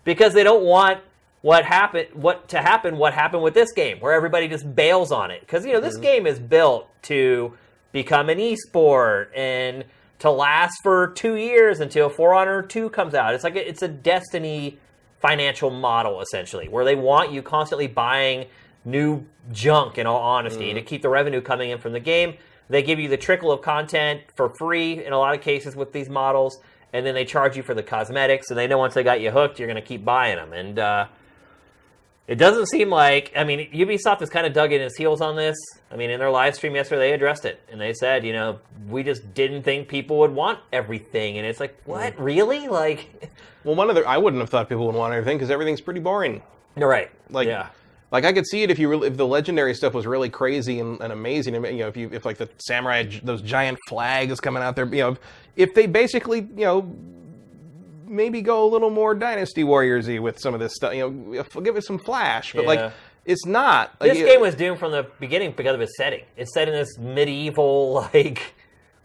because they don't want what happened with this game, where everybody just bails on it. Because this game is built to become an esport and to last for 2 years until For Honor 2 comes out. It's a Destiny financial model, essentially, where they want you constantly buying new junk, in all honesty, to keep the revenue coming in from the game. They give you the trickle of content for free in a lot of cases with these models, and then they charge you for the cosmetics, and they know once they got you hooked, you're going to keep buying them. And it doesn't seem like... I mean, Ubisoft has kind of dug in its heels on this. I mean, in their live stream yesterday, they addressed it, and they said, we just didn't think people would want everything. And it's like, what? Really? Like... Well, I wouldn't have thought people would want everything, because everything's pretty boring. You're right. Yeah. Like, I could see it if the legendary stuff was really crazy and amazing. If like the samurai, those giant flags coming out there, if they basically, maybe go a little more Dynasty Warriors-y with some of this stuff, give it some flash. But like, it's not. This game was doomed from the beginning because of its setting. It's set in this medieval, like,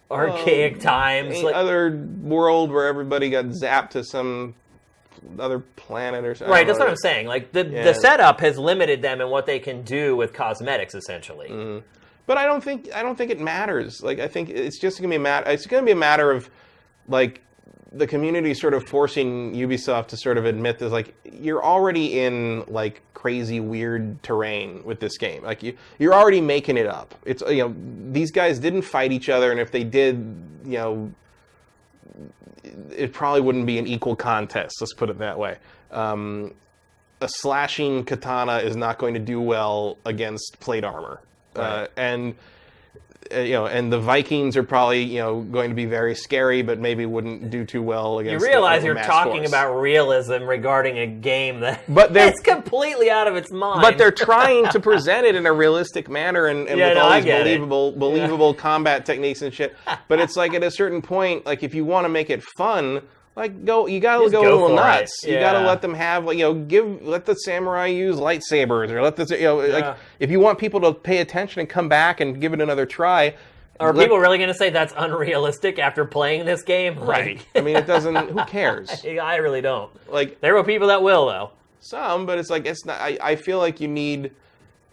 archaic times. Like, other world where everybody got zapped to some other planet or something. Right, that's what I'm saying. Like the setup has limited them in what they can do with cosmetics, essentially. Mm-hmm. But I don't think it matters. Like, I think it's just going to be a matter of, like, the community sort of forcing Ubisoft to sort of admit that, like, you're already in, like, crazy weird terrain with this game. Like, you're already making it up. It's these guys didn't fight each other, and if they did, it probably wouldn't be an equal contest, let's put it that way. A slashing katana is not going to do well against plate armor. Right. And the Vikings are probably, going to be very scary, but maybe wouldn't do too well against. You realize you're talking about realism regarding a game that's completely out of its mind. But they're trying to present it in a realistic manner and with all these believable combat techniques and shit. But it's like, at a certain point, like, if you want to make it fun, like, you gotta go a little nuts. You gotta let them have, like, let the samurai use lightsabers, or let like, if you want people to pay attention and come back and give it another try. Are people really going to say that's unrealistic after playing this game? Right. I mean, it doesn't. Who cares? I really don't. Like, there were people that will, though. Some, but it's like, it's not. I feel like you need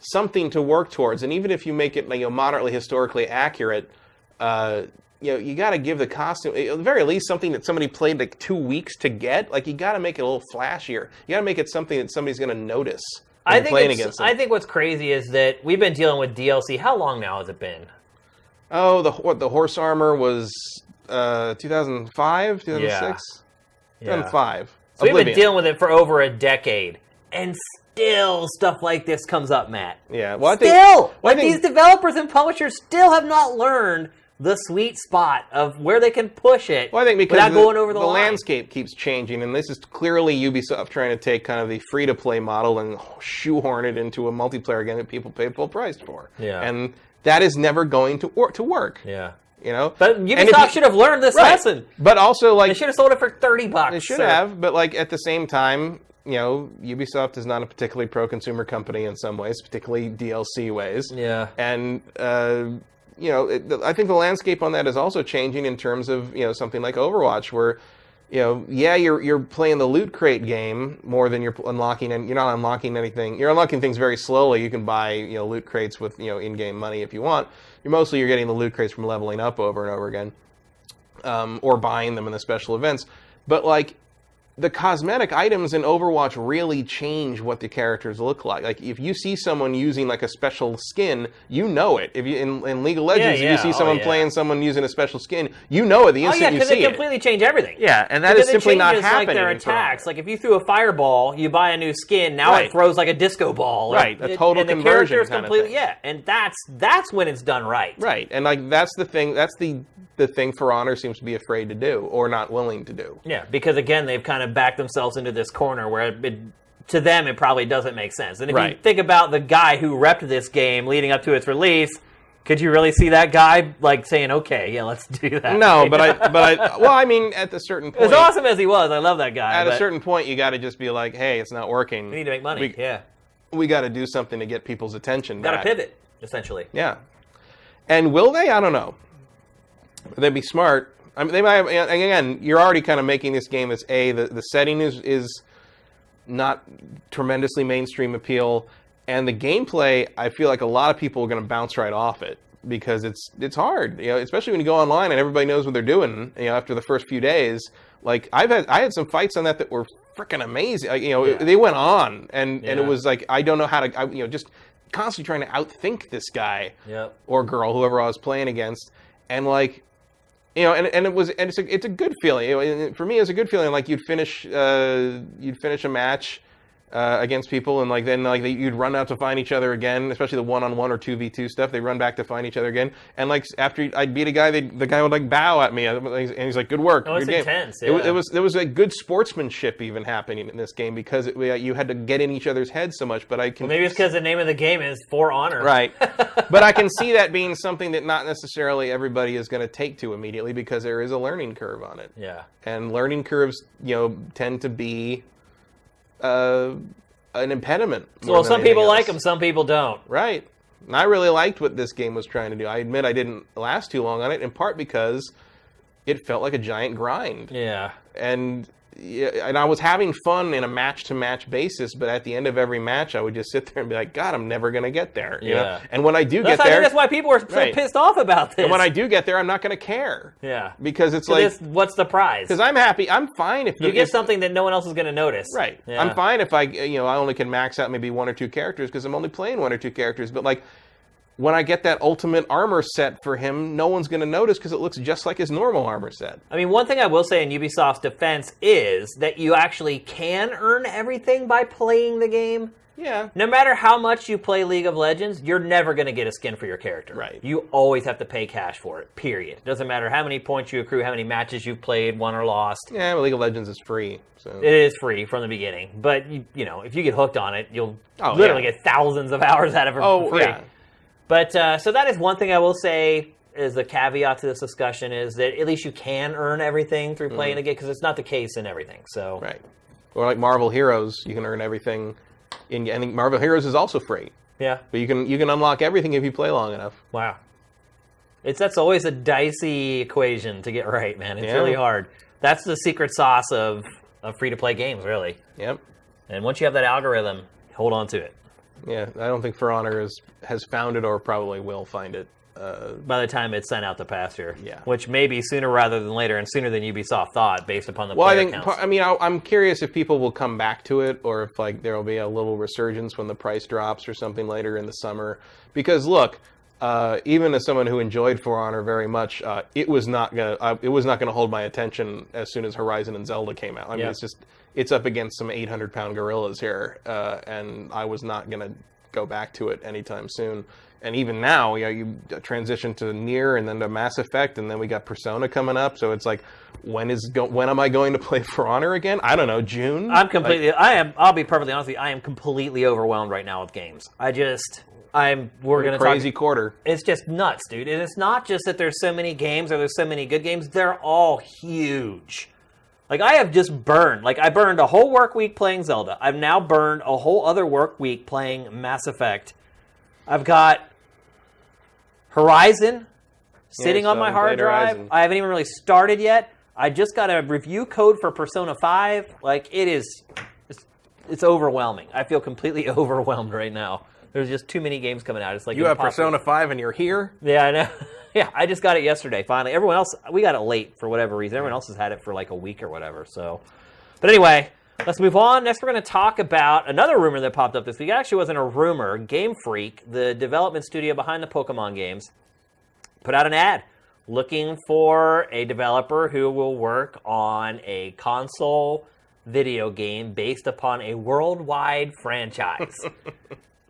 something to work towards, and even if you make it, moderately historically accurate, you got to give the costume, at the very least, something that somebody played like 2 weeks to get. Like, you got to make it a little flashier. You got to make it something that somebody's going to notice. I think what's crazy is that we've been dealing with DLC. How long now has it been? Oh, the horse armor was 2005, 2006, 2005. So we've been dealing with it for over a decade, and still stuff like this comes up, Matt. Yeah, well, these developers and publishers still have not learned the sweet spot of where they can push it. Well, I think because without going over the line. Landscape keeps changing, and this is clearly Ubisoft trying to take kind of the free-to-play model and shoehorn it into a multiplayer game that people pay full price for. Yeah, and that is never going to work. Yeah. But Ubisoft should have learned this lesson. But also, like, they should have sold it for $30. They should have, but like, at the same time, Ubisoft is not a particularly pro-consumer company in some ways, particularly DLC ways. Yeah. And I think the landscape on that is also changing in terms of something like Overwatch, where you're playing the loot crate game more than you're unlocking, and you're not unlocking anything. You're unlocking things very slowly. You can buy loot crates with in-game money if you want. You're getting the loot crates from leveling up over and over again, or buying them in the special events. But like, the cosmetic items in Overwatch really change what the characters look like. Like, if you see someone using like a special skin, you know it. If you in League of Legends, if you see someone playing someone using a special skin, you know it the instant you see it. Because they completely change everything. Yeah, and that is simply not happening. Like their attacks. Like if you threw a fireball, you buy a new skin. Now it throws like a disco ball. Right, a total conversion kind of thing. Yeah, and that's when it's done right. Right, and like that's the thing. That's the thing For Honor seems to be afraid to do or not willing to do. Yeah, because again, they've kind of backed themselves into this corner where to them it probably doesn't make sense. And if you think about the guy who repped this game leading up to its release, could you really see that guy like saying, "Okay, yeah, let's do that"? No, but I mean, at a certain point, as awesome as he was, I love that guy. At a certain point, you got to just be like, "Hey, it's not working. We need to make money." We got to do something to get people's attention. Got to pivot, essentially. Yeah, and will they? I don't know. They'd be smart. I mean, they might. Again, you're already kind of making this game as the setting is not tremendously mainstream appeal, and the gameplay. I feel like a lot of people are going to bounce right off it because it's hard. Especially when you go online and everybody knows what they're doing. After the first few days, like I had some fights on that were freaking amazing. They went on, and it was like I don't know how to. Just constantly trying to outthink this guy or girl, whoever I was playing against, and like. It's a good feeling. For me, it's a good feeling. Like you'd finish a match against people, and like then like you'd run out to find each other again. Especially the 1-on-1 or 2v2 stuff, they run back to find each other again. And like after I'd beat a guy, the guy would like bow at me, and he's like, "Good work." Oh, it's intense. There was a good sportsmanship even happening in this game because you had to get in each other's heads so much. But maybe it's because the name of the game is For Honor, right? But I can see that being something that not necessarily everybody is going to take to immediately because there is a learning curve on it. Yeah, and learning curves, tend to be an impediment. Well, some people like them, some people don't. Right. And I really liked what this game was trying to do. I admit I didn't last too long on it, in part because it felt like a giant grind. Yeah. And I was having fun in a match-to-match basis, but at the end of every match, I would just sit there and be like, God, I'm never going to get there. You know? And when I do get there... That's why people were so pissed off about this. And when I do get there, I'm not going to care. Yeah. Because it's like... What's the prize? Because I'm happy. I'm fine if... You get something that no one else is going to notice. Right. Yeah. I'm fine if I only can max out maybe 1 or 2 characters because I'm only playing 1 or 2 characters. But like... when I get that ultimate armor set for him, no one's going to notice because it looks just like his normal armor set. I mean, one thing I will say in Ubisoft's defense is that you actually can earn everything by playing the game. Yeah. No matter how much you play League of Legends, you're never going to get a skin for your character. Right. You always have to pay cash for it, period. It doesn't matter how many points you accrue, how many matches you've played, won or lost. Yeah, but League of Legends is free. So. It is free from the beginning. But, if you get hooked on it, you'll literally get thousands of hours out of it for free. Yeah. But, so that is one thing I will say is the caveat to this discussion is that at least you can earn everything through playing the game, because it's not the case in everything. So right. Or like Marvel Heroes, you can earn everything. I think Marvel Heroes is also free. Yeah. But you can unlock everything if you play long enough. Wow. That's always a dicey equation to get right, man. It's really hard. That's the secret sauce of free-to-play games, really. Yep. And once you have that algorithm, hold on to it. Yeah, I don't think For Honor has found it or probably will find it. By the time it's sent out to pasture. Yeah. Which may be sooner rather than later, and sooner than Ubisoft thought, based upon the player counts. I'm curious if people will come back to it, or if like there will be a little resurgence when the price drops or something later in the summer. Because look, even as someone who enjoyed For Honor very much, it was not gonna hold my attention as soon as Horizon and Zelda came out. I mean, it's up against some 800-pound gorillas here, and I was not going to go back to it anytime soon. And even now, you transition to NieR and then to Mass Effect, and then we got Persona coming up. So it's like, when am I going to play For Honor again? I don't know, June? I'll be perfectly honest with you, I am completely overwhelmed right now with games. We're going to crazy quarter. It's just nuts, dude. And it's not just that there's so many games or there's so many good games. They're all huge. Like, I have just burned. Like, I burned a whole work week playing Zelda. I've now burned a whole other work week playing Mass Effect. I've got Horizon sitting on my hard drive. Horizon. I haven't even really started yet. I just got a review code for Persona 5. Like, it's overwhelming. I feel completely overwhelmed right now. There's just too many games coming out. It's like you have Persona 5 and you're here? Yeah, I know. Yeah, I just got it yesterday, finally. Everyone else, we got it late for whatever reason. Everyone else has had it for like a week or whatever. So, but anyway, let's move on. Next, we're going to talk about another rumor that popped up this week. It actually wasn't a rumor. Game Freak, the development studio behind the Pokemon games, put out an ad looking for a developer who will work on a console video game based upon a worldwide franchise.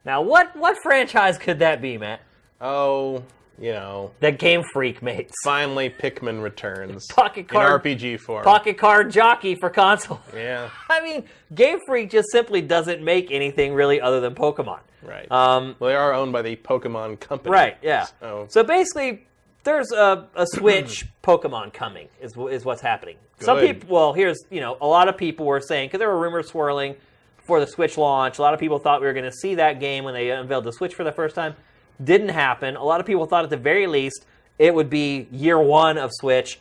Now, what franchise could that be, Matt? Oh, you know. That Game Freak makes. Finally, Pikmin returns. Pocket card, in RPG form. Pocket card jockey for console. Yeah. I mean, Game Freak just simply doesn't make anything really other than Pokemon. Right. Well, they are owned by the Pokemon company. Right, yeah. So basically, there's a Switch Pokemon coming, is what's happening. Good. Some people, well, a lot of people were saying, because there were rumors swirling before the Switch launch, a lot of people thought we were going to see that game when they unveiled the Switch for the first time. Didn't happen. A lot of people thought at the very least it would be year one of Switch.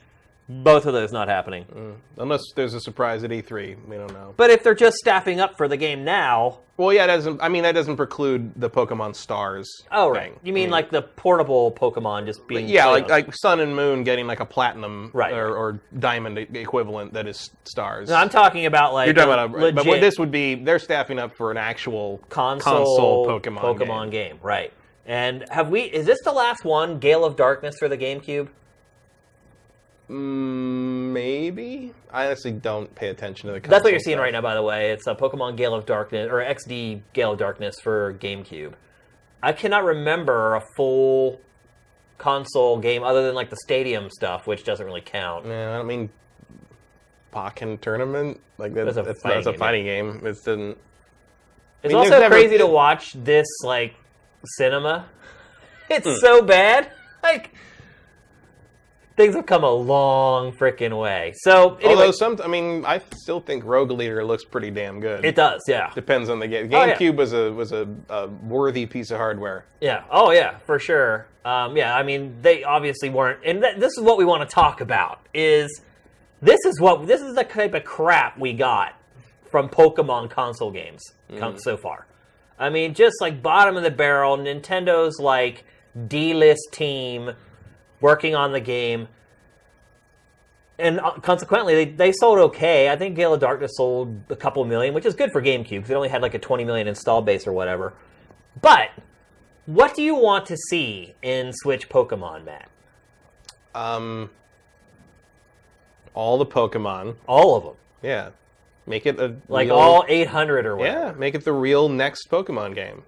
Both of those not happening. Unless there's a surprise at E3. We don't know. But if they're just staffing up for the game now... Well, yeah, that doesn't preclude the Pokemon Stars thing. You mean like the portable Pokemon just being... Yeah, like Sun and Moon getting like a platinum right. or diamond equivalent that is Stars. No, I'm talking about like... You're talking about legit... But what this would be, they're staffing up for an actual console Pokemon game. Right. And is this the last one, Gale of Darkness for the GameCube? Maybe. I honestly don't pay attention to the console. That's what you're seeing right now, by the way. It's a Pokemon Gale of Darkness, or XD Gale of Darkness for GameCube. I cannot remember a full console game other than like the Stadium stuff, which doesn't really count. Yeah, I mean, Pokken Tournament, like that's a fighting game. It doesn't. It's also crazy to watch this like cinema. It's so bad. Like. Things have come a long frickin' way. So, anyway. Although I still think Rogue Leader looks pretty damn good. It does, yeah. Depends on the game. GameCube was a worthy piece of hardware. Yeah. Oh, yeah, for sure. They obviously weren't. And this is what we want to talk about. This is the type of crap we got from Pokemon console games so far. I mean, just like bottom of the barrel, Nintendo's like D-list team working on the game, and consequently, they sold okay. I think Gale of Darkness sold a couple million, which is good for GameCube, because it only had like a 20 million install base or whatever. But, what do you want to see in Switch Pokemon, Matt? All the Pokemon. All of them? Yeah. Make it all 800 or whatever. Yeah, make it the real next Pokemon game.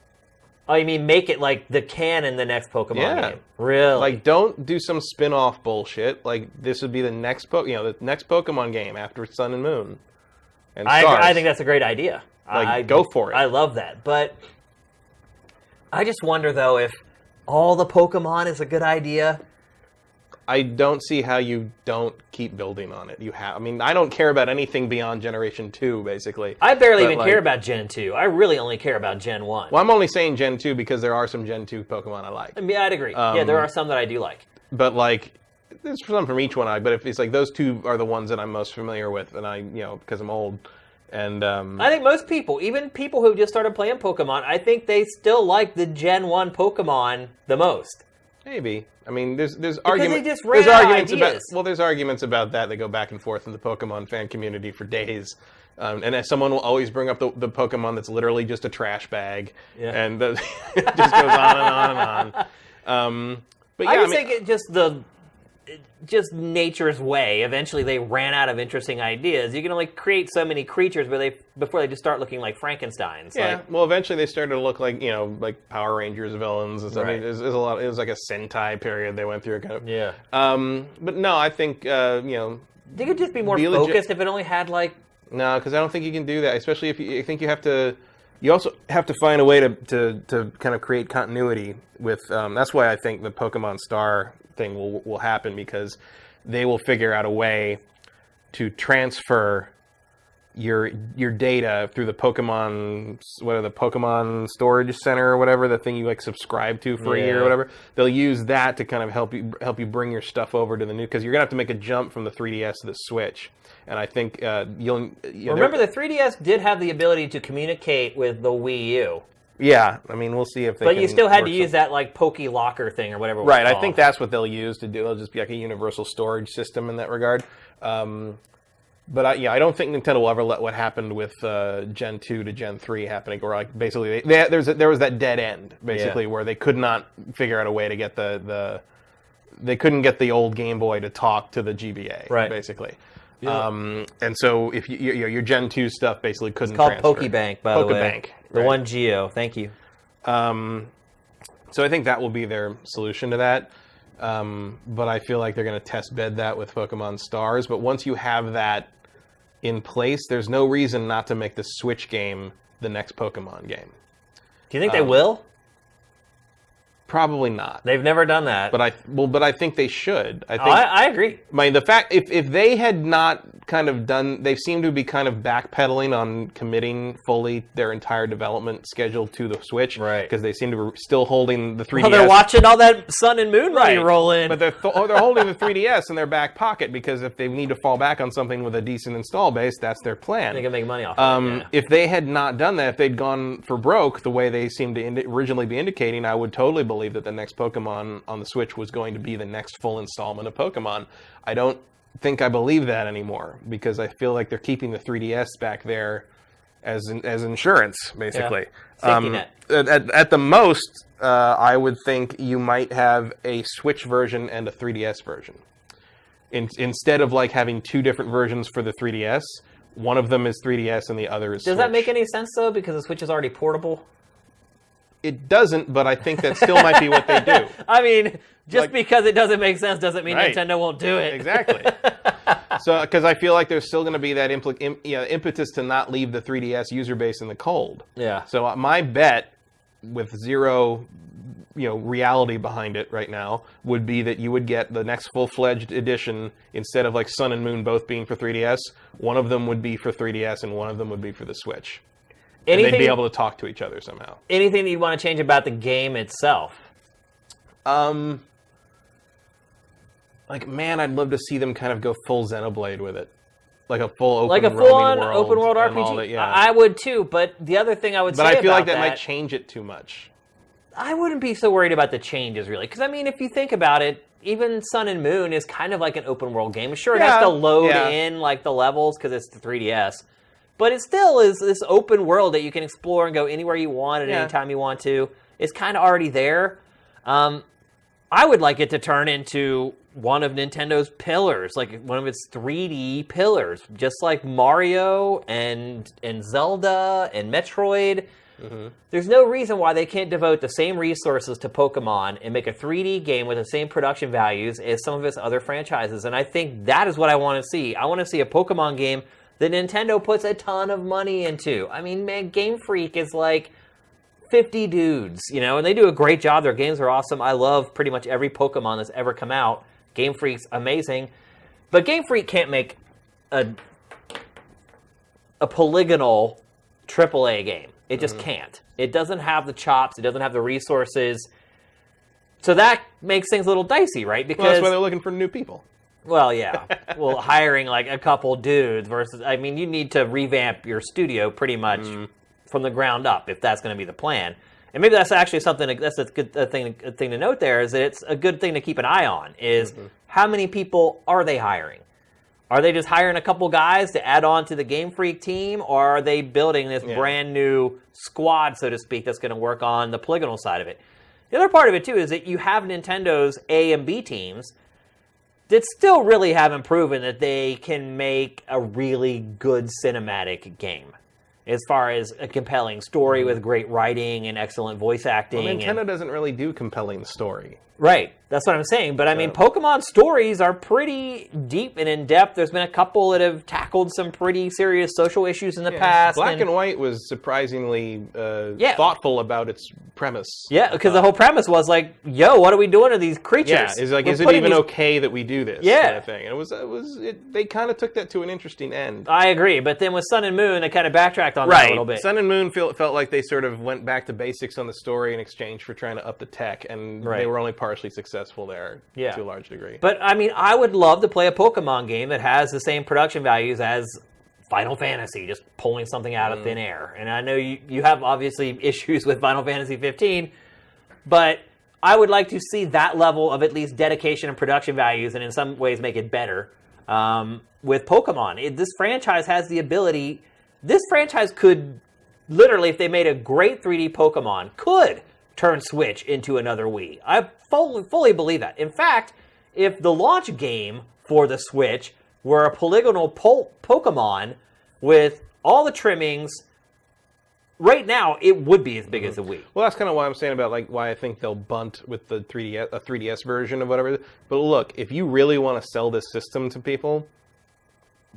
Oh, you mean make it like the canon the next Pokemon game? Really? Like, don't do some spin-off bullshit. Like, this would be the next the next Pokemon game after Sun and Moon and Stars. I think that's a great idea. Go for it. I love that. But I just wonder, though, if all the Pokemon is a good idea. I don't see how you don't keep building on it. I don't care about anything beyond Generation 2, basically. I barely even care about Gen 2. I really only care about Gen 1. Well, I'm only saying Gen 2 because there are some Gen 2 Pokemon I like. Yeah, I'd agree. There are some that I do like. But, like, there's some from each one I like. But if it's like those two are the ones that I'm most familiar with, and because I'm old. And I think most people, even people who just started playing Pokemon, I think they still like the Gen 1 Pokemon the most. Maybe. I mean, there's arguments about that go back and forth in the Pokemon fan community for days. And someone will always bring up the Pokemon that's literally just a trash bag. Yeah. And it just goes on and on and on. But yeah, I think it just nature's way. Eventually, they ran out of interesting ideas. You can only create so many creatures before they just start looking like Frankensteins. Yeah. Well, eventually they started to look like like Power Rangers villains and stuff. Right. I mean, it was like a Sentai period they went through. Kind of. Yeah. But no, I think I think it'd just be more focused if it only had like. No, because I don't think you can do that. Especially if I think you have to. You also have to find a way to kind of create continuity with. That's why I think the Pokemon Star thing will happen, because they will figure out a way to transfer your data through the Pokemon storage center or whatever, the thing you like subscribe to for a year or whatever. They'll use that to kind of help you bring your stuff over to the new, because you're gonna have to make a jump from the 3DS to the Switch. And I think remember the 3DS did have the ability to communicate with the Wii U. Yeah, I mean, we'll see if they. But you still had to use that like Poke Locker thing or whatever. Right, I think that's what they'll use to do. It'll just be like a universal storage system in that regard. But I don't think Nintendo will ever let what happened with Gen 2 to Gen 3 happening, where like basically there was that dead end basically where they could not figure out a way to get they couldn't get the old Game Boy to talk to the GBA, right? Basically. Yeah. And so if your Gen 2 stuff basically couldn't. It's called transfer. Pokebank, by the way. Pokebank, the one Geo. Thank you. So I think that will be their solution to that. But I feel like they're going to test bed that with Pokemon Stars. But once you have that in place, there's no reason not to make the Switch game the next Pokemon game. Do you think they will? Probably not. They've never done that. But I think they should. I agree. The fact if they had not kind of done, they seem to be kind of backpedaling on committing fully their entire development schedule to the Switch, right? Because they seem to be still holding the 3DS. Well, they're watching all that Sun and Moon money roll in. But they're holding the 3DS in their back pocket, because if they need to fall back on something with a decent install base, that's their plan. They can make money off of it. If they had not done that, if they'd gone for broke the way they seemed to originally be indicating, I would totally believe that the next Pokemon on the Switch was going to be the next full installment of Pokemon. I don't think I believe that anymore, because I feel like they're keeping the 3DS back there as insurance, basically. Safety net. At the most, I would think you might have a Switch version and a 3DS version. Instead of like having two different versions for the 3DS, one of them is 3DS and the other is Switch. Does that make any sense, though, because the Switch is already portable? It doesn't, but I think that still might be what they do. I mean, just because it doesn't make sense doesn't mean Nintendo won't do it. Exactly. So, because I feel like there's still going to be that impetus to not leave the 3DS user base in the cold. Yeah. So my bet, with zero, reality behind it right now, would be that you would get the next full-fledged edition, instead of like Sun and Moon both being for 3DS. One of them would be for 3DS and one of them would be for the Switch. And they'd be able to talk to each other somehow. Anything that you want to change about the game itself? I'd love to see them kind of go full Xenoblade with it. Like a full open like a full-on open world RPG. I would too, but the other thing I would say about that... But I feel like that might change it too much. I wouldn't be so worried about the changes, really. Because, I mean, if you think about it, even Sun and Moon is kind of like an open world game. Sure, it has to load in like the levels because it's the 3DS. But it still is this open world that you can explore and go anywhere you want at any time you want to. It's kind of already there. I would like it to turn into one of Nintendo's pillars, like one of its 3D pillars, just like Mario and Zelda and Metroid. Mm-hmm. There's no reason why they can't devote the same resources to Pokemon and make a 3D game with the same production values as some of its other franchises. And I think that is what I want to see. I want to see a Pokemon game that Nintendo puts a ton of money into. I mean, man, Game Freak is like 50 dudes, and they do a great job. Their games are awesome. I love pretty much every Pokemon that's ever come out. Game Freak's amazing. But Game Freak can't make a polygonal AAA game. It just can't. It doesn't have the chops. It doesn't have the resources. So that makes things a little dicey, right? Because that's why they're looking for new people. Well, yeah. Well, hiring like a couple dudes versus, I mean, you need to revamp your studio pretty much from the ground up if that's going to be the plan. And maybe that's actually something, that's a good thing to note there, is that it's a good thing to keep an eye on, is how many people are they hiring? Are they just hiring a couple guys to add on to the Game Freak team, or are they building this brand new squad, so to speak, that's going to work on the polygonal side of it? The other part of it, too, is that you have Nintendo's A and B teams that still really haven't proven that they can make a really good cinematic game. As far as a compelling story with great writing and excellent voice acting. Well, Nintendo doesn't really do compelling story. Right. That's what I'm saying. But I mean, Pokemon stories are pretty deep and in-depth. There's been a couple that have tackled some pretty serious social issues in the past. Black and White was surprisingly thoughtful about its premise. Yeah, because the whole premise was like, yo, what are we doing to these creatures? Yeah, it's like, is it even okay that we do this? Yeah. Kind of thing. And they kind of took that to an interesting end. I agree. But then with Sun and Moon, they kind of backtracked on that a little bit. Sun and Moon felt like they sort of went back to basics on the story in exchange for trying to up the tech, and they were only partially successful there to a large degree. But, I mean, I would love to play a Pokemon game that has the same production values as Final Fantasy, just pulling something out of thin air. And I know you have, obviously, issues with Final Fantasy 15, but I would like to see that level of at least dedication and production values, and in some ways make it better with Pokemon. This franchise has the ability... This franchise could, literally, if they made a great 3D Pokemon, could turn Switch into another Wii. I fully believe that. In fact, if the launch game for the Switch were a polygonal Pokemon with all the trimmings, right now it would be as big as the Wii. Well, that's kind of why I'm saying about like why I think they'll bunt with the 3DS version of whatever. But look, if you really want to sell this system to people,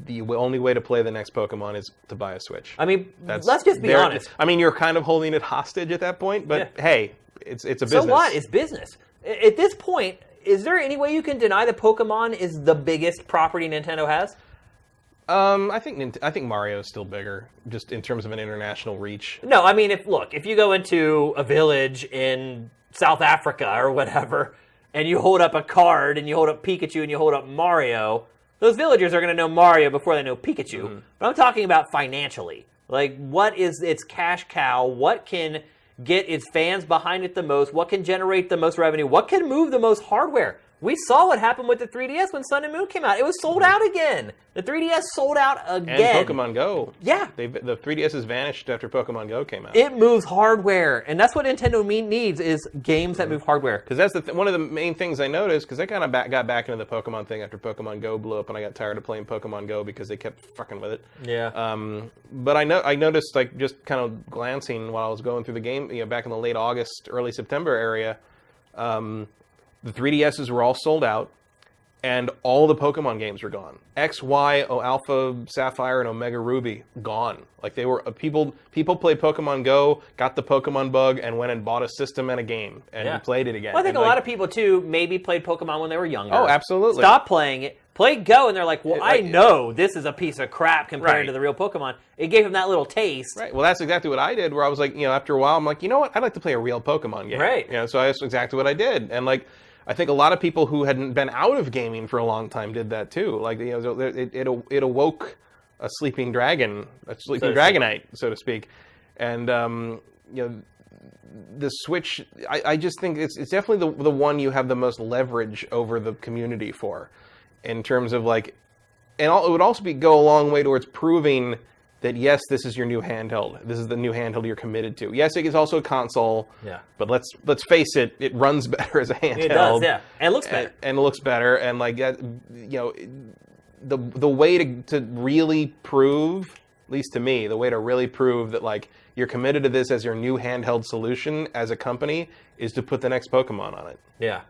the only way to play the next Pokemon is to buy a Switch. I mean, let's just be honest. I mean, you're kind of holding it hostage at that point, but hey, it's a business. So what? It's business. At this point, is there any way you can deny that Pokemon is the biggest property Nintendo has? I think Mario is still bigger, just in terms of an international reach. No, I mean, if you go into a village in South Africa or whatever, and you hold up a card, and you hold up Pikachu, and you hold up Mario... Those villagers are going to know Mario before they know Pikachu. Mm-hmm. But I'm talking about financially. Like, what is its cash cow? What can get its fans behind it the most? What can generate the most revenue? What can move the most hardware? We saw what happened with the 3DS when Sun and Moon came out. It was sold out again. The 3DS sold out again. And Pokemon Go. Yeah. The 3DS has vanished after Pokemon Go came out. It moves hardware. And that's what Nintendo needs is games that move hardware. Because that's one of the main things I noticed, because I kind of got back into the Pokemon thing after Pokemon Go blew up, and I got tired of playing Pokemon Go because they kept fucking with it. Yeah. But I noticed, like, just kind of glancing while I was going through the game, back in the late August, early September area, the 3DSs were all sold out, and all the Pokemon games were gone. X, Y, Alpha, Sapphire, and Omega Ruby, gone. Like, they were people played Pokemon Go, got the Pokemon bug, and went and bought a system and a game, and played it again. Well, I think a lot of people, too, maybe played Pokemon when they were younger. Oh, absolutely. Stopped playing it, played Go, and they're like, well, I know this is a piece of crap compared to the real Pokemon. It gave them that little taste. Right. Well, that's exactly what I did, where I was like, after a while, I'm like, you know what? I'd like to play a real Pokemon game. Right. So that's exactly what I did. And, like, I think a lot of people who hadn't been out of gaming for a long time did that too. Like, it awoke a sleeping dragon, dragonite, so to speak. And the Switch, I just think it's definitely the one you have the most leverage over the community for, in terms of like, and it would also go a long way towards proving that yes, this is your new handheld. This is the new handheld you're committed to. Yes, it is also a console. Yeah. But let's face it, it runs better as a handheld. It does, yeah, and it looks better. And it looks better, and like the way to really prove, at least to me, the way to really prove that like you're committed to this as your new handheld solution as a company is to put the next Pokemon on it. Yeah.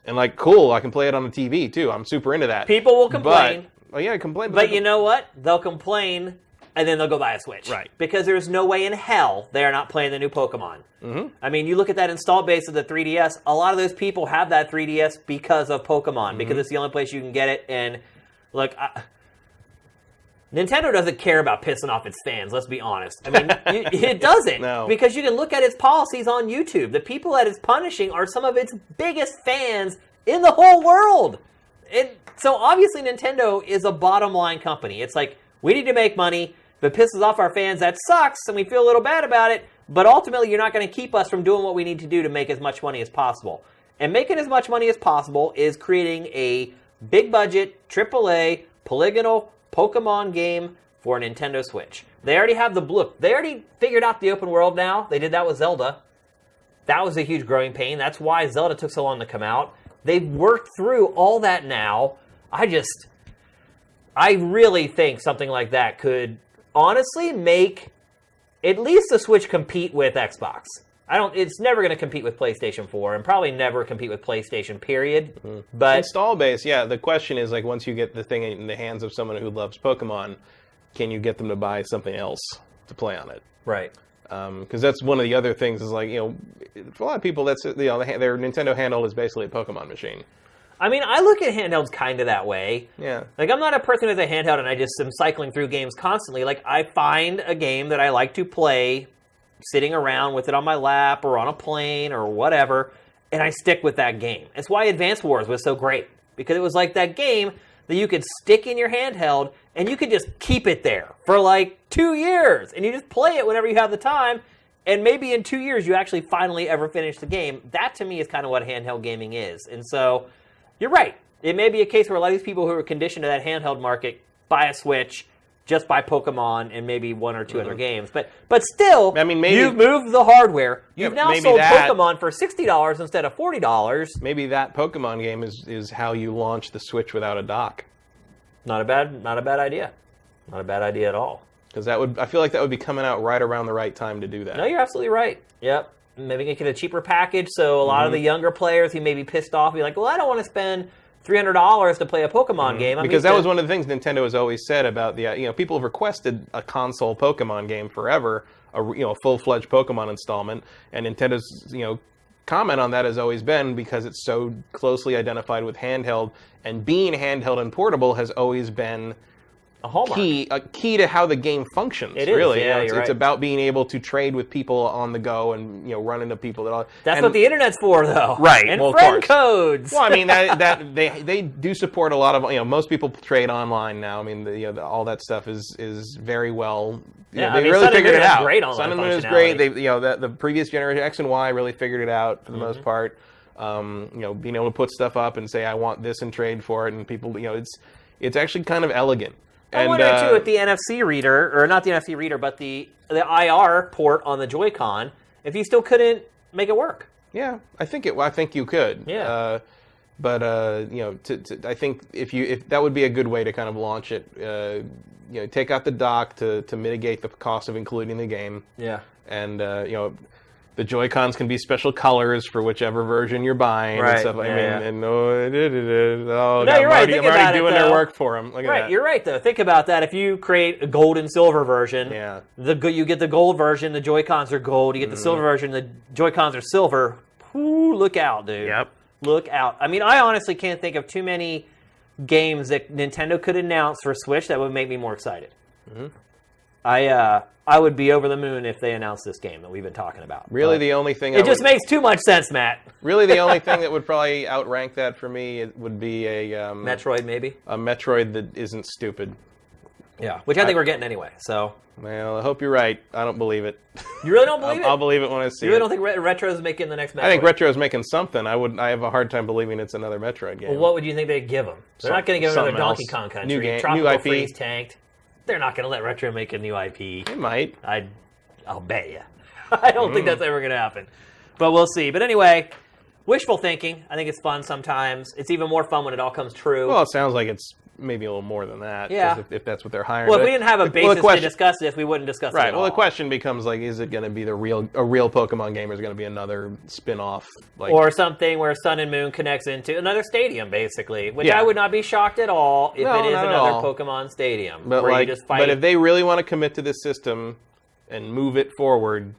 And like, cool, I can play it on the TV too. I'm super into that. People will complain. Complain. But you know what? They'll complain. And then they'll go buy a Switch. Right. Because there's no way in hell they are not playing the new Pokemon. Mm-hmm. I mean, you look at that install base of the 3DS, a lot of those people have that 3DS because of Pokemon, because it's the only place you can get it. And, look, Nintendo doesn't care about pissing off its fans, let's be honest. I mean, it doesn't. No. Because you can look at its policies on YouTube. The people that it's punishing are some of its biggest fans in the whole world. And so, obviously, Nintendo is a bottom-line company. It's like, we need to make money. If it pisses off our fans, that sucks, and we feel a little bad about it. But ultimately, you're not going to keep us from doing what we need to do to make as much money as possible. And making as much money as possible is creating a big-budget, AAA, polygonal Pokemon game for a Nintendo Switch. They already have they already figured out the open world now. They did that with Zelda. That was a huge growing pain. That's why Zelda took so long to come out. They've worked through all that now. I really think something like that could honestly make at least the Switch compete with Xbox. It's never going to compete with PlayStation 4 and probably never compete with PlayStation, period. Mm-hmm. But install base, yeah, the question is, like, once you get the thing in the hands of someone who loves Pokemon, can you get them to buy something else to play on it? Right. Because that's one of the other things is, like, for a lot of people, that's, their Nintendo handheld is basically a Pokemon machine. I mean, I look at handhelds kind of that way. Yeah. Like, I'm not a person who has a handheld and I just am cycling through games constantly. Like, I find a game that I like to play sitting around with it on my lap or on a plane or whatever, and I stick with that game. It's why Advance Wars was so great, because it was like that game that you could stick in your handheld and you could just keep it there for like 2 years, and you just play it whenever you have the time, and maybe in 2 years you actually finally ever finish the game. That to me is kind of what handheld gaming is. And so you're right. It may be a case where a lot of these people who are conditioned to that handheld market buy a Switch, just buy Pokemon and maybe one or two other games. But still, I mean, maybe, you've moved the hardware. You've now sold Pokemon for $60 instead of $40. Maybe that Pokemon game is how you launch the Switch without a dock. Not a bad idea. Not a bad idea at all. Because I feel like that would be coming out right around the right time to do that. No, you're absolutely right. Yep. Maybe get a cheaper package, so a lot of the younger players who may be pissed off be like, well, I don't want to spend $300 to play a Pokemon game. Because that was one of the things Nintendo has always said about people have requested a console Pokemon game forever, a full-fledged Pokemon installment, and Nintendo's comment on that has always been because it's so closely identified with handheld, and being handheld and portable has always been a hallmark. Key to how the game functions. It is, really. yeah, It's about being able to trade with people on the go and run into people. That's what the internet's for, though. Right. And well, friend codes. Well, I mean that they do support a lot of most people trade online now. I mean all that stuff is very well. They really figured it out. Great online Sun and Moon is great. They the previous generation X and Y really figured it out for the most part. Being able to put stuff up and say I want this and trade for it, and people it's actually kind of elegant. I wonder, too, with the NFC reader, or not the NFC reader, but the IR port on the Joy-Con, if you still couldn't make it work. Yeah, I think you could. Yeah. I think if that would be a good way to kind of launch it. Take out the dock to mitigate the cost of including the game. Yeah. And the Joy-Cons can be special colors for whichever version you're buying and stuff. Yeah, I'm you're right. already doing their work for them. Look at that. You're right, though. Think about that. If you create a gold and silver version, you get the gold version, the Joy-Cons are gold. You get the silver version, the Joy-Cons are silver. Ooh, look out, dude. Yep. Look out. I mean, I honestly can't think of too many games that Nintendo could announce for Switch that would make me more excited. Mm-hmm. I would be over the moon if they announced this game that we've been talking about. Really, the only thing... It just makes too much sense, Matt. Really, the only thing that would probably outrank that for me would be a... Metroid, maybe? A Metroid that isn't stupid. Yeah, which I think we're getting anyway, so... Well, I hope you're right. I don't believe it. You really don't believe it? I'll believe it when I see it. You really don't think Retro's making the next Metroid? I think Retro's making something. I have a hard time believing it's another Metroid game. Well, what would you think they'd give them? They're not going to give another Donkey Kong Country. New game, Tropical new IP. Freeze Tanked. They're not going to let Retro make a new IP. They might. I'll bet you. I don't think that's ever going to happen. But we'll see. But anyway, wishful thinking. I think it's fun sometimes. It's even more fun when it all comes true. Well, it sounds like it's maybe a little more than that. Yeah. If that's what they're hiring. Well, if we didn't have a basis to discuss this, we wouldn't discuss it at all. Well, the question becomes, like, is it going to be a real Pokemon game, or is it going to be another spin-off? Or something where Sun and Moon connects into another stadium, basically. Which I would not be shocked at all if it is another Pokemon stadium. Where you just fight. But if they really want to commit to this system and move it forward,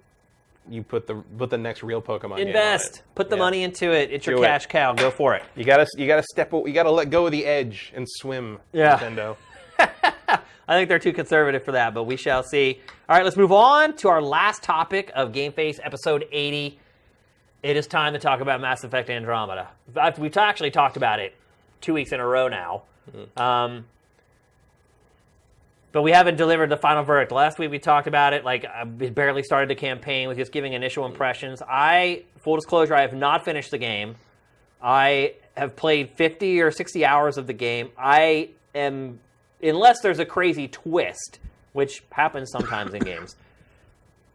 you put the next real Pokemon game on it. Put the money into it. It's your cash cow. Go for it. You gotta let go of the edge and swim, Nintendo. I think they're too conservative for that, but we shall see. All right, let's move on to our last topic of GameFace episode 80. It is time to talk about Mass Effect Andromeda. We've actually talked about it 2 weeks in a row now. Mm-hmm. But we haven't delivered the final verdict. Last week we talked about it. We barely started the campaign with just giving initial impressions. Full disclosure, I have not finished the game. I have played 50 or 60 hours of the game. Unless there's a crazy twist, which happens sometimes in games,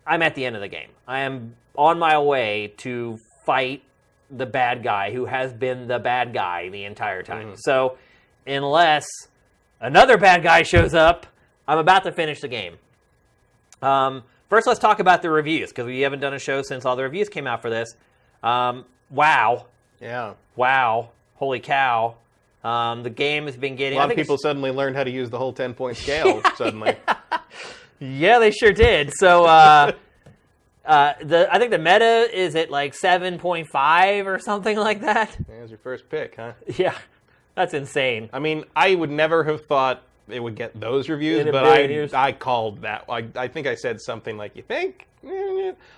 I'm at the end of the game. I am on my way to fight the bad guy who has been the bad guy the entire time. Mm-hmm. So unless another bad guy shows up, I'm about to finish the game. First, let's talk about the reviews, because we haven't done a show since all the reviews came out for this. Wow. Yeah. Wow. Holy cow. The game has been getting... A lot of people suddenly learned how to use the whole 10-point scale, suddenly. Yeah, they sure did. So, I think the meta is at like 7.5 or something like that. There's your first pick, huh? Yeah, that's insane. I mean, I would never have thought it would get those reviews, but I called that. I think I said something like, you think?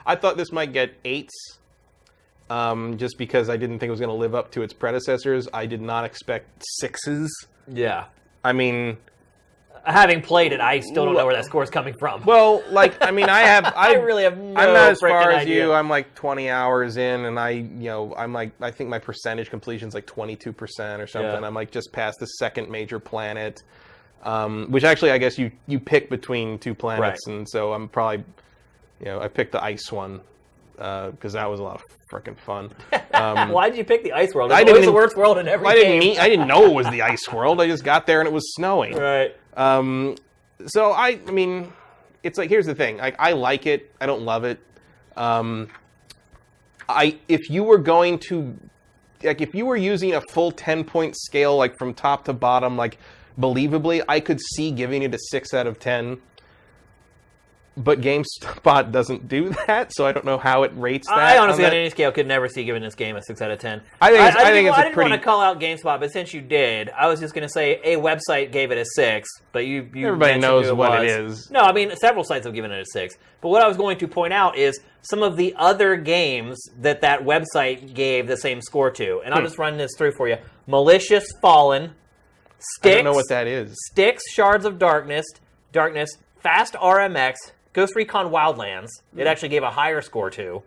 I thought this might get 8s, just because I didn't think it was going to live up to its predecessors. I did not expect 6s. Yeah. I mean... Having played it, I still don't know where that score is coming from. Well, like, I mean, I really have no I'm not as far as idea. you. I'm like 20 hours in, and I'm like, I think my percentage completion is like 22% or something. Yeah. I'm like just past the second major planet, which actually I guess you pick between 2 planets, right. And so I'm probably, I picked the ice one because that was a lot of freaking fun. Why did you pick the ice world? It's always the worst world in every game. I didn't know it was the ice world. I just got there and it was snowing. Right. So I mean, it's like, here's the thing. I like it. I don't love it. If you were going to, like, if you were using a full 10-point scale, like from top to bottom, like believably, I could see giving it a 6 out of 10. But GameSpot doesn't do that, so I don't know how it rates that. I honestly, on any scale, could never see giving this game a 6 out of 10. I didn't want to call out GameSpot, but since you did, I was just going to say a website gave it a 6, but you everybody knows what it is. No, I mean, several sites have given it a 6. But what I was going to point out is some of the other games that website gave the same score to. And I'll just run this through for you. Malicious Fallen, Styx. I don't know what that is. Styx, Shards of Darkness, Fast RMX, Ghost Recon Wildlands, it actually gave a higher score to.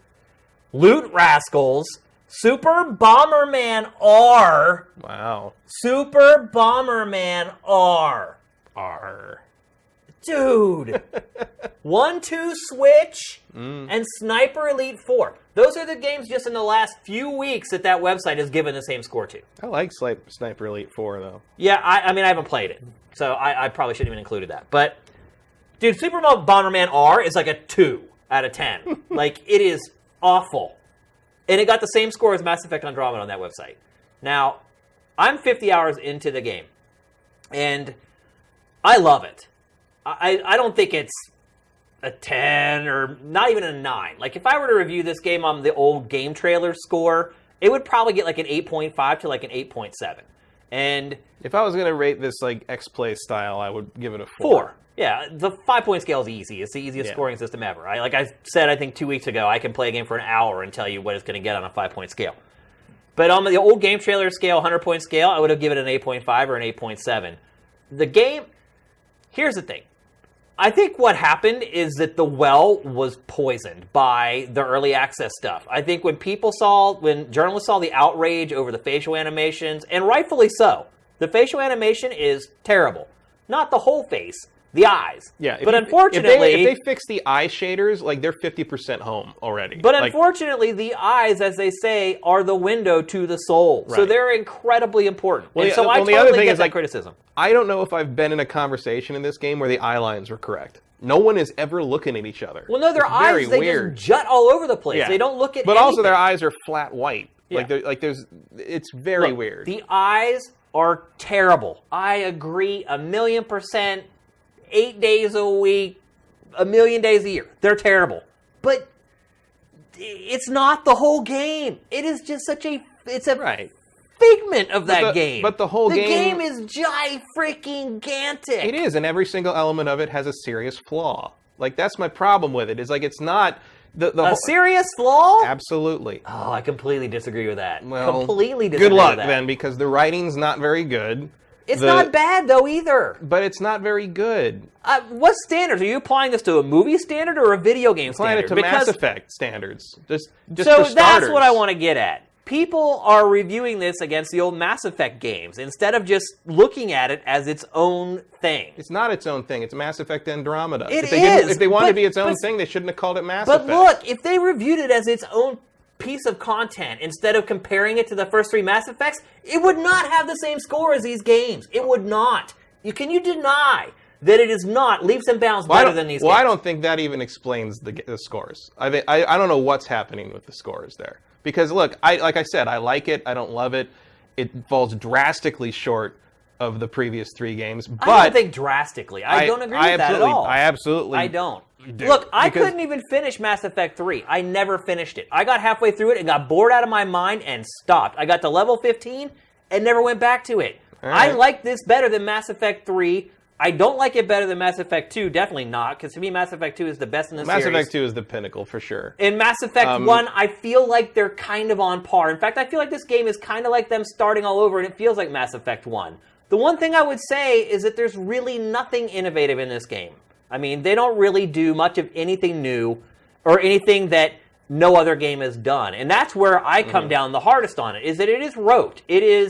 Loot Rascals, Super Bomberman R. Wow. Super Bomberman R. Dude. 1-2 Switch and Sniper Elite 4. Those are the games just in the last few weeks that website has given the same score to. I like Sniper Elite 4, though. Yeah, I mean, I haven't played it, so I probably shouldn't even included that. But... dude, Super Bomberman R is like a 2 out of 10. Like, it is awful. And it got the same score as Mass Effect Andromeda on that website. Now, I'm 50 hours into the game. And I love it. I don't think it's a 10 or not even a 9. Like, if I were to review this game on the old game trailer score, it would probably get like an 8.5 to like an 8.7. And if I was going to rate this like X-Play style, I would give it a 4. Yeah, the 5-point scale is easy. It's the easiest scoring system ever. Like I said, I think 2 weeks ago, I can play a game for an hour and tell you what it's going to get on a 5-point scale. But on the old game trailer scale, 100-point scale, I would have given it an 8.5 or an 8.7. The game, here's the thing. I think what happened is that the well was poisoned by the early access stuff. I think when journalists saw the outrage over the facial animations, and rightfully so, the facial animation is terrible. Not the whole face. The eyes. Yeah, but unfortunately... If they fix the eye shaders, like, they're 50% home already. But unfortunately, the eyes, as they say, are the window to the soul. Right. So they're incredibly important. Well, and so I totally get that criticism. I don't know if I've been in a conversation in this game where the eye lines were correct. No one is ever looking at each other. Well, no, their eyes, they just jut all over the place. Yeah. They don't look at anything. Also, their eyes are flat white. Yeah. It's very weird. The eyes are terrible. I agree 1,000,000%. 8 days a week, 1,000,000 days a year. They're terrible. But it's not the whole game. It is just it's a figment of that game. But the game is freaking-gantic. It is, and every single element of it has a serious flaw. Like, that's my problem with it, is like, it's not... A serious flaw? Absolutely. Oh, I completely disagree with that. Well, completely disagree with that. Good luck, then, because the writing's not very good. It's not bad, though, either. But it's not very good. What standards? Are you applying this to a movie standard or a video game standard? Applying it to Mass Effect standards. Just so for starters. That's what I want to get at. People are reviewing this against the old Mass Effect games instead of just looking at it as its own thing. It's not its own thing. It's Mass Effect Andromeda. If they wanted to be its own thing, they shouldn't have called it Mass Effect. But look, if they reviewed it as its own piece of content instead of comparing it to the first 3 Mass Effects, it would not have the same score as these games. It would not. Can you deny that it is not leaps and bounds better than these games. Well, I don't think that even explains the scores. I don't know what's happening with the scores there. Because, look, like I said, I like it. I don't love it. It falls drastically short of the previous 3 games. But I don't think drastically. I don't agree with that at all. I don't. Look, I couldn't even finish Mass Effect 3. I never finished it. I got halfway through it and got bored out of my mind and stopped. I got to level 15 and never went back to it. Right. I like this better than Mass Effect 3. I don't like it better than Mass Effect 2. Definitely not, because to me, Mass Effect 2 is the best in the series. Mass Effect 2 is the pinnacle, for sure. In Mass Effect 1, I feel like they're kind of on par. In fact, I feel like this game is kind of like them starting all over, and it feels like Mass Effect 1. The one thing I would say is that there's really nothing innovative in this game. I mean, they don't really do much of anything new or anything that no other game has done. And that's where I come down the hardest on it, is that it is rote. It is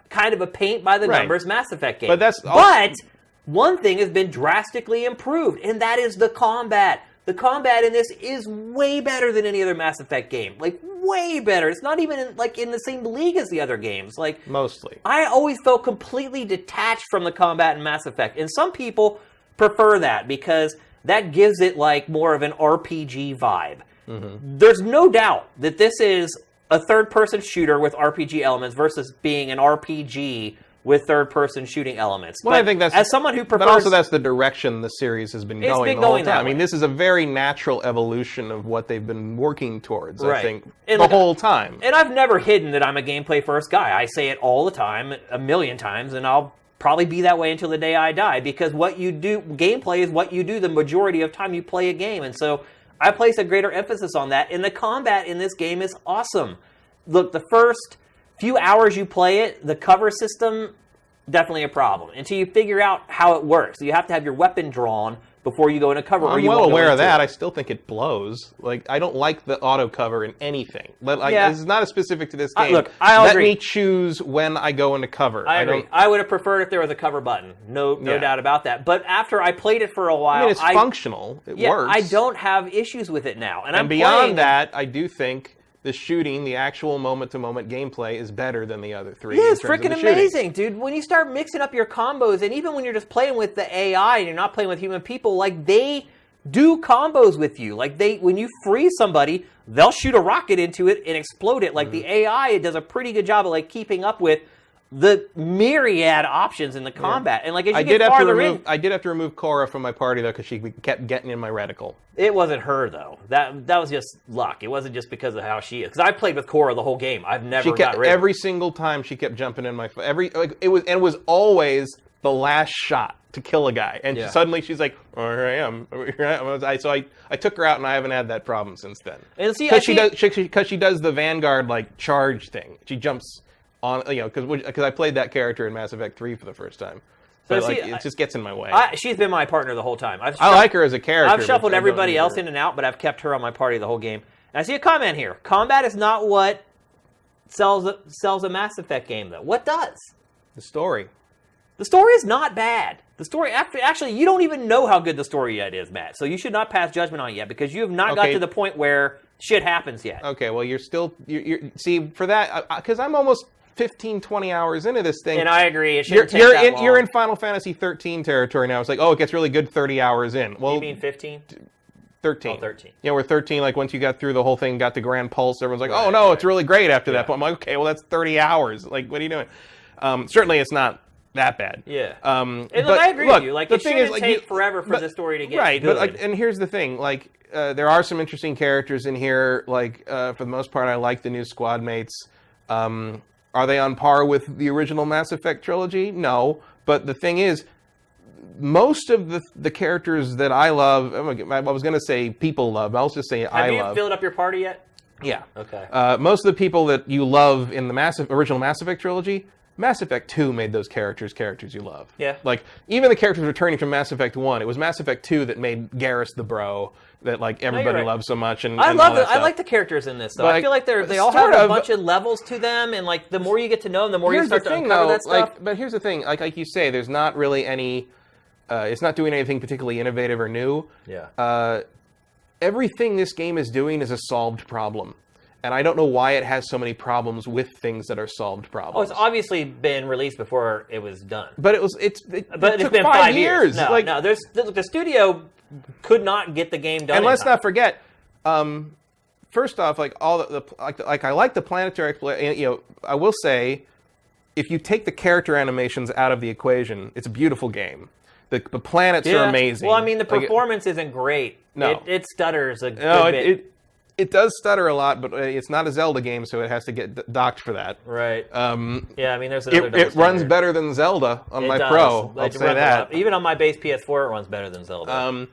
kind of a paint-by-the-numbers Mass Effect game. But one thing has been drastically improved, and that is the combat. The combat in this is way better than any other Mass Effect game. Like, way better. It's not even in the same league as the other games. Like, mostly. I always felt completely detached from the combat in Mass Effect. And some people prefer that because that gives it, like, more of an RPG vibe. There's no doubt that this is a third-person shooter with RPG elements versus being an RPG with third-person shooting elements. Well, I think that's, as someone who prefers, but also that's the direction the series has been going the whole time. I mean, this is a very natural evolution of what they've been working towards, I think, the whole time. And I've never hidden that I'm a gameplay-first guy. I say it all the time, a million times, and I'll probably be that way until the day I die, because what you do, gameplay is what you do the majority of time you play a game, and so I place a greater emphasis on that, and the combat in this game is awesome. Look, the first few hours you play it, the cover system, definitely a problem. Until you figure out how it works. You have to have your weapon drawn before you go into cover. I'm well aware of that. I still think it blows. Like, I don't like the auto cover in anything. But this is not specific to this game. Look, Let me choose when I go into cover. I agree. I would have preferred if there was a cover button. No doubt about that. But after I played it for a while, I mean, it's functional. It works. I don't have issues with it now. And beyond that, I do think the shooting, the actual moment-to-moment gameplay is better than the other 3. Yeah, it's freaking amazing, dude. When you start mixing up your combos, and even when you're just playing with the AI and you're not playing with human people, like, they do combos with you. Like, when you freeze somebody, they'll shoot a rocket into it and explode it. Like, the AI does a pretty good job of, like, keeping up with the myriad options in the combat. And, like, as you get farther in... I did have to remove Cora from my party, though, because she kept getting in my reticle. It wasn't her, though. That was just luck. It wasn't just because of how she is. Because I played with Cora the whole game. I've never got rid of her. Every single time she kept jumping in my... It was always the last shot to kill a guy. And suddenly she's like, oh, here I am. So I took her out, and I haven't had that problem since then. Because she does the Vanguard, like, charge thing. She jumps on, because I played that character in Mass Effect 3 for the first time. But it just gets in my way. She's been my partner the whole time. I like her as a character. I've shuffled everybody else in and out, but I've kept her on my party the whole game. And I see a comment here. Combat is not what sells a Mass Effect game, though. What does? The story. The story is not bad. The story, actually, you don't even know how good the story yet is, Matt. So you should not pass judgment on it yet, because you have not got to the point where shit happens yet. Okay, well, you're see, for that, because I'm almost 15, 20 hours into this thing. And I agree. It shouldn't take that long. You're in Final Fantasy 13 territory now. It's like, oh, it gets really good 30 hours in. Well, you mean 15? 13. Oh, 13. Yeah, we're 13, like, once you got through the whole thing, got the Grand Pulse, everyone's like, oh, no, it's really great after that point. I'm like, okay, well, that's 30 hours. Like, what are you doing? Certainly, it's not that bad. Yeah. Look, I agree with you. Like, it shouldn't take forever for the story to get good. Right, and here's the thing. Like, there are some interesting characters in here. Like, for the most part, I like the new squad mates. Are they on par with the original Mass Effect trilogy? No. But the thing is, most of the characters that I love, I was going to say people love, but I'll just say I love. Have you filled up your party yet? Yeah. Okay. Most of the people that you love in the original Mass Effect trilogy, Mass Effect 2 made those characters you love. Yeah. Like, even the characters returning from Mass Effect 1, it was Mass Effect 2 that made Garrus the bro that, like, everybody loves so much. And I like the characters in this, though. But I feel like they all have a bunch of levels to them, and, like, the more you get to know them, the more you start to uncover that stuff. But here's the thing. Like you say, there's not really any... it's not doing anything particularly innovative or new. Yeah. Everything this game is doing is a solved problem. And I don't know why it has so many problems with things that are solved problems. Oh, it's obviously been released before it was done. But it it's took been 5 years. No, the studio could not get the game done. And let's not forget, first off, like all I like the planetary exploration. You know, I will say, if you take the character animations out of the equation, it's a beautiful game. The planets are amazing. Well, I mean, the performance isn't great. No, it stutters a good bit. It does stutter a lot, but it's not a Zelda game, so it has to get docked for that. Right. Yeah, I mean, there's another. It runs better than Zelda on my Pro. I'll say that. Even on my base PS4, it runs better than Zelda.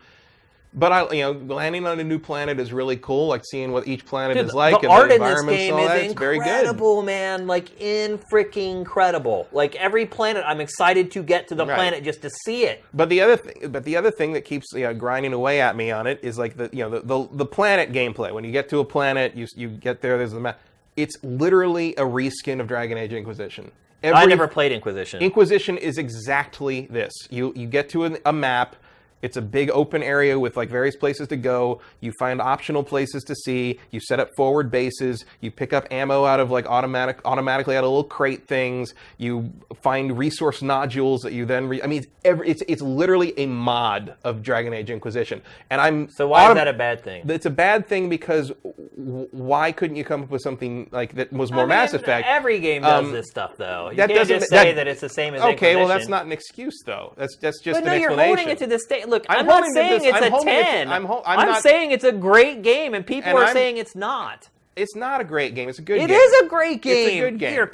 But landing on a new planet is really cool. Like seeing what each planet is like, the and art the in this environments game and all that. is It's very good. incredible, man. Like freaking incredible. Like every planet, I'm excited to get to the planet just to see it. But the other thing that keeps grinding away at me on it is like the planet gameplay. When you get to a planet, you get there. There's the map. It's literally a reskin of Dragon Age Inquisition. I never played Inquisition. Inquisition is exactly this. You get to a map. It's a big open area with like various places to go. You find optional places to see. You set up forward bases. You pick up ammo out of like automatically out of little crate things. You find resource nodules that you then. It's literally a mod of Dragon Age Inquisition. And So why is that a bad thing? It's a bad thing because why couldn't you come up with something like that was more Mass Effect? Every game does this stuff though. You can't just say that it's the same as Inquisition. Okay, well that's not an excuse though. That's just an explanation. You're holding it to the state. Look, I'm not saying it's a 10. I'm saying it's a great game, and people are saying it's not. It's not a great game. It's a good game. It is a great game. It's a good game. You're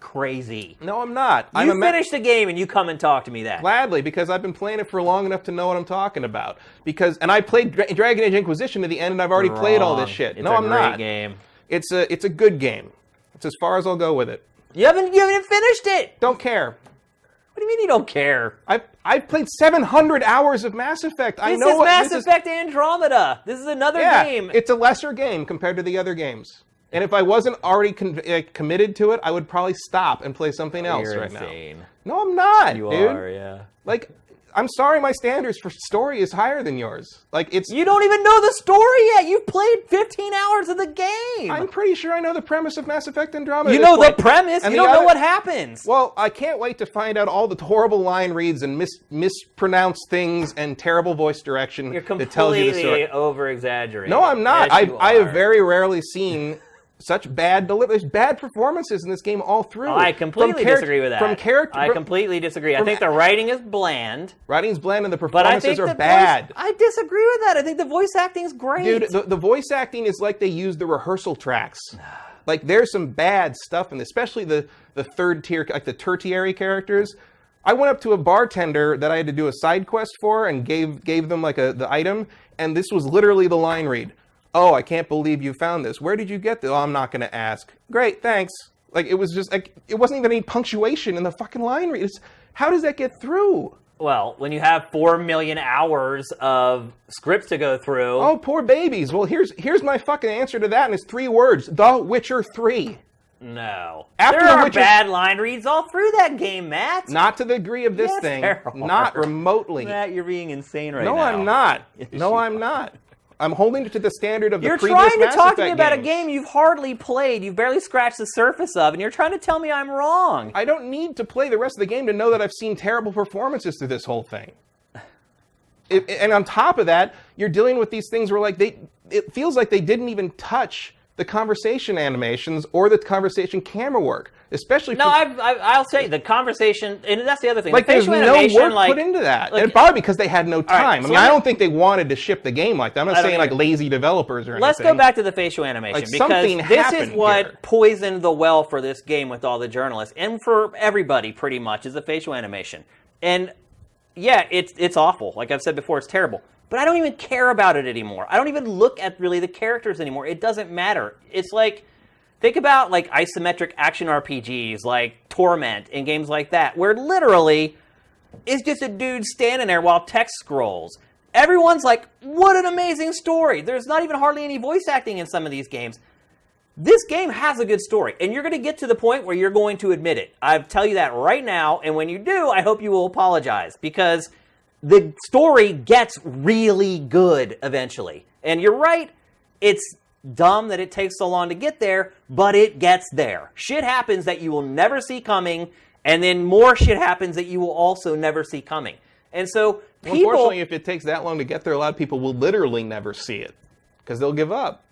crazy. No, I'm not. You finish the game and you come and talk to me that. Gladly, because I've been playing it for long enough to know what I'm talking about. And I played Dragon Age Inquisition to the end, and I've already played all this shit. No, I'm not. Game. It's a good game. It's as far as I'll go with it. You haven't finished it. Don't care. What do you mean you don't care? I've played 700 hours of Mass Effect. This is Mass Effect Andromeda. This is another game. It's a lesser game compared to the other games. And if I wasn't already committed to it, I would probably stop and play something else right now. No, I'm not, dude. You are, yeah. Like, I'm sorry, my standards for story is higher than yours. Like, You don't even know the story yet. You've played 15 hours of the game. I'm pretty sure I know the premise of Mass Effect Andromeda. You know the premise. You don't know what happens. Well, I can't wait to find out all the horrible line reads and mispronounced things and terrible voice direction that tells you the story. You're completely over-exaggerating. No, I'm not. Yes, I have very rarely seen such bad delivery. There's bad performances in this game all through. I completely disagree with that. I completely disagree. I think the writing is bland. Writing's bland and the performances are bad. I disagree with that. I think the voice acting is great. Dude, the voice acting is like they use the rehearsal tracks. Like there's some bad stuff in this, especially the third tier, like the tertiary characters. I went up to a bartender that I had to do a side quest for and gave them like the item, and this was literally the line read. Oh, I can't believe you found this. Where did you get this? Oh, I'm not going to ask. Great, thanks. Like, it was just, like, it wasn't even any punctuation in the fucking line read. How does that get through? Well, when you have 4 million hours of scripts to go through. Oh, poor babies. Well, here's my fucking answer to that, and it's 3 words. The Witcher 3. No. There are bad line reads all through that game, Matt. Not to the degree of this thing. Not remotely. Matt, you're being insane right now. No, I'm not. No, I'm not. I'm holding it to the standard of the previous You're trying to talk to me about games. A game you've hardly played, you've barely scratched the surface of, and you're trying to tell me I'm wrong. I don't need to play the rest of the game to know that I've seen terrible performances through this whole thing. And on top of that, you're dealing with these things where like it feels like they didn't even touch the conversation animations or the conversation camera work, especially. No, I'll say the conversation, and that's the other thing. Like the there's no work put into that, and probably because they had no time. Right, so I don't think they wanted to ship the game like that. I'm not saying like lazy developers or anything. Let's go back to the facial animation because this is what poisoned the well for this game with all the journalists and for everybody pretty much is the facial animation. And yeah, it's awful. Like I've said before, it's terrible. But I don't even care about it anymore. I don't even look at really the characters anymore. It doesn't matter. It's like, think about like isometric action RPGs like Torment and games like that, where literally it's just a dude standing there while text scrolls. Everyone's like, what an amazing story. There's not even hardly any voice acting in some of these games. This game has a good story, and you're going to get to the point where you're going to admit it. I tell you that right now, and when you do, I hope you will apologize, because the story gets really good eventually. And you're right, it's dumb that it takes so long to get there, but it gets there. Shit happens that you will never see coming, and then more shit happens that you will also never see coming. And so people... Unfortunately, if it takes that long to get there, a lot of people will literally never see it, because they'll give up.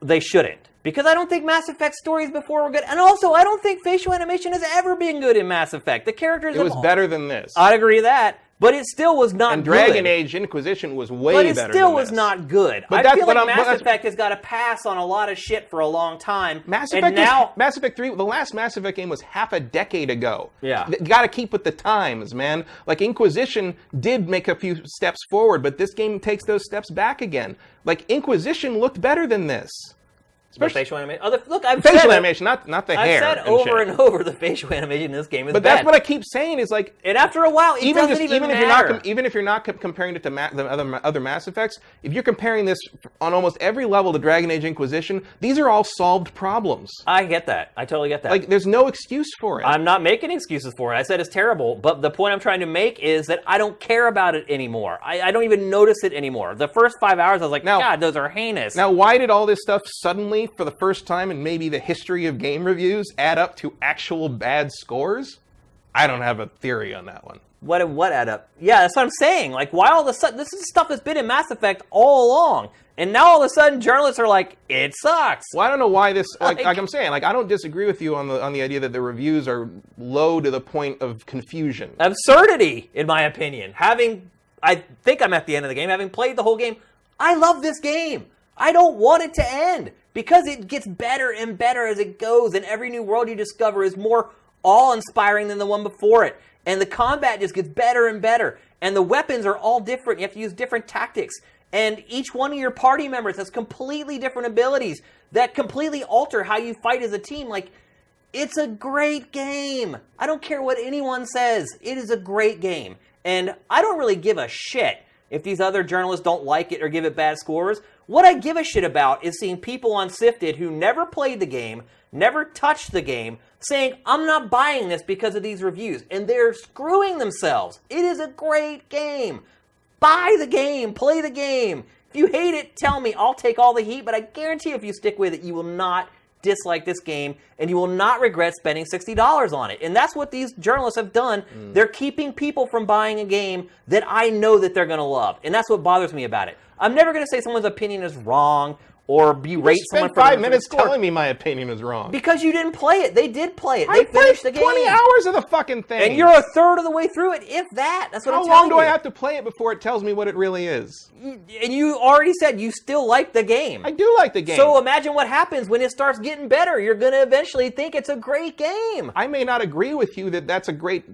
They shouldn't. Because I don't think Mass Effect stories before were good. And also, I don't think facial animation has ever been good in Mass Effect. The characters... It was better than this. I'd agree with that. But it still was not and good. And Dragon Age Inquisition was way better than this. But it still was not good. But I feel like Mass Effect has got to pass on a lot of shit for a long time. Mass Effect 3, the last Mass Effect game was half a decade ago. Yeah. You got to keep with the times, man. Like, Inquisition did make a few steps forward, but this game takes those steps back again. Like, Inquisition looked better than this. Especially facial animation. Look, I've facial said animation, not the hair. I've said over and over the facial animation in this game is bad. But that's what I keep saying is like... And after a while, it doesn't even matter. Even if you're not comparing it to the other Mass Effects, if you're comparing this on almost every level to Dragon Age Inquisition, these are all solved problems. I get that. I totally get that. Like, there's no excuse for it. I'm not making excuses for it. I said it's terrible. But the point I'm trying to make is that I don't care about it anymore. I don't even notice it anymore. The first 5 hours, I was like, God, those are heinous. Now, why did all this stuff suddenly, for the first time in maybe the history of game reviews, add up to actual bad scores? I don't have a theory on that one. What add up? Yeah, that's what I'm saying. Like, why all of a sudden? This is stuff that's been in Mass Effect all along. And now all of a sudden, journalists are like, it sucks. Well, I don't know why this, like I'm saying, like, I don't disagree with you on the idea that the reviews are low to the point of confusion. Absurdity, in my opinion. I think I'm at the end of the game, having played the whole game, I love this game. I don't want it to end. Because it gets better and better as it goes, and every new world you discover is more awe-inspiring than the one before it. And the combat just gets better and better. And the weapons are all different. You have to use different tactics. And each one of your party members has completely different abilities that completely alter how you fight as a team. Like, it's a great game. I don't care what anyone says. It is a great game. And I don't really give a shit if these other journalists don't like it or give it bad scores. What I give a shit about is seeing people on Sifted who never played the game, never touched the game, saying, I'm not buying this because of these reviews. And they're screwing themselves. It is a great game. Buy the game. Play the game. If you hate it, tell me. I'll take all the heat, but I guarantee if you stick with it, you will not dislike this game, and you will not regret spending $60 on it. And that's what these journalists have done. They're keeping people from buying a game that I know that they're going to love. And that's what bothers me about it. I'm never going to say someone's opinion is wrong or berate someone for 5 minutes telling me my opinion is wrong. Because you didn't play it. They did play it. They finished the game. 20 hours of the fucking thing. And you're a third of the way through it, if that. That's what I'm telling you. How long do I have to play it before it tells me what it really is? And you already said you still like the game. I do like the game. So imagine what happens when it starts getting better. You're going to eventually think it's a great game. I may not agree with you that that's a great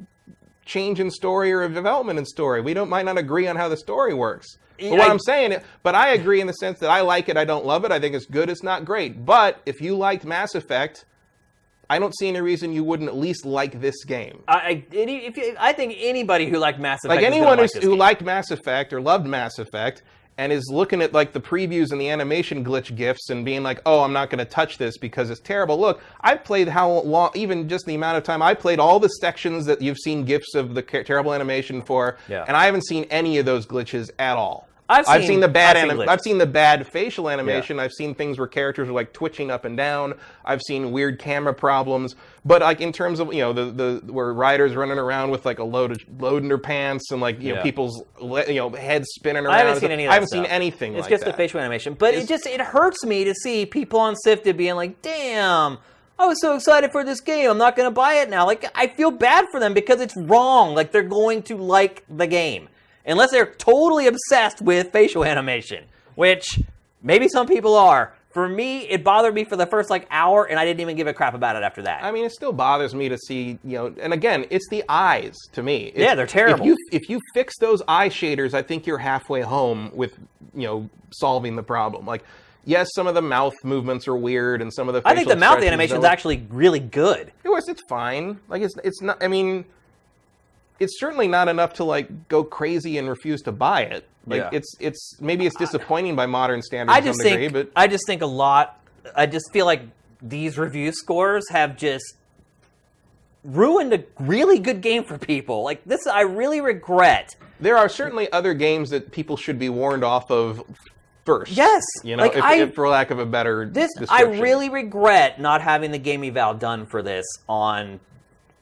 change in story or a development in story. We might not agree on how the story works. But what I'm saying, but I agree in the sense that I like it, I don't love it, I think it's good, it's not great. But if you liked Mass Effect, I don't see any reason you wouldn't at least like this game. I think anybody who liked Mass Effect, like anyone who liked Mass Effect or loved Mass Effect and is looking at like the previews and the animation glitch gifs and being like, oh, I'm not going to touch this because it's terrible. Look, I've played how long, even just the amount of time I played all the sections that you've seen gifs of the terrible animation for, and I haven't seen any of those glitches at all. I've seen the bad facial animation. I've seen things where characters are like twitching up and down. I've seen weird camera problems. But like in terms of where riders running around with like a load in their pants and like people's heads spinning around. I haven't seen any of that I haven't seen anything like that. It's just the facial animation. But it hurts me to see people on Sifted being like, damn, I was so excited for this game. I'm not going to buy it now. Like, I feel bad for them because it's wrong. Like, they're going to like the game. Unless they're totally obsessed with facial animation, which maybe some people are. For me, it bothered me for the first hour, and I didn't even give a crap about it after that. I mean, it still bothers me to see, and again, it's the eyes to me. They're terrible. If you fix those eye shaders, I think you're halfway home with, solving the problem. Like, yes, some of the mouth movements are weird, and some of the facial I think the mouth animation is actually really good. Of course, it's fine. Like, it's not. I mean, it's certainly not enough to go crazy and refuse to buy it. It's maybe it's disappointing by modern standards to some degree, but I just think I just feel like these review scores have just ruined a really good game for people. Like this, I really regret. There are certainly other games that people should be warned off of first. Yes. You know, if for lack of a better description. I really regret not having the game eval done for this on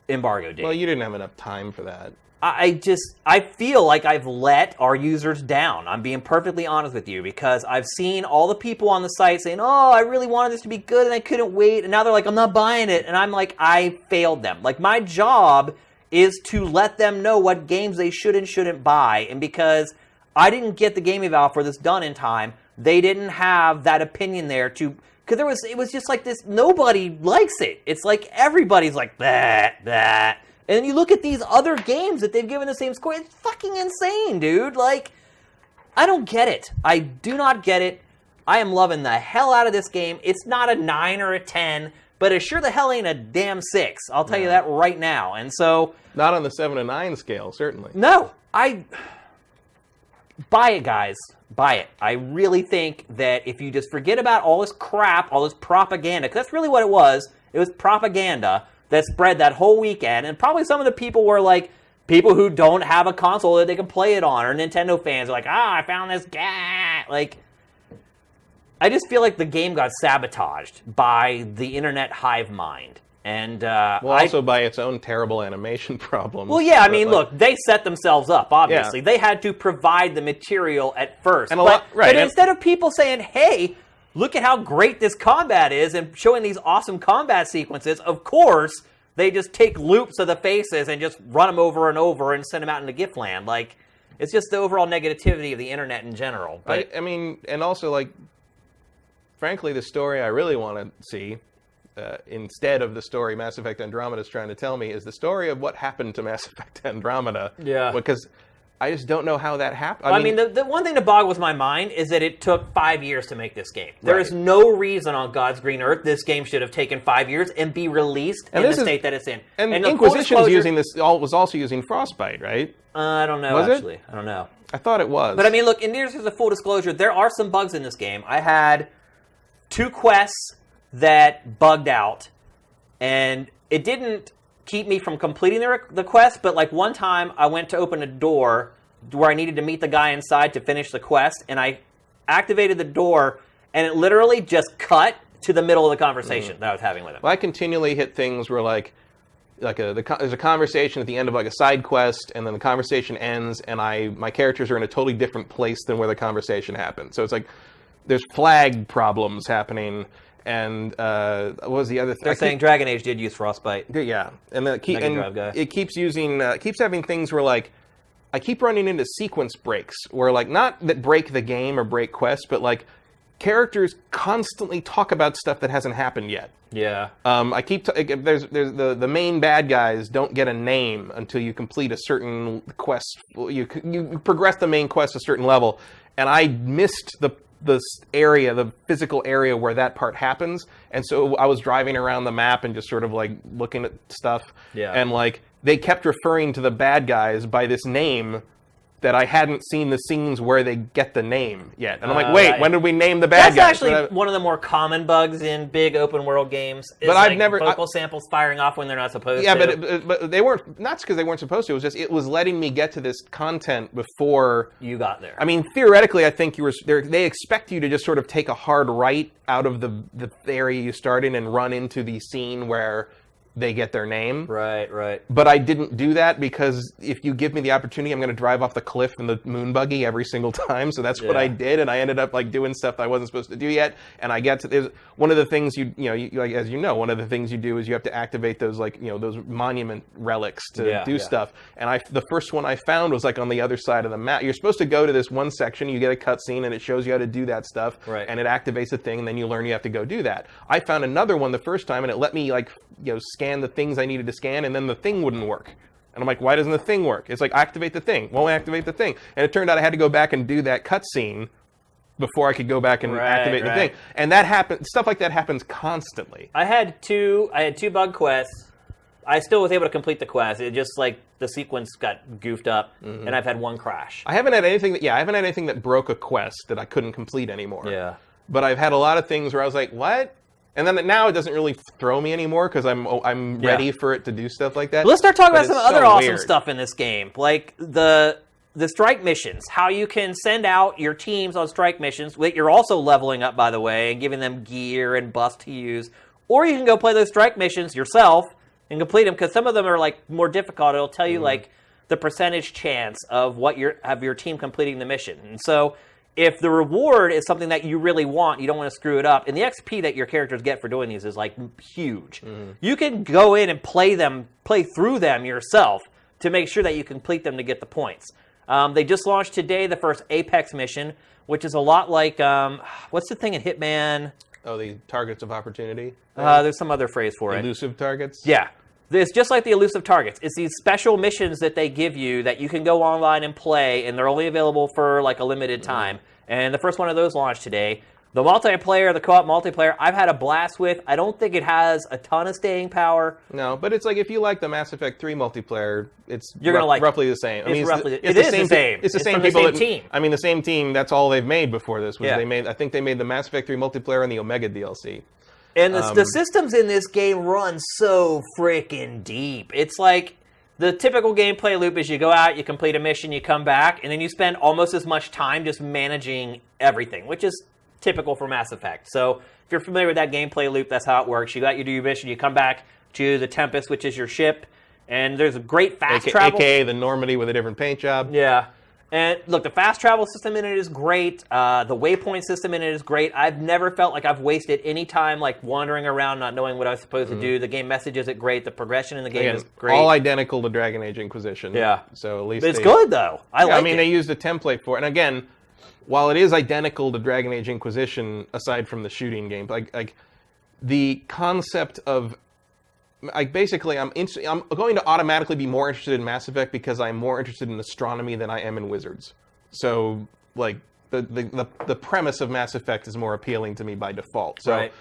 embargo date. Well, you didn't have enough time for that. I feel like I've let our users down. I'm being perfectly honest with you, because I've seen all the people on the site saying, oh, I really wanted this to be good and I couldn't wait. And now they're like, I'm not buying it. And I'm like, I failed them. Like, my job is to let them know what games they should and shouldn't buy. And because I didn't get the game eval for this done in time, they didn't have that opinion there to... Because it was just like this, nobody likes it. It's like everybody's like, that. And then you look at these other games that they've given the same score. It's fucking insane, dude. Like, I don't get it. I do not get it. I am loving the hell out of this game. It's not a 9 or a 10, but it sure the hell ain't a damn 6. I'll tell you that right now. And so... Not on the 7 to 9 scale, certainly. No. Buy it, guys. Buy it. I really think that if you just forget about all this crap, all this propaganda, because that's really what it was. It was propaganda that spread that whole weekend, and probably some of the people were like people who don't have a console that they can play it on, or Nintendo fans are like, I found this guy. Like, I just feel like the game got sabotaged by the internet hive mind. And also by its own terrible animation problems. Well, yeah, I mean, look, they set themselves up, obviously. Yeah. They had to provide the material at first. And but instead of people saying, hey, look at how great this combat is, and showing these awesome combat sequences, of course, they just take loops of the faces and just run them over and over and send them out into GIF land. Like, it's just the overall negativity of the internet in general. But, I mean, and also, like, frankly, the story I really want to see, instead of the story Mass Effect Andromeda is trying to tell me, is the story of what happened to Mass Effect Andromeda. Yeah. Because I just don't know how that happened. I mean, the one thing that boggles my mind is that it took 5 years to make this game. There is no reason on God's green earth this game should have taken 5 years and be released in the state that it's in. And Inquisition's using this, was also using Frostbite, right? I don't know, actually. I don't know. I thought it was. But I mean, look, in NieR as a full disclosure, there are some bugs in this game. I had 2 quests that bugged out, and it didn't keep me from completing the quest, but like one time I went to open a door where I needed to meet the guy inside to finish the quest, and I activated the door, and it literally just cut to the middle of the conversation that I was having with him. Well, I continually hit things where there's a conversation at the end of like a side quest, and then the conversation ends, and my characters are in a totally different place than where the conversation happened. So it's like there's flag problems happening. And what was the other thing? They're saying Dragon Age did use Frostbite. Yeah, and then it keeps using keeps having things where like I keep running into sequence breaks where like not that break the game or break quests, but like characters constantly talk about stuff that hasn't happened yet. Yeah. I keep there's the main bad guys don't get a name until you complete a certain quest. You progress the main quest a certain level, and I missed the physical area where that part happens, and so I was driving around the map and just sort of like looking at stuff, and like they kept referring to the bad guys by this name that I hadn't seen the scenes where they get the name yet. And I'm like, wait, when did we name the bad guys? That's actually one of the more common bugs in big open world games. But I've never vocal samples firing off when they're not supposed to. Yeah, but they weren't, not because they weren't supposed to. It was just it was letting me get to this content before you got there. I mean, theoretically, I think they expect you to just sort of take a hard right out of the area you start in and run into the scene where they get their name. Right. But I didn't do that because if you give me the opportunity, I'm going to drive off the cliff in the moon buggy every single time. So that's what I did, and I ended up like doing stuff that I wasn't supposed to do yet. And I get to there's one of the things one of the things you do is you have to activate those those monument relics to do stuff. And the first one I found was like on the other side of the map. You're supposed to go to this one section, you get a cutscene, and it shows you how to do that stuff. Right. And it activates a thing, and then you learn you have to go do that. I found another one the first time, and it let me scan the things I needed to scan, and then the thing wouldn't work. And I'm like, why doesn't the thing work? It's like, activate the thing. Won't activate the thing. And it turned out I had to go back and do that cutscene before I could go back and activate the thing. And that happened. Stuff like that happens constantly. I had two bug quests. I still was able to complete the quest. It just like the sequence got goofed up, and I've had one crash. I haven't had anything that broke a quest that I couldn't complete anymore. Yeah. But I've had a lot of things where I was like, what? And then now it doesn't really throw me anymore because I'm ready for it to do stuff like that. Let's start talking about some other awesome stuff in this game. Like the strike missions, how you can send out your teams on strike missions. You're also leveling up, by the way, and giving them gear and buffs to use. Or you can go play those strike missions yourself and complete them, because some of them are like more difficult. It'll tell you like the percentage chance of your team completing the mission. And so if the reward is something that you really want, you don't want to screw it up, and the XP that your characters get for doing these is like huge. You can go in and play through them yourself to make sure that you complete them to get the points. They just launched today the first Apex mission, which is a lot like, what's the thing in Hitman? Oh, the targets of opportunity? There's some other phrase for it. Elusive targets? Yeah. It's just like the elusive targets. It's these special missions that they give you that you can go online and play, and they're only available for like a limited time. And the first one of those launched today. The multiplayer, the co-op multiplayer, I've had a blast with. I don't think it has a ton of staying power. No, but it's like if you like the Mass Effect 3 multiplayer, you're gonna like roughly the same. It's the same. It's the same team. I mean, the same team. That's all they've made before this. I think they made the Mass Effect 3 multiplayer and the Omega DLC. And the systems in this game run so freaking deep. It's like the typical gameplay loop is you go out, you complete a mission, you come back, and then you spend almost as much time just managing everything, which is typical for Mass Effect. So if you're familiar with that gameplay loop, that's how it works. You do your mission, you come back to the Tempest, which is your ship, and there's a great fast travel. AKA the Normandy with a different paint job. Yeah. And look, the fast travel system in it is great. The waypoint system in it is great. I've never felt like I've wasted any time like wandering around not knowing what I was supposed to do. The game messages it great. The progression in the game is great. All identical to Dragon Age Inquisition. Yeah. So at least it's good though. I mean, they used a template for it. And again, while it is identical to Dragon Age Inquisition, aside from the shooting game, like the concept of basically, I'm going to automatically be more interested in Mass Effect because I'm more interested in astronomy than I am in wizards. So, like, the premise of Mass Effect is more appealing to me by default. So, right.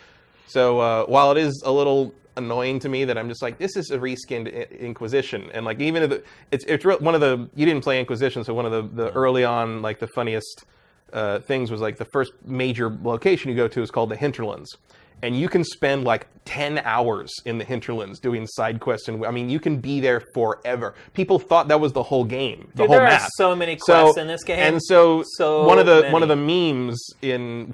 So while it is a little annoying to me that I'm just like, this is a reskinned Inquisition, and like even if it's one of the, you didn't play Inquisition, so one of the early on, like the funniest things was like the first major location you go to is called the Hinterlands. And you can spend like 10 hours in the Hinterlands doing side quests, and I mean, you can be there forever. People thought that was the whole game, the whole map. There are so many quests in this game. And so one of the memes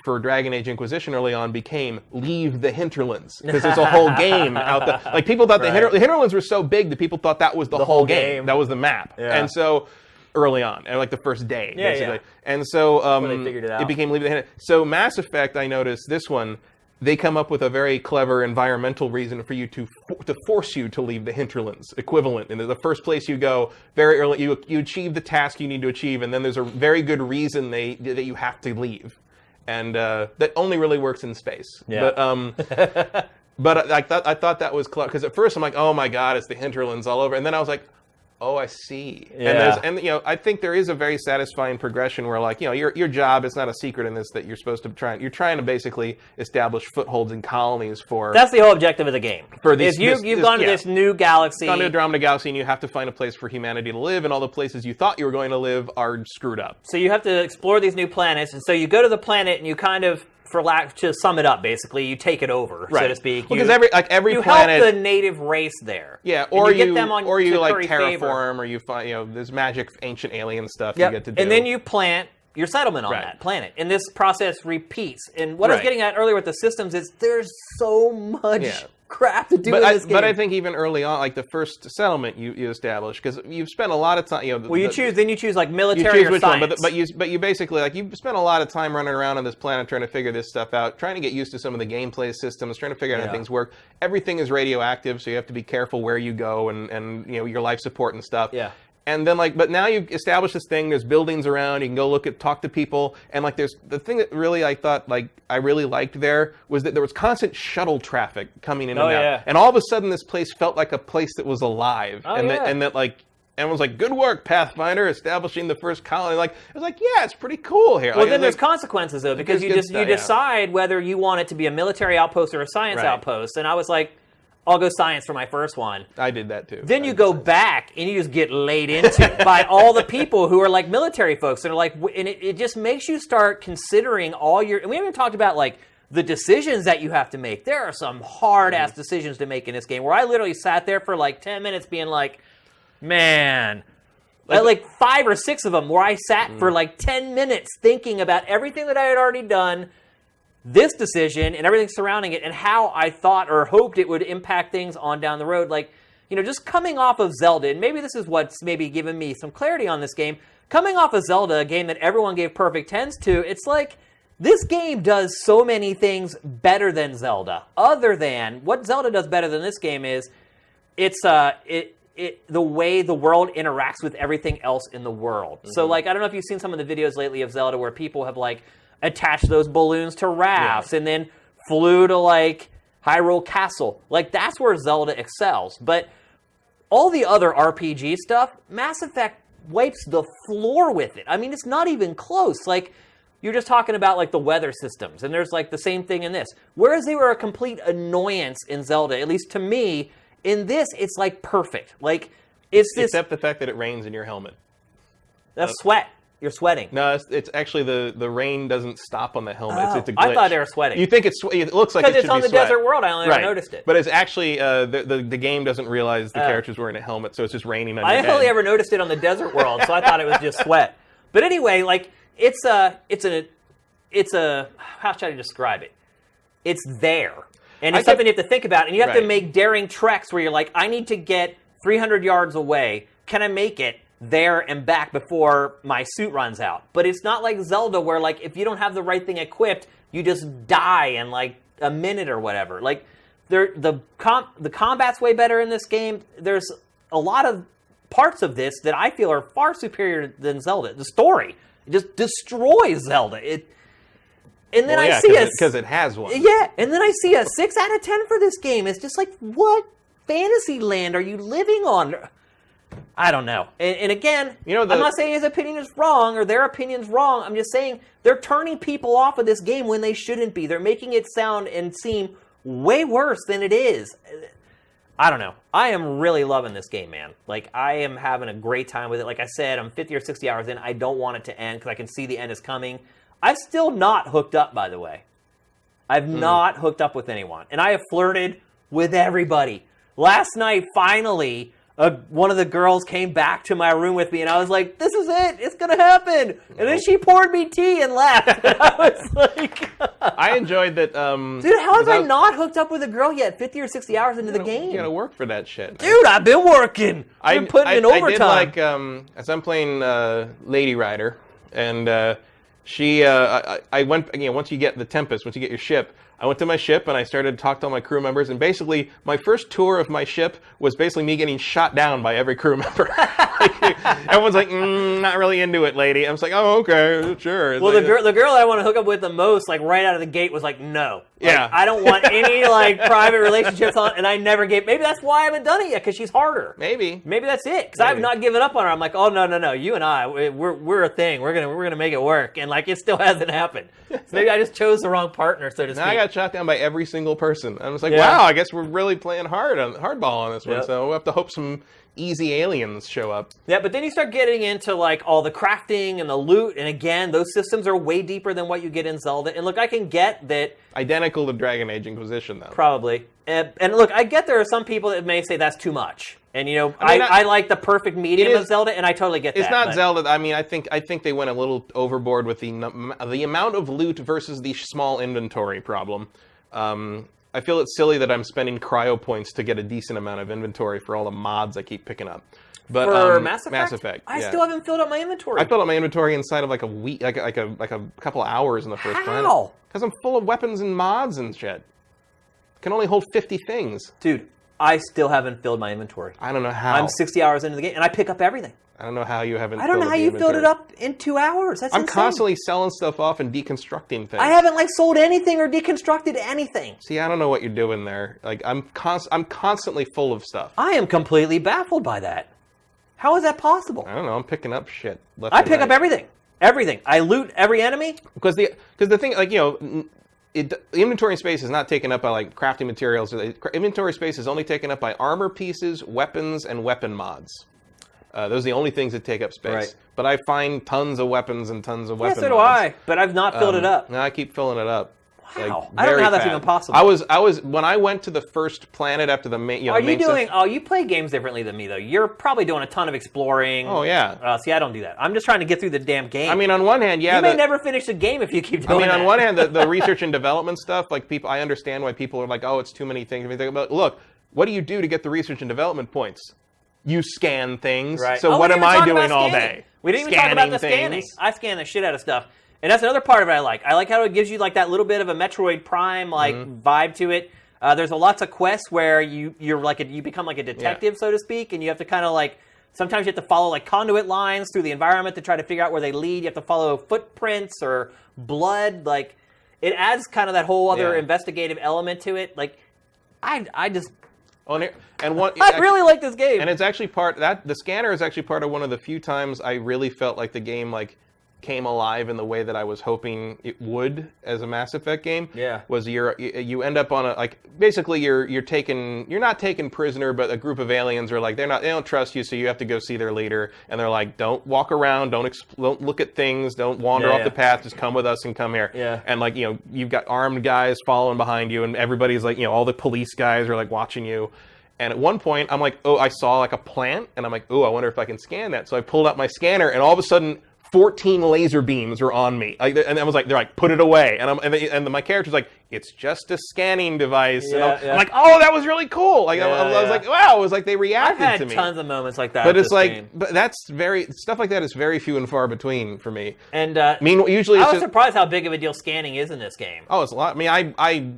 for Dragon Age Inquisition early on became "Leave the Hinterlands," because there's a whole game out there. Like people thought the Hinterlands were so big that people thought that was the whole game. That was the map. Yeah. And so early on, and like the first day, basically. Yeah. And so they figured it out. It became "Leave the Hinterlands." So Mass Effect, I noticed this one. They come up with a very clever environmental reason for you to force you to leave the Hinterlands equivalent. And the first place you go, very early, you achieve the task you need to achieve, and then there's a very good reason that you have to leave. And that only really works in space. Yeah. But I thought that was clever, because at first I'm like, oh my god, it's the Hinterlands all over. And then I was like, oh, I see. Yeah. And you know, I think there is a very satisfying progression where, like, you know, your job is not a secret in this, that you're supposed to you're trying to basically establish footholds in colonies for. That's the whole objective of the game. For these, you've gone to this new galaxy. Gone to Andromeda Galaxy, and you have to find a place for humanity to live, and all the places you thought you were going to live are screwed up. So you have to explore these new planets, and so you go to the planet and you kind of, to sum it up, basically, you take it over, so to speak. Because every you planet, help the native race there. Yeah, or you get them on you like terraform, favor. or you find, you know, there's magic, ancient alien stuff you get to do, and then you plant your settlement on that planet, and this process repeats. And what I was getting at earlier with the systems is there's so much crap to do in this game. But I think even early on, like the first settlement you establish, because you've spent a lot of time. You know, you choose like military or science. But you basically, like, you've spent a lot of time running around on this planet trying to figure this stuff out, trying to get used to some of the gameplay systems, trying to figure out how things work. Everything is radioactive, so you have to be careful where you go and you know, your life support and stuff. Yeah. And then, like, but now you've established this thing. There's buildings around. You can go talk to people. And like, there's the thing that really I thought, like, I really liked there was that there was constant shuttle traffic coming in and out. Yeah. And all of a sudden, this place felt like a place that was alive. And that like, everyone's like, good work, Pathfinder, establishing the first colony. Like, it was like, yeah, it's pretty cool here. Well, like, then there's consequences though, because you decide whether you want it to be a military outpost or a science outpost. And I was like, I'll go science for my first one. I did that too. Then you go back and you just get laid into by all the people who are like military folks, and are like, and it just makes you start considering all your. And we haven't even talked about like the decisions that you have to make. There are some hard ass decisions to make in this game where I literally sat there for like 10 minutes being like, man, Like 5 or 6 of them where I sat for like 10 minutes thinking about everything that I had already done, this decision, and everything surrounding it, and how I thought or hoped it would impact things on down the road. Like, just coming off of Zelda, and maybe this is what's maybe given me some clarity on this game. Coming off of Zelda, a game that everyone gave perfect 10s to, it's like, this game does so many things better than Zelda. Other than, what Zelda does better than this game is, it's the way the world interacts with everything else in the world. So, like, I don't know if you've seen some of the videos lately of Zelda where people have, like, attached those balloons to rafts and then flew to, like, Hyrule Castle. Like, that's where Zelda excels. But all the other RPG stuff, Mass Effect wipes the floor with it. I mean, it's not even close. Like, you're just talking about, like, the weather systems, and there's, like, the same thing in this. Whereas they were a complete annoyance in Zelda, at least to me, in this, it's, like, perfect. Like, it's this... Except the fact that it rains in your helmet. That's sweat. You're sweating. No, it's actually the rain doesn't stop on the helmet. It's a glitch. I thought they were sweating. You think it looks like it should be sweat. Because it's on the desert world, I only ever noticed it. But it's actually, the game doesn't realize the character's wearing a helmet, so it's just raining on your head. I only ever noticed it on the desert world, so I thought it was just sweat. But anyway, like, it's a, how should I describe it? It's there. And it's something you have to think about, and you have to make daring treks where you're like, I need to get 300 yards away. Can I make it there and back before my suit runs out? But it's not like Zelda where, like, if you don't have the right thing equipped, you just die in, like, a minute or whatever. Like, the combat's way better in this game. There's a lot of parts of this that I feel are far superior than Zelda. The story, it just destroys Zelda. And then I see because it has one. Yeah, and then I see a 6 out of 10 for this game. It's just like, what fantasy land are you living on? I don't know. And again, I'm not saying his opinion is wrong or their opinion's wrong. I'm just saying they're turning people off of this game when they shouldn't be. They're making it sound and seem way worse than it is. I don't know. I am really loving this game, man. Like, I am having a great time with it. Like I said, I'm 50 or 60 hours in. I don't want it to end because I can see the end is coming. I've still not hooked up, by the way. I've not hooked up with anyone. And I have flirted with everybody. Last night, finally, one of the girls came back to my room with me, and I was like, this is it. It's going to happen. And then she poured me tea and left. And I was like... I enjoyed that... Dude, how have I not hooked up with a girl yet 50 or 60 hours into the game? You got to work for that shit. Dude, I've been working. I've been putting in overtime. I did, like, as I'm playing Lady Rider, and... I went, once you get the Tempest, once you get your ship, I went to my ship and I started to talk to all my crew members, and basically my first tour of my ship was basically me getting shot down by every crew member. Everyone's like, not really into it, lady. I was like, oh, okay, sure. Well, the girl I want to hook up with the most, like right out of the gate, was like, no. Like, I don't want any like private relationships on, and I never gave. Maybe that's why I haven't done it yet, because she's harder. Maybe that's it. Because I've not given up on her. I'm like, oh no, you and I, we're a thing. We're gonna make it work, and like it still hasn't happened. So maybe I just chose the wrong partner, so to speak. Now I got shot down by every single person. I was like, wow, I guess we're really playing hardball on this one. So we'll have to hope some easy aliens show up. Yeah, but then you start getting into like all the crafting and the loot, and again, those systems are way deeper than what you get in Zelda. And look, I can get that. Identical to Dragon Age Inquisition, though. Probably. And look, I get there are some people that may say that's too much. And, I like the perfect medium of Zelda, and I totally get that. It's not Zelda. I mean, I think they went a little overboard with the amount of loot versus the small inventory problem. I feel it's silly that I'm spending cryo points to get a decent amount of inventory for all the mods I keep picking up. But for Mass Effect? Mass Effect, I still haven't filled up my inventory. I filled up my inventory inside of like a week, like a couple of hours in the first planet. How? Because I'm full of weapons and mods and shit. Can only hold 50 things. Dude, I still haven't filled my inventory. I don't know how. I'm 60 hours into the game, and I pick up everything. I don't know how you haven't. I don't know how you filled it up in 2 hours. That's I'm insane. constantly selling stuff off and deconstructing things. I haven't sold anything or deconstructed anything. See, I don't know what you're doing there. Like I'm constantly full of stuff. I am completely baffled by that. How is that possible? I don't know. I'm picking up shit. I pick up everything. Everything. I loot every enemy. Because the thing, like, inventory space is not taken up by like crafting materials. Inventory space is only taken up by armor pieces, weapons, and weapon mods. Those are the only things that take up space. Right. But I find tons of weapons and tons of weapons. Yeah, so do I. But I've not filled it up. No, I keep filling it up. Wow. I don't know how that's even possible. I was when I went to the first planet after the main. You play games differently than me though. You're probably doing a ton of exploring. Oh yeah. See, I don't do that. I'm just trying to get through the damn game. I mean, on one hand, yeah. You may never finish the game if you keep doing that. On one hand, the research and development stuff, like I understand why people are like, oh, it's too many things. But look, what do you do to get the research and development points? You scan things. Right. So what am I doing all day? We didn't even talk about the scanning. I scan the shit out of stuff. And that's another part of it I like. I like how it gives you like that little bit of a Metroid Prime vibe to it. There's lots of quests where you become like a detective, so to speak, and you have to kind of like sometimes you have to follow like conduit lines through the environment to try to figure out where they lead. You have to follow footprints or blood. Like it adds kind of that whole other investigative element to it. Like I just. I really like this game, and it's actually the scanner is actually part of one of the few times I really felt like the game came alive in the way that I was hoping it would as a Mass Effect game. Yeah, was you end up on basically you're not taken prisoner, but a group of aliens are like they don't trust you, so you have to go see their leader, and they're like, don't walk around, don't look at things, don't wander off the path, just come with us and come here. Yeah, and you've got armed guys following behind you, and everybody's like all the police guys are like watching you. And at one point, I'm like, oh, I saw like a plant, and I'm like, oh, I wonder if I can scan that. So I pulled out my scanner, and all of a sudden, 14 laser beams are on me. And I was like, they're like, put it away. And my character's like, it's just a scanning device. And I'm like, oh, that was really cool. I was like, wow, it was like they reacted to me. I've had tons of moments like that. But it's like, but stuff like that is very few and far between for me. And usually I was surprised how big of a deal scanning is in this game. Oh, it's a lot. I mean, I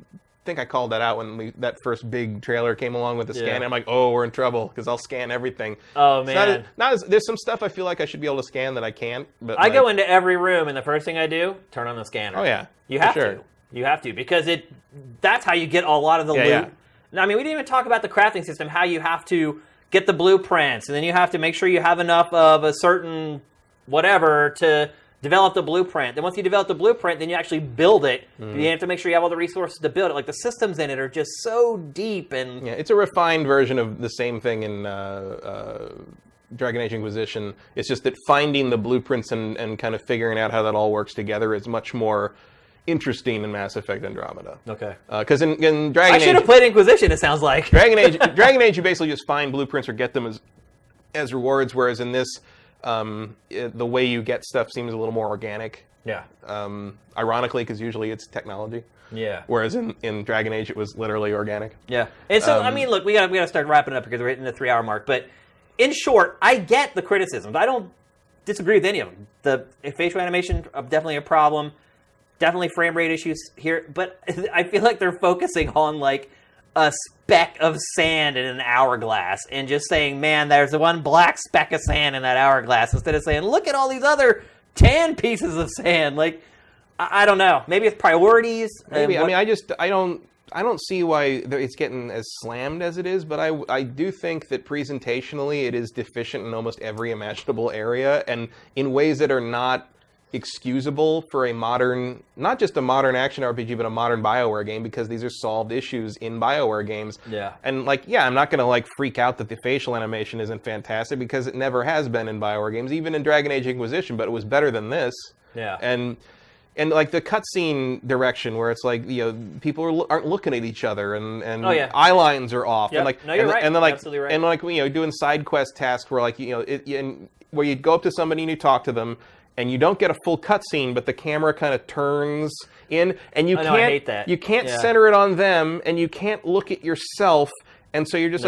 think I called that out when that first big trailer came along with the scan. I'm like, oh, we're in trouble because I'll scan everything. Oh man, there's some stuff I feel like I should be able to scan that I can't. But I go into every room and the first thing I do, turn on the scanner. Oh yeah, you have to. You have to because that's how you get a lot of the loot. Yeah. I mean, we didn't even talk about the crafting system. How you have to get the blueprints and then you have to make sure you have enough of a certain whatever to develop the blueprint. Then once you develop the blueprint, then you actually build it. You have to make sure you have all the resources to build it. Like the systems in it are just so deep and it's a refined version of the same thing in Dragon Age Inquisition. It's just that finding the blueprints and kind of figuring out how that all works together is much more interesting in Mass Effect Andromeda. Okay. Because in Dragon Age, I should have played Inquisition. It sounds like Dragon Age, you basically just find blueprints or get them as rewards. Whereas in this. The way you get stuff seems a little more organic. Yeah. Ironically, because usually it's technology. Yeah. Whereas in Dragon Age, it was literally organic. Yeah. And so, I mean, look, we gotta start wrapping it up because we're hitting the 3-hour mark. But in short, I get the criticisms. I don't disagree with any of them. The facial animation, definitely a problem. Definitely frame rate issues here. But I feel like they're focusing on, like, a speck of sand in an hourglass and just saying, man, there's the one black speck of sand in that hourglass instead of saying, look at all these other tan pieces of sand. Like, I don't know. Maybe it's priorities. Maybe. I mean, I don't see why it's getting as slammed as it is, but I do think that presentationally it is deficient in almost every imaginable area and in ways that are not excusable for a modern, not just a modern action RPG, but a modern BioWare game, because these are solved issues in BioWare games. Yeah. And I'm not going to freak out that the facial animation isn't fantastic because it never has been in BioWare games, even in Dragon Age Inquisition, but it was better than this. Yeah. And the cutscene direction where it's people aren't looking at each other and eye lines are off. Yep. And no, you're right. And then absolutely right. And doing side quest tasks where where you go up to somebody and you talk to them, and you don't get a full cutscene, but the camera kind of turns in, and I hate that. You can't center it on them, and you can't look at yourself, and so you're just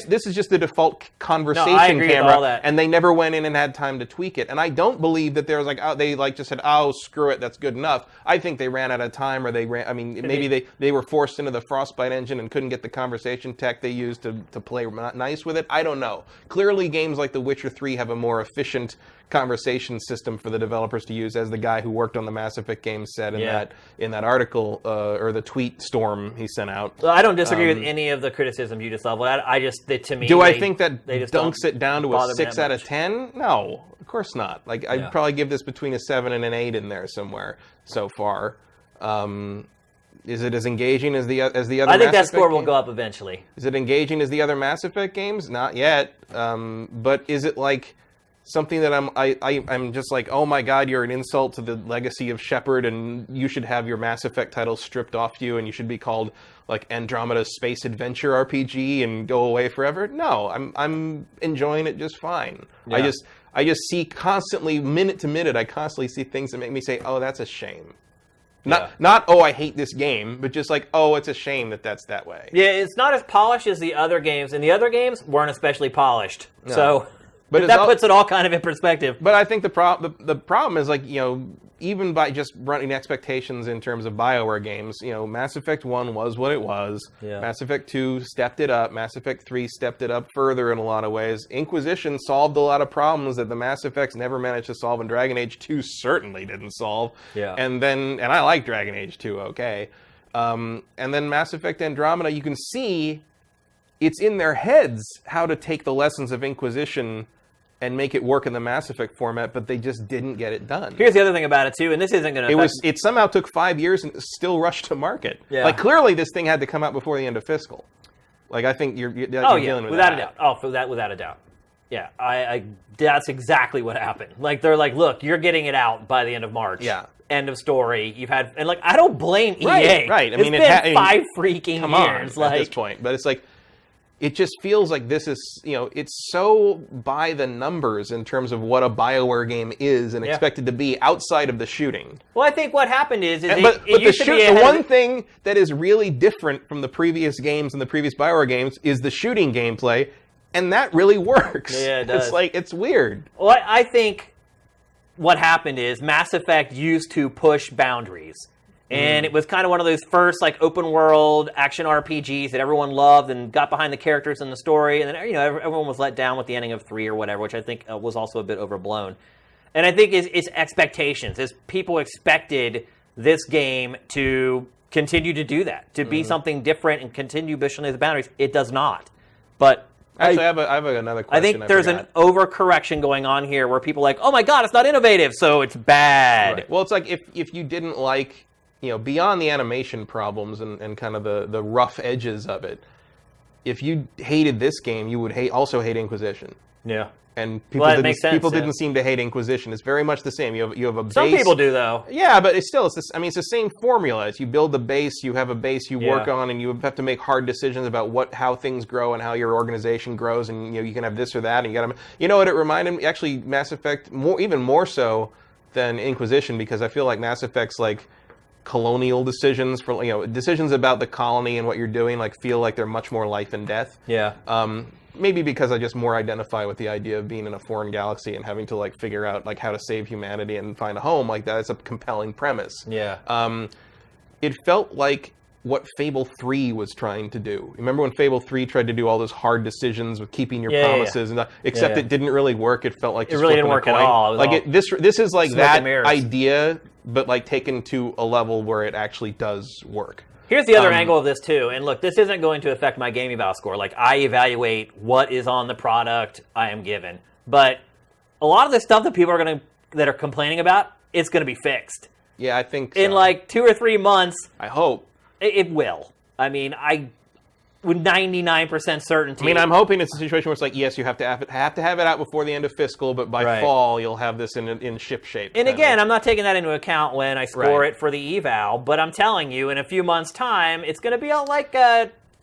this is just the default conversation camera, and they never went in and had time to tweak it. And I don't believe that there was just said, oh, screw it, that's good enough. I think they ran out of time, or maybe they were forced into the Frostbite engine and couldn't get the conversation tech they used to play nice with it. I don't know. Clearly, games like The Witcher 3 have a more efficient conversation system for the developers to use, as the guy who worked on the Mass Effect games said in that article or the tweet storm he sent out. Well, I don't disagree with any of the criticism you just leveled. To me, I think that dunks it down to a 6 out of 10? No, of course not. I'd probably give this between a 7 and an 8 in there somewhere so far. Is it as engaging as the other? I think that score will go up eventually. Is it engaging as the other Mass Effect games? Not yet. But is it something that I'm just like, oh my god, you're an insult to the legacy of Shepard, and you should have your Mass Effect title stripped off you, and you should be called like Andromeda Space Adventure RPG and go away forever. No, I'm enjoying it just fine. Yeah. I just see constantly, minute to minute, I constantly see things that make me say, oh, that's a shame. Not, oh, I hate this game, but just like, oh, it's a shame that that's that way. Yeah, it's not as polished as the other games, and the other games weren't especially polished. No. So but that puts it all kind of in perspective. But I think the problem is, like, even by just running expectations in terms of BioWare games, Mass Effect 1 was what it was. Yeah. Mass Effect 2 stepped it up. Mass Effect 3 stepped it up further in a lot of ways. Inquisition solved a lot of problems that the Mass Effects never managed to solve, and Dragon Age 2 certainly didn't solve. Yeah. And I like Dragon Age 2, okay. And then Mass Effect Andromeda, you can see it's in their heads how to take the lessons of Inquisition and make it work in the Mass Effect format, but they just didn't get it done. Here's the other thing about it, too, and this isn't going to... It somehow took 5 years and still rushed to market. Yeah. Like, clearly this thing had to come out before the end of fiscal. Like, I think you're dealing with without that. A doubt. Oh, for that, without a doubt. Yeah, that's exactly what happened. Like, they're like, look, you're getting it out by the end of March. Yeah. End of story. You've had... And, like, I don't blame EA. Right. It's been 5 freaking come years. On, at this point. But it's like... It just feels like this is, it's so by the numbers in terms of what a BioWare game is and expected to be outside of the shooting. Well, I think what happened is the one thing that is really different from the previous games and the previous BioWare games is the shooting gameplay, and that really works. Yeah, it does. It's like, it's weird. Well, I think what happened is Mass Effect used to push boundaries. And it was kind of one of those first, like, open-world action RPGs that everyone loved and got behind the characters and the story. And then, everyone was let down with the ending of 3 or whatever, which I think was also a bit overblown. And I think it's expectations. Is people expected this game to continue to do that, to be something different and continue pushing those boundaries. It does not. But... Actually, I have another question. I think there's an overcorrection going on here where people are like, oh my god, it's not innovative, so it's bad. Right. Well, it's like if you didn't like... beyond the animation problems and kind of the rough edges of it, if you hated this game, you would also hate Inquisition. Yeah. And people didn't seem to hate Inquisition. It's very much the same. You have a base. Some people do, though. Yeah, but it's the same formula. It's you build the base, you have a base you work on, and you have to make hard decisions about how things grow and how your organization grows, and you can have this or that, and you got to. What it reminded me, actually, Mass Effect even more so than Inquisition, because I feel like Mass Effect's like colonial decisions for decisions about the colony and what you're doing feel like they're much more life and death. Yeah. Maybe because I just more identify with the idea of being in a foreign galaxy and having to figure out how to save humanity and find a home like that. It's a compelling premise. Yeah. It felt like what Fable 3 was trying to do. Remember when Fable 3 tried to do all those hard decisions with keeping your promises, and except it didn't really work. It felt like it really didn't work at all. This is like that idea, but taken to a level where it actually does work. Here's the other angle of this too, and look, this isn't going to affect my game eval score. I evaluate what is on the product I am given, but a lot of the stuff that people are that are complaining about, it's going to be fixed. Yeah, I think so. In 2 or 3 months. I hope. It will. I mean, with 99% certainty. I mean, I'm hoping it's a situation where it's yes, you have to have it out before the end of fiscal, but by fall you'll have this in ship shape. And again, I'm not taking that into account when I score it for the eval, but I'm telling you, in a few months' time, it's going to be like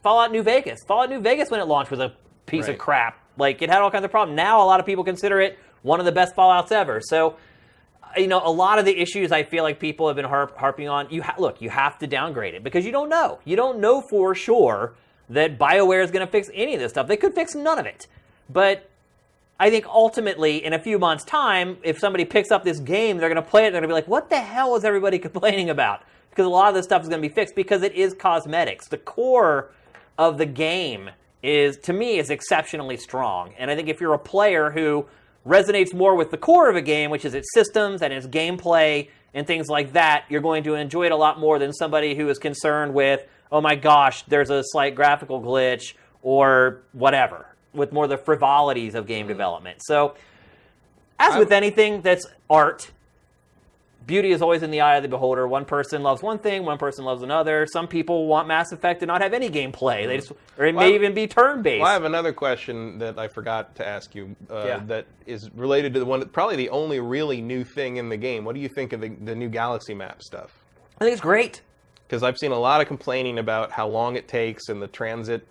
Fallout New Vegas. Fallout New Vegas, when it launched, was a piece of crap. It had all kinds of problems. Now a lot of people consider it one of the best Fallouts ever. So, a lot of the issues I feel like people have been harping on, you have to downgrade it because you don't know. You don't know for sure that BioWare is going to fix any of this stuff. They could fix none of it. But I think ultimately, in a few months' time, if somebody picks up this game, they're going to play it, and they're going to be like, what the hell is everybody complaining about? Because a lot of this stuff is going to be fixed because it is cosmetics. The core of the game is exceptionally strong. And I think if you're a player who resonates more with the core of a game, which is its systems and its gameplay and things like that, you're going to enjoy it a lot more than somebody who is concerned with, oh my gosh, there's a slight graphical glitch or whatever, with more the frivolities of game development. So, as with anything that's art, beauty is always in the eye of the beholder. One person loves one thing, one person loves another. Some people want Mass Effect to not have any gameplay. Or it may even be turn-based. Well, I have another question that I forgot to ask you that is related to the one, probably the only really new thing in the game. What do you think of the new Galaxy Map stuff? I think it's great. Because I've seen a lot of complaining about how long it takes and the transit,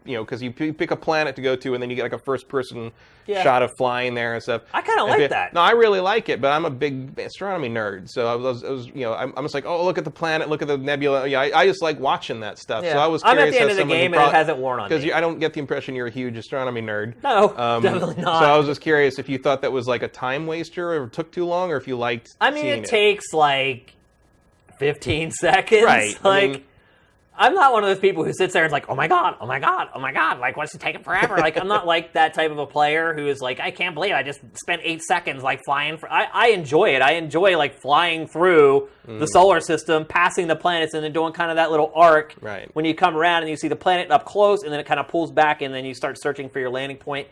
because you pick a planet to go to and then you get like a first-person shot of flying there and stuff. I kind of like that. No, I really like it, but I'm a big astronomy nerd, so I'm just like, oh, look at the planet, look at the nebula. Yeah, I just like watching that stuff. Yeah. So I was curious. I'm at the end of the game and it hasn't worn on me. Because I don't get the impression you're a huge astronomy nerd. No, definitely not. So I was just curious if you thought that was like a time waster or took too long, or if you liked. I mean, it takes like 15 seconds. Right. I'm not one of those people who sits there and is like, oh my god, like, what's it taking forever? Like, I'm not like that type of a player who is like, I can't believe I just spent 8 seconds like flying. I enjoy it. I enjoy like flying through the solar system, passing the planets, and then doing kind of that little arc. Right. When you come around and you see the planet up close, and then it kind of pulls back, and then you start searching for your landing point.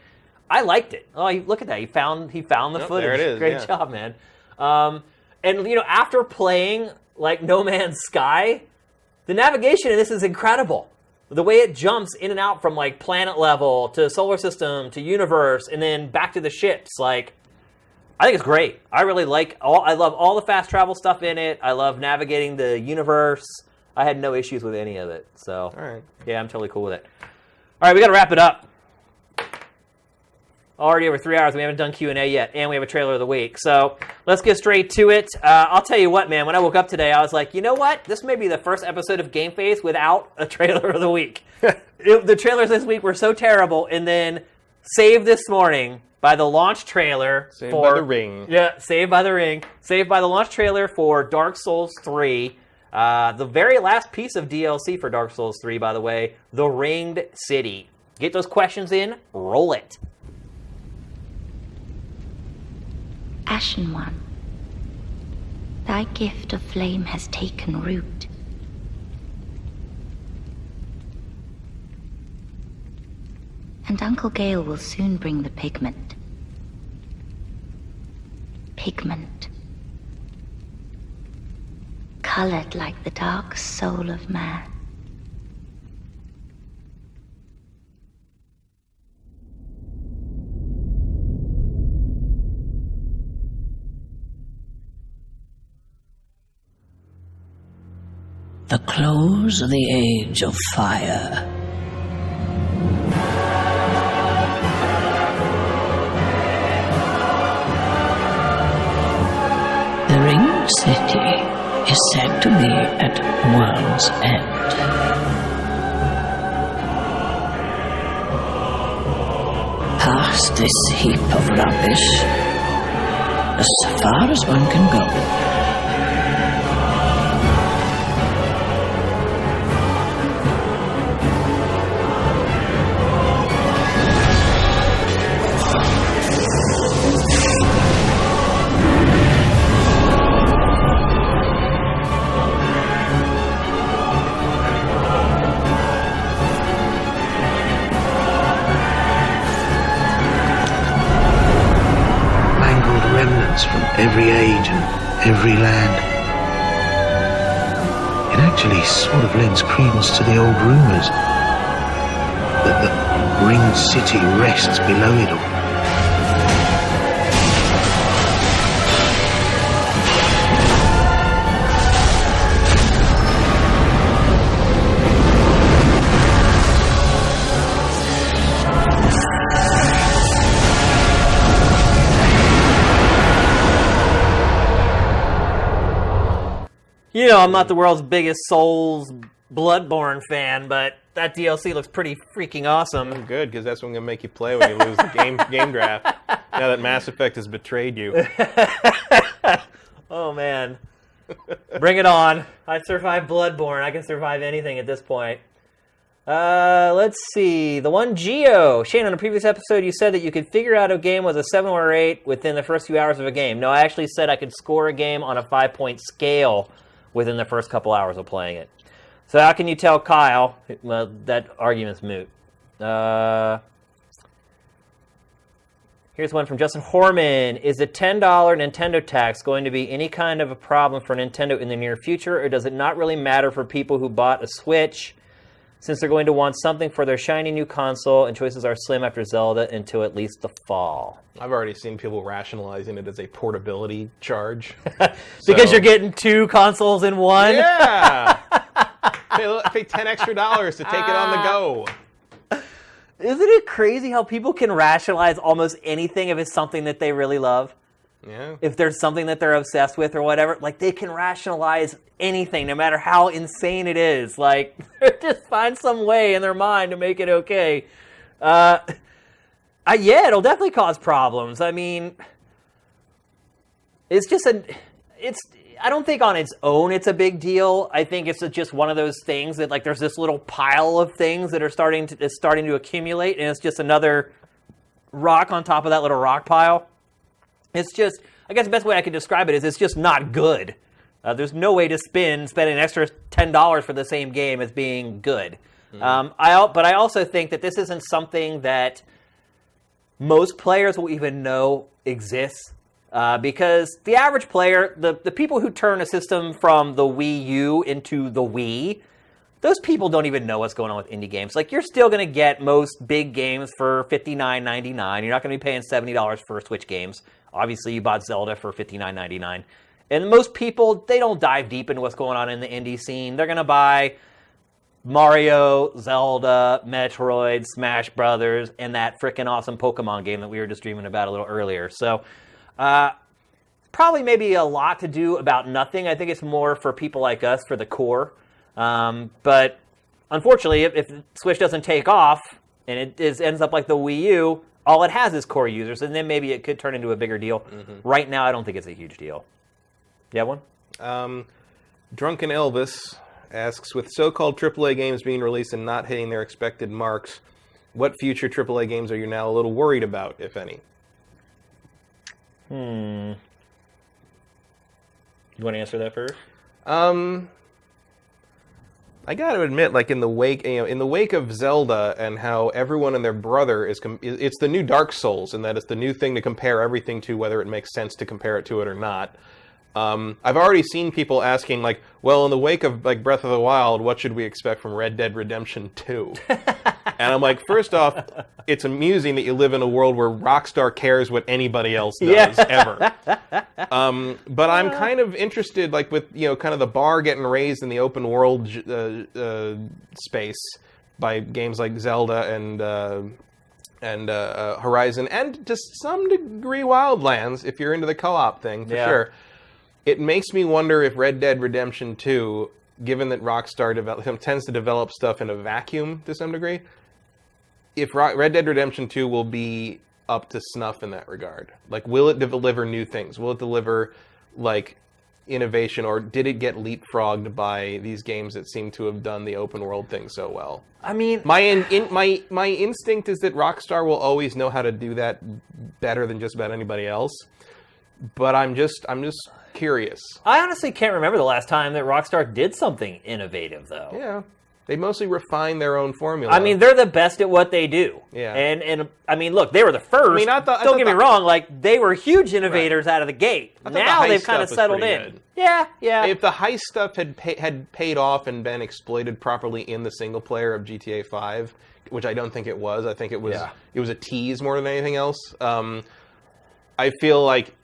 I liked it. Oh, look at that! He found the footage. There it is. Great job, man. And after playing like No Man's Sky, the navigation in this is incredible. The way it jumps in and out from like planet level to solar system to universe and then back to the ships, like, I think it's great. I really I love all the fast travel stuff in it. I love navigating the universe. I had no issues with any of it. So, all right. Yeah, I'm totally cool with it. All right, we got to wrap it up. Already over 3 hours. We haven't done Q&A yet, and we have a trailer of the week. So let's get straight to it. I'll tell you what, man. When I woke up today, I was like, you know what? This may be the first episode of GameFace without a trailer of the week. The trailers this week were so terrible, and then saved this morning by the launch trailer. Saved by the Ring. Yeah, saved by the Ring. Saved by the launch trailer for Dark Souls 3. The very last piece of DLC for Dark Souls 3, by the way, The Ringed City. Get those questions in. Roll it. Ashen One, thy gift of flame has taken root. And Uncle Gale will soon bring the pigment. Pigment. Colored like the dark soul of man. The close of the Age of Fire. The Ringed City is said to be at world's end. Past this heap of rubbish, as far as one can go. From every age and every land. It actually sort of lends credence to the old rumors that the Ringed City rests below it all. You know, I'm not the world's biggest Souls Bloodborne fan, but that DLC looks pretty freaking awesome. Good, because that's what I'm going to make you play when you lose the game draft. Now that Mass Effect has betrayed you. Oh, man. Bring it on. I survived Bloodborne. I can survive anything at this point. Let's see. The one Geo. Shane, on a previous episode, you said that you could figure out a game was a 7 or 8 within the first few hours of a game. No, I actually said I could score a game on a 5-point scale within the first couple hours of playing it. So how can you tell Kyle? Well, that argument's moot. Here's one from Justin Horman. Is the $10 Nintendo tax going to be any kind of a problem for Nintendo in the near future, or does it not really matter for people who bought a Switch, since they're going to want something for their shiny new console and choices are slim after Zelda until at least the fall? I've already seen people rationalizing it as a portability charge. Because you're getting 2 consoles in one? Yeah! pay $10 extra to take it on the go. Isn't it crazy how people can rationalize almost anything if it's something that they really love? Yeah. If there's something that they're obsessed with or whatever, like they can rationalize anything, no matter how insane it is. Like, just find some way in their mind to make it okay. Yeah, it'll definitely cause problems. I mean, it's just I don't think on its own it's a big deal. I think it's just one of those things that, like, there's this little pile of things that are starting to accumulate, and it's just another rock on top of that little rock pile. It's just, I guess the best way I could describe it is it's just not good. There's no way to spend an extra $10 for the same game as being good. But I also think that this isn't something that most players will even know exists. Because the average player, the people who turn a system from the Wii U into the Wii, those people don't even know what's going on with indie games. Like, you're still going to get most big games for $59.99. You're not going to be paying $70 for Switch games. Obviously, you bought Zelda for $59.99. And most people, they don't dive deep into what's going on in the indie scene. They're going to buy Mario, Zelda, Metroid, Smash Brothers, and that freaking awesome Pokemon game that we were just dreaming about a little earlier. So, probably maybe a lot to do about nothing. I think it's more for people like us, for the core. But unfortunately, if Switch doesn't take off and it ends up like the Wii U, all it has is core users, and then maybe it could turn into a bigger deal. Mm-hmm. Right now, I don't think it's a huge deal. You have one? Drunken Elvis asks, with so-called AAA games being released and not hitting their expected marks, what future AAA games are you now a little worried about, if any? You want to answer that first? I got to admit, like in the wake of Zelda and how everyone and their brother it's the new Dark Souls, and that it's the new thing to compare everything to, whether it makes sense to compare it to it or not. I've already seen people asking, like, well, in the wake of like Breath of the Wild, what should we expect from Red Dead Redemption 2? And I'm like, first off, it's amusing that you live in a world where Rockstar cares what anybody else does, ever. But I'm kind of interested, like, with, kind of the bar getting raised in the open world space by games like Zelda and Horizon, and to some degree Wildlands, if you're into the co-op thing, for sure. It makes me wonder if Red Dead Redemption 2, given that Rockstar tends to develop stuff in a vacuum to some degree, if Red Dead Redemption 2 will be up to snuff in that regard. Like, will it deliver new things? Will it deliver, like, innovation, or did it get leapfrogged by these games that seem to have done the open world thing so well? I mean, my instinct is that Rockstar will always know how to do that better than just about anybody else. But I'm just curious. I honestly can't remember the last time that Rockstar did something innovative, though. Yeah. They mostly refine their own formula. I mean, they're the best at what they do. Yeah. And I mean, look, they were the first. I mean, don't get me wrong, like, they were huge innovators out of the gate. Now they've kind of settled in. Good. Yeah. If the heist stuff had paid off and been exploited properly in the single player of GTA 5, which I don't think it was. I think it was a tease more than anything else. I feel like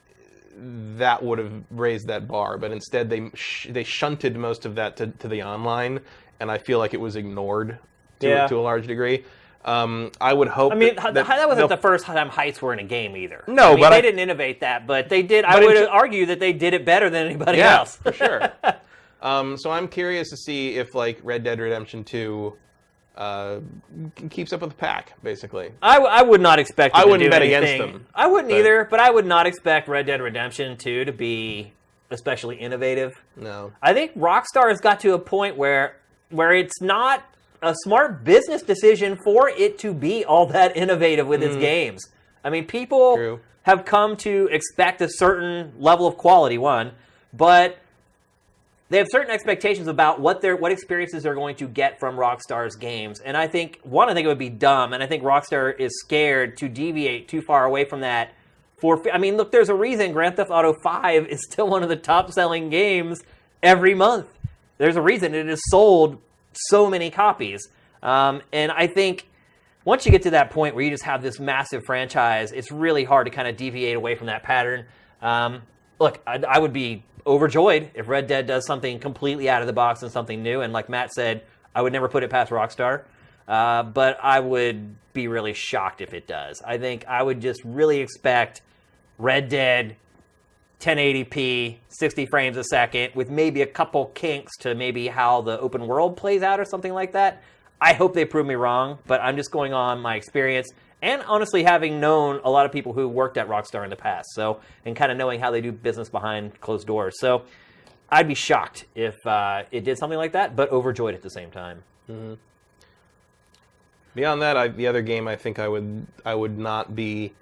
that would have raised that bar, but instead they shunted most of that to the online, and I feel like it was ignored to a large degree. I would hope. I mean, that wasn't the first time heists were in a game either. No, but they didn't innovate that, but they did. I would argue that they did it better than anybody else. For sure. So I'm curious to see if, like, Red Dead Redemption 2 keeps up with the pack, basically. I would not expect them I wouldn't to do bet anything. against them. I wouldn't either, but I would not expect Red Dead Redemption 2 to be especially innovative. No. I think Rockstar has got to a point where it's not a smart business decision for it to be all that innovative with its games. I mean, people have come to expect a certain level of quality, but they have certain expectations about what experiences they're going to get from Rockstar's games. And I think it would be dumb, and I think Rockstar is scared to deviate too far away from that. Look, there's a reason Grand Theft Auto 5 is still one of the top-selling games every month. There's a reason it has sold so many copies. And I think once you get to that point where you just have this massive franchise, it's really hard to kind of deviate away from that pattern. Look, I would be overjoyed if Red Dead does something completely out of the box and something new. And like Matt said, I would never put it past Rockstar. But I would be really shocked if it does. I think I would just really expect Red Dead 1080p, 60 frames a second, with maybe a couple kinks to maybe how the open world plays out or something like that. I hope they prove me wrong, but I'm just going on my experience. And honestly, having known a lot of people who worked at Rockstar in the past, and kind of knowing how they do business behind closed doors. So I'd be shocked if it did something like that, but overjoyed at the same time. Mm-hmm. Beyond that, the other game I think I would not be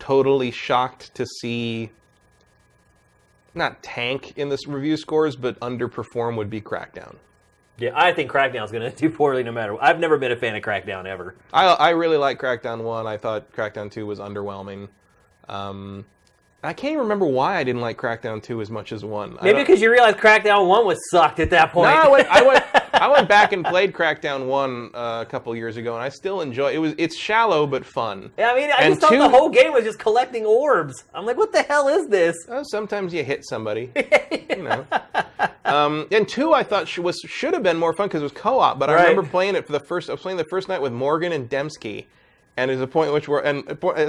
totally shocked to see, not tank in this review scores, but underperform would be Crackdown. Yeah, I think Crackdown's going to do poorly no matter what. I've never been a fan of Crackdown ever. I really like Crackdown 1. I thought Crackdown 2 was underwhelming. I can't even remember why I didn't like Crackdown 2 as much as 1. Maybe because you realized Crackdown 1 was sucked at that point. No, I went back and played Crackdown 1 a couple years ago, and I still enjoy it. It's shallow but fun. Yeah, I just thought the whole game was just collecting orbs. I'm like, what the hell is this? Sometimes you hit somebody, And 2 I thought should have been more fun because it was co-op. But I remember playing it I was playing the first night with Morgan and Dembski, and there's a point in which I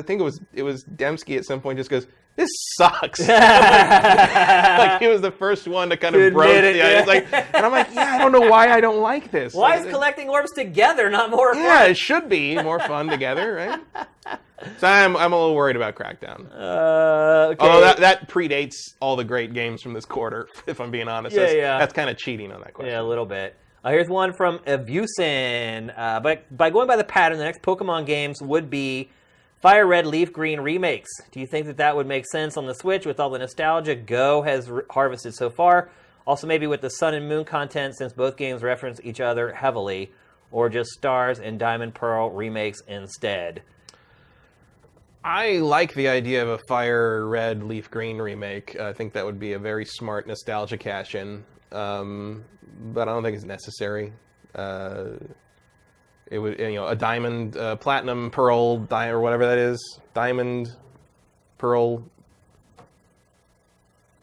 think it was Dembski at some point just goes, "This sucks." Like he was the first one to kind of broach it. Yeah. It's like, and I'm like, I don't know why I don't like this. Why is collecting orbs together not more fun? Yeah, it should be more fun together, right? So I'm a little worried about Crackdown. Okay. Although that predates all the great games from this quarter, if I'm being honest. Yeah. That's kind of cheating on that question. Yeah, a little bit. Here's one from Abusin. But by going by the pattern, the next Pokemon games would be Fire Red, Leaf Green remakes. Do you think that would make sense on the Switch with all the nostalgia Go has harvested so far? Also maybe with the Sun and Moon content, since both games reference each other heavily, or just Stars and Diamond Pearl remakes instead? I like the idea of a Fire Red, Leaf Green remake. I think that would be a very smart nostalgia cash-in, but I don't think it's necessary. It would, a Diamond, Platinum, Pearl, or whatever that is. Diamond, Pearl,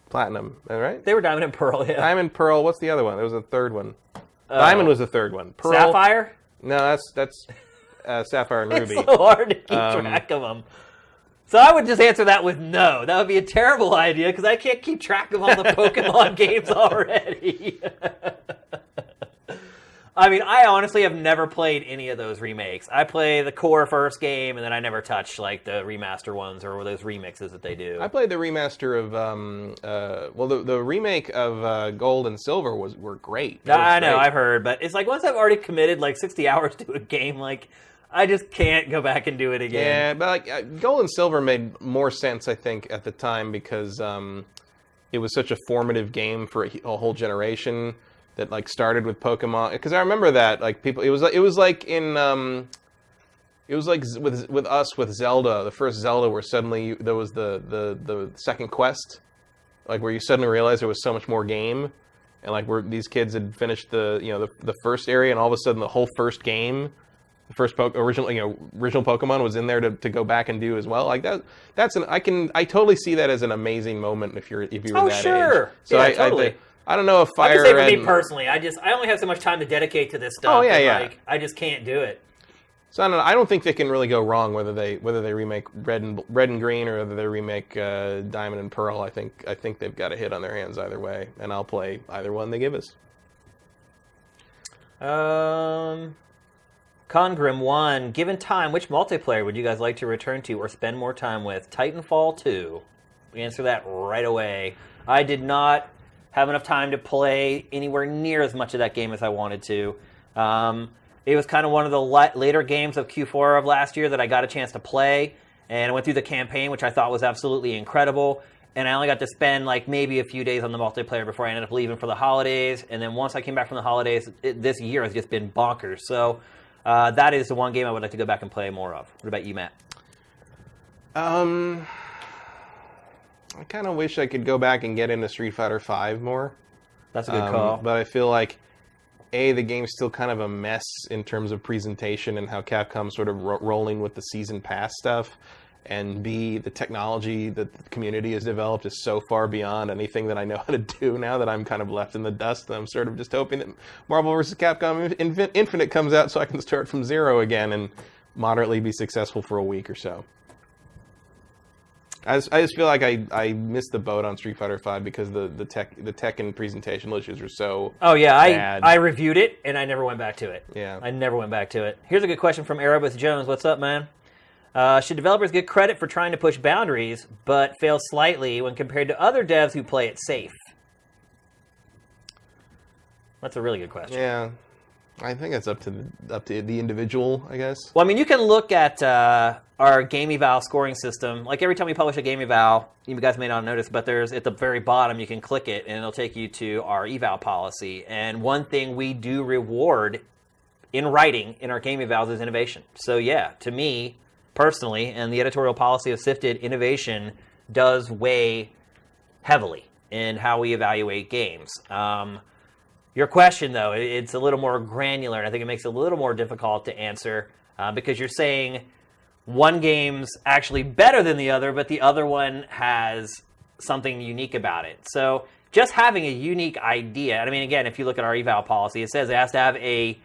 Platinum, all right? They were Diamond and Pearl, yeah. Diamond, Pearl, what's the other one? There was a third one. Diamond was the third one. Pearl, Sapphire? No, that's Sapphire and Ruby. It's so hard to keep track of them. So I would just answer that with no. That would be a terrible idea because I can't keep track of all the Pokemon games already. I honestly have never played any of those remakes. I play the core first game, and then I never touch like the remaster ones or those remixes that they do. I played the remaster of, the remake of Gold and Silver were great. I know, I've heard, but it's like once I've already committed like 60 hours to a game, like I just can't go back and do it again. Yeah, but Gold and Silver made more sense, I think, at the time because it was such a formative game for a whole generation. That like started with Pokemon, because I remember that like people, it was like with us with Zelda, the first Zelda, where suddenly there was the second quest, like where you suddenly realized there was so much more game, and like where these kids had finished the first area, and all of a sudden the whole first game, the first original Pokemon was in there to go back and do as well. Like I totally see that as an amazing moment if you were that age. So yeah, totally. I don't know if Fire Red... for me personally, I only have so much time to dedicate to this stuff. Oh, yeah. Like, I just can't do it. So I don't think they can really go wrong whether they remake Red and Green or whether they remake Diamond and Pearl. I think they've got a hit on their hands either way, and I'll play either one they give us. Congrim 1, given time, which multiplayer would you guys like to return to or spend more time with? Titanfall 2. We answer that right away. I did not have enough time to play anywhere near as much of that game as I wanted to. It was kind of one of the later games of Q4 of last year that I got a chance to play, and I went through the campaign, which I thought was absolutely incredible. and I only got to spend like maybe a few days on the multiplayer before I ended up leaving for the holidays. And then once I came back from the holidays, this year has just been bonkers. So that is the one game I would like to go back and play more of. What about you, Matt? I kind of wish I could go back and get into Street Fighter V more. That's a good call. But I feel like, A, the game's still kind of a mess in terms of presentation and how Capcom's sort of rolling with the Season Pass stuff. And B, the technology that the community has developed is so far beyond anything that I know how to do now that I'm kind of left in the dust. And I'm sort of just hoping that Marvel vs. Capcom Infinite comes out so I can start from zero again and moderately be successful for a week or so. I just feel like I missed the boat on Street Fighter V because the tech and presentational issues are so bad. I reviewed it and I never went back to it. Yeah. I never went back to it. Here's a good question from Erebus Jones. What's up, man? Should developers get credit for trying to push boundaries, but fail slightly when compared to other devs who play it safe? That's a really good question. Yeah, I think it's up to the individual, I guess. Well, I mean, you can look at our game eval scoring system. Like every time we publish a game eval, you guys may not notice, but there's at the very bottom you can click it, and it'll take you to our eval policy. And one thing we do reward in writing in our game evals is innovation. So yeah, to me personally, and the editorial policy of Sifted, innovation does weigh heavily in how we evaluate games. Your question, though, it's a little more granular, and I think it makes it a little more difficult to answer because you're saying one game's actually better than the other, but the other one has something unique about it. So just having a unique idea, and I mean, again, if you look at our eval policy, it says it has to have a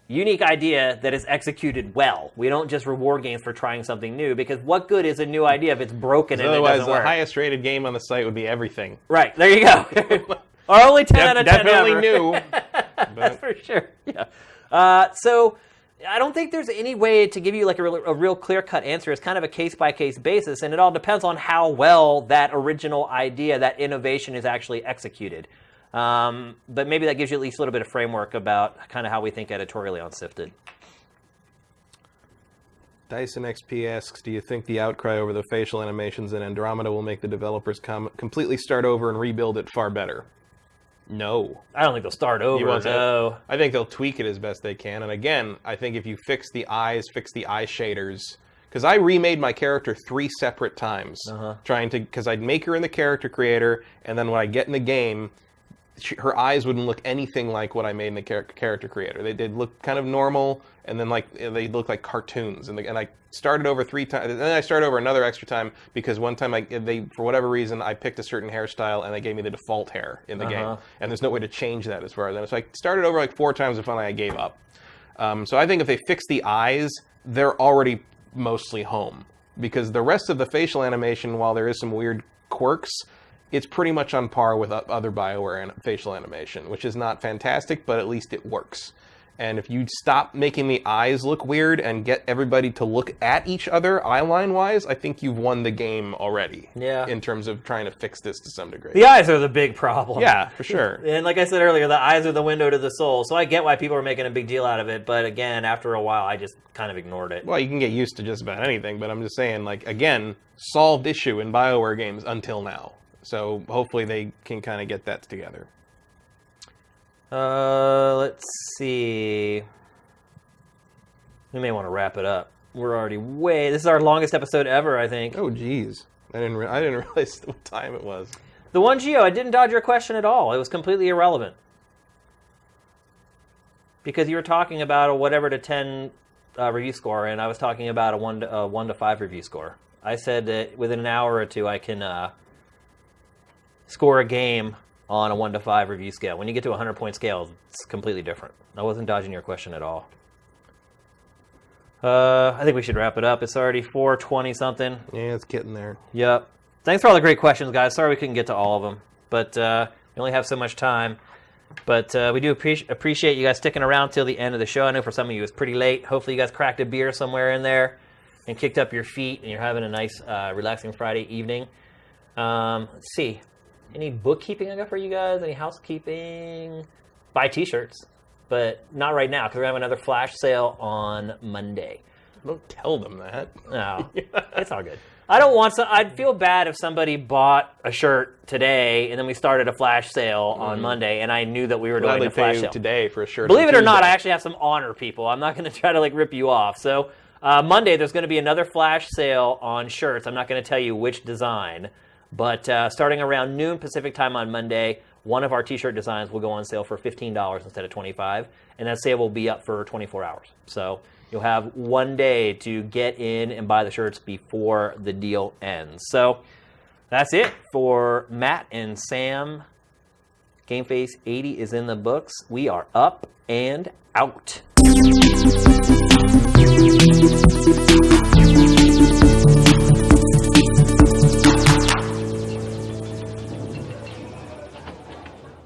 unique idea that is executed well. We don't just reward games for trying something new, because what good is a new idea if it's broken and it doesn't work? Otherwise, the highest rated game on the site would be everything. Right, there you go. Or only 10 out of 10 definitely ever. new. That's for sure, yeah. So I don't think there's any way to give you like a real clear-cut answer. It's kind of a case-by-case basis, and it all depends on how well that original idea, that innovation is actually executed. But maybe that gives you at least a little bit of framework about kind of how we think editorially on Sifted. Dyson XP asks, do you think the outcry over the facial animations in Andromeda will make the developers completely start over and rebuild it far better? No. I don't think they'll start over, no. I think they'll tweak it as best they can. And again, I think if you fix the eyes, fix the eye shaders... Because I remade my character 3 separate times, because I'd make her in the character creator, and then when I get in the game... her eyes wouldn't look anything like what I made in the character creator. They'd look kind of normal, and then like they look like cartoons. And I started over 3 times, and then I started over another extra time because one time for whatever reason I picked a certain hairstyle and they gave me the default hair in the game, and there's no way to change that as far as that. So I started over like 4 times, and finally I gave up. So I think if they fix the eyes, they're already mostly home, because the rest of the facial animation, while there is some weird quirks, it's pretty much on par with other BioWare facial animation, which is not fantastic, but at least it works. And if you stop making the eyes look weird and get everybody to look at each other eyeline-wise, I think you've won the game already. Yeah. In terms of trying to fix this to some degree. The eyes are the big problem. Yeah, for sure. And like I said earlier, the eyes are the window to the soul. So I get why people are making a big deal out of it, but again, after a while, I just kind of ignored it. Well, you can get used to just about anything, but I'm just saying, like, again, solved issue in BioWare games until now. So hopefully they can kind of get that together. Let's see. We may want to wrap it up. We're already this is our longest episode ever, I think. Oh, geez. I didn't realize what time it was. The one Geo, I didn't dodge your question at all. It was completely irrelevant. Because you were talking about a whatever to 10 review score, and I was talking about a 1 to 5 review score. I said that within an hour or two I can score a game on a 1 to 5 review scale. When you get to a 100-point scale, it's completely different. I wasn't dodging your question at all. I think we should wrap it up. It's already 4:20 something. Yeah, it's getting there. Yep. Thanks for all the great questions, guys. Sorry we couldn't get to all of them, but we only have so much time. But we do appreciate you guys sticking around till the end of the show. I know for some of you it's pretty late. Hopefully you guys cracked a beer somewhere in there and kicked up your feet and you're having a nice, relaxing Friday evening. Let's see. Any bookkeeping I got for you guys? Any housekeeping? Buy t-shirts, but not right now because we're having another flash sale on Monday. Don't tell them that. No, it's all good. I don't want to. I'd feel bad if somebody bought a shirt today and then we started a flash sale on Monday, and I knew that we were doing a flash sale today for a shirt. Believe it or not, I actually have some honor, people. I'm not going to try to rip you off. So Monday, there's going to be another flash sale on shirts. I'm not going to tell you which design, but starting around noon Pacific time on Monday, one of our T-shirt designs will go on sale for $15 instead of $25, and that sale will be up for 24 hours. So you'll have one day to get in and buy the shirts before the deal ends. So that's it for Matt and Sam. GameFace 80 is in the books. We are up and out.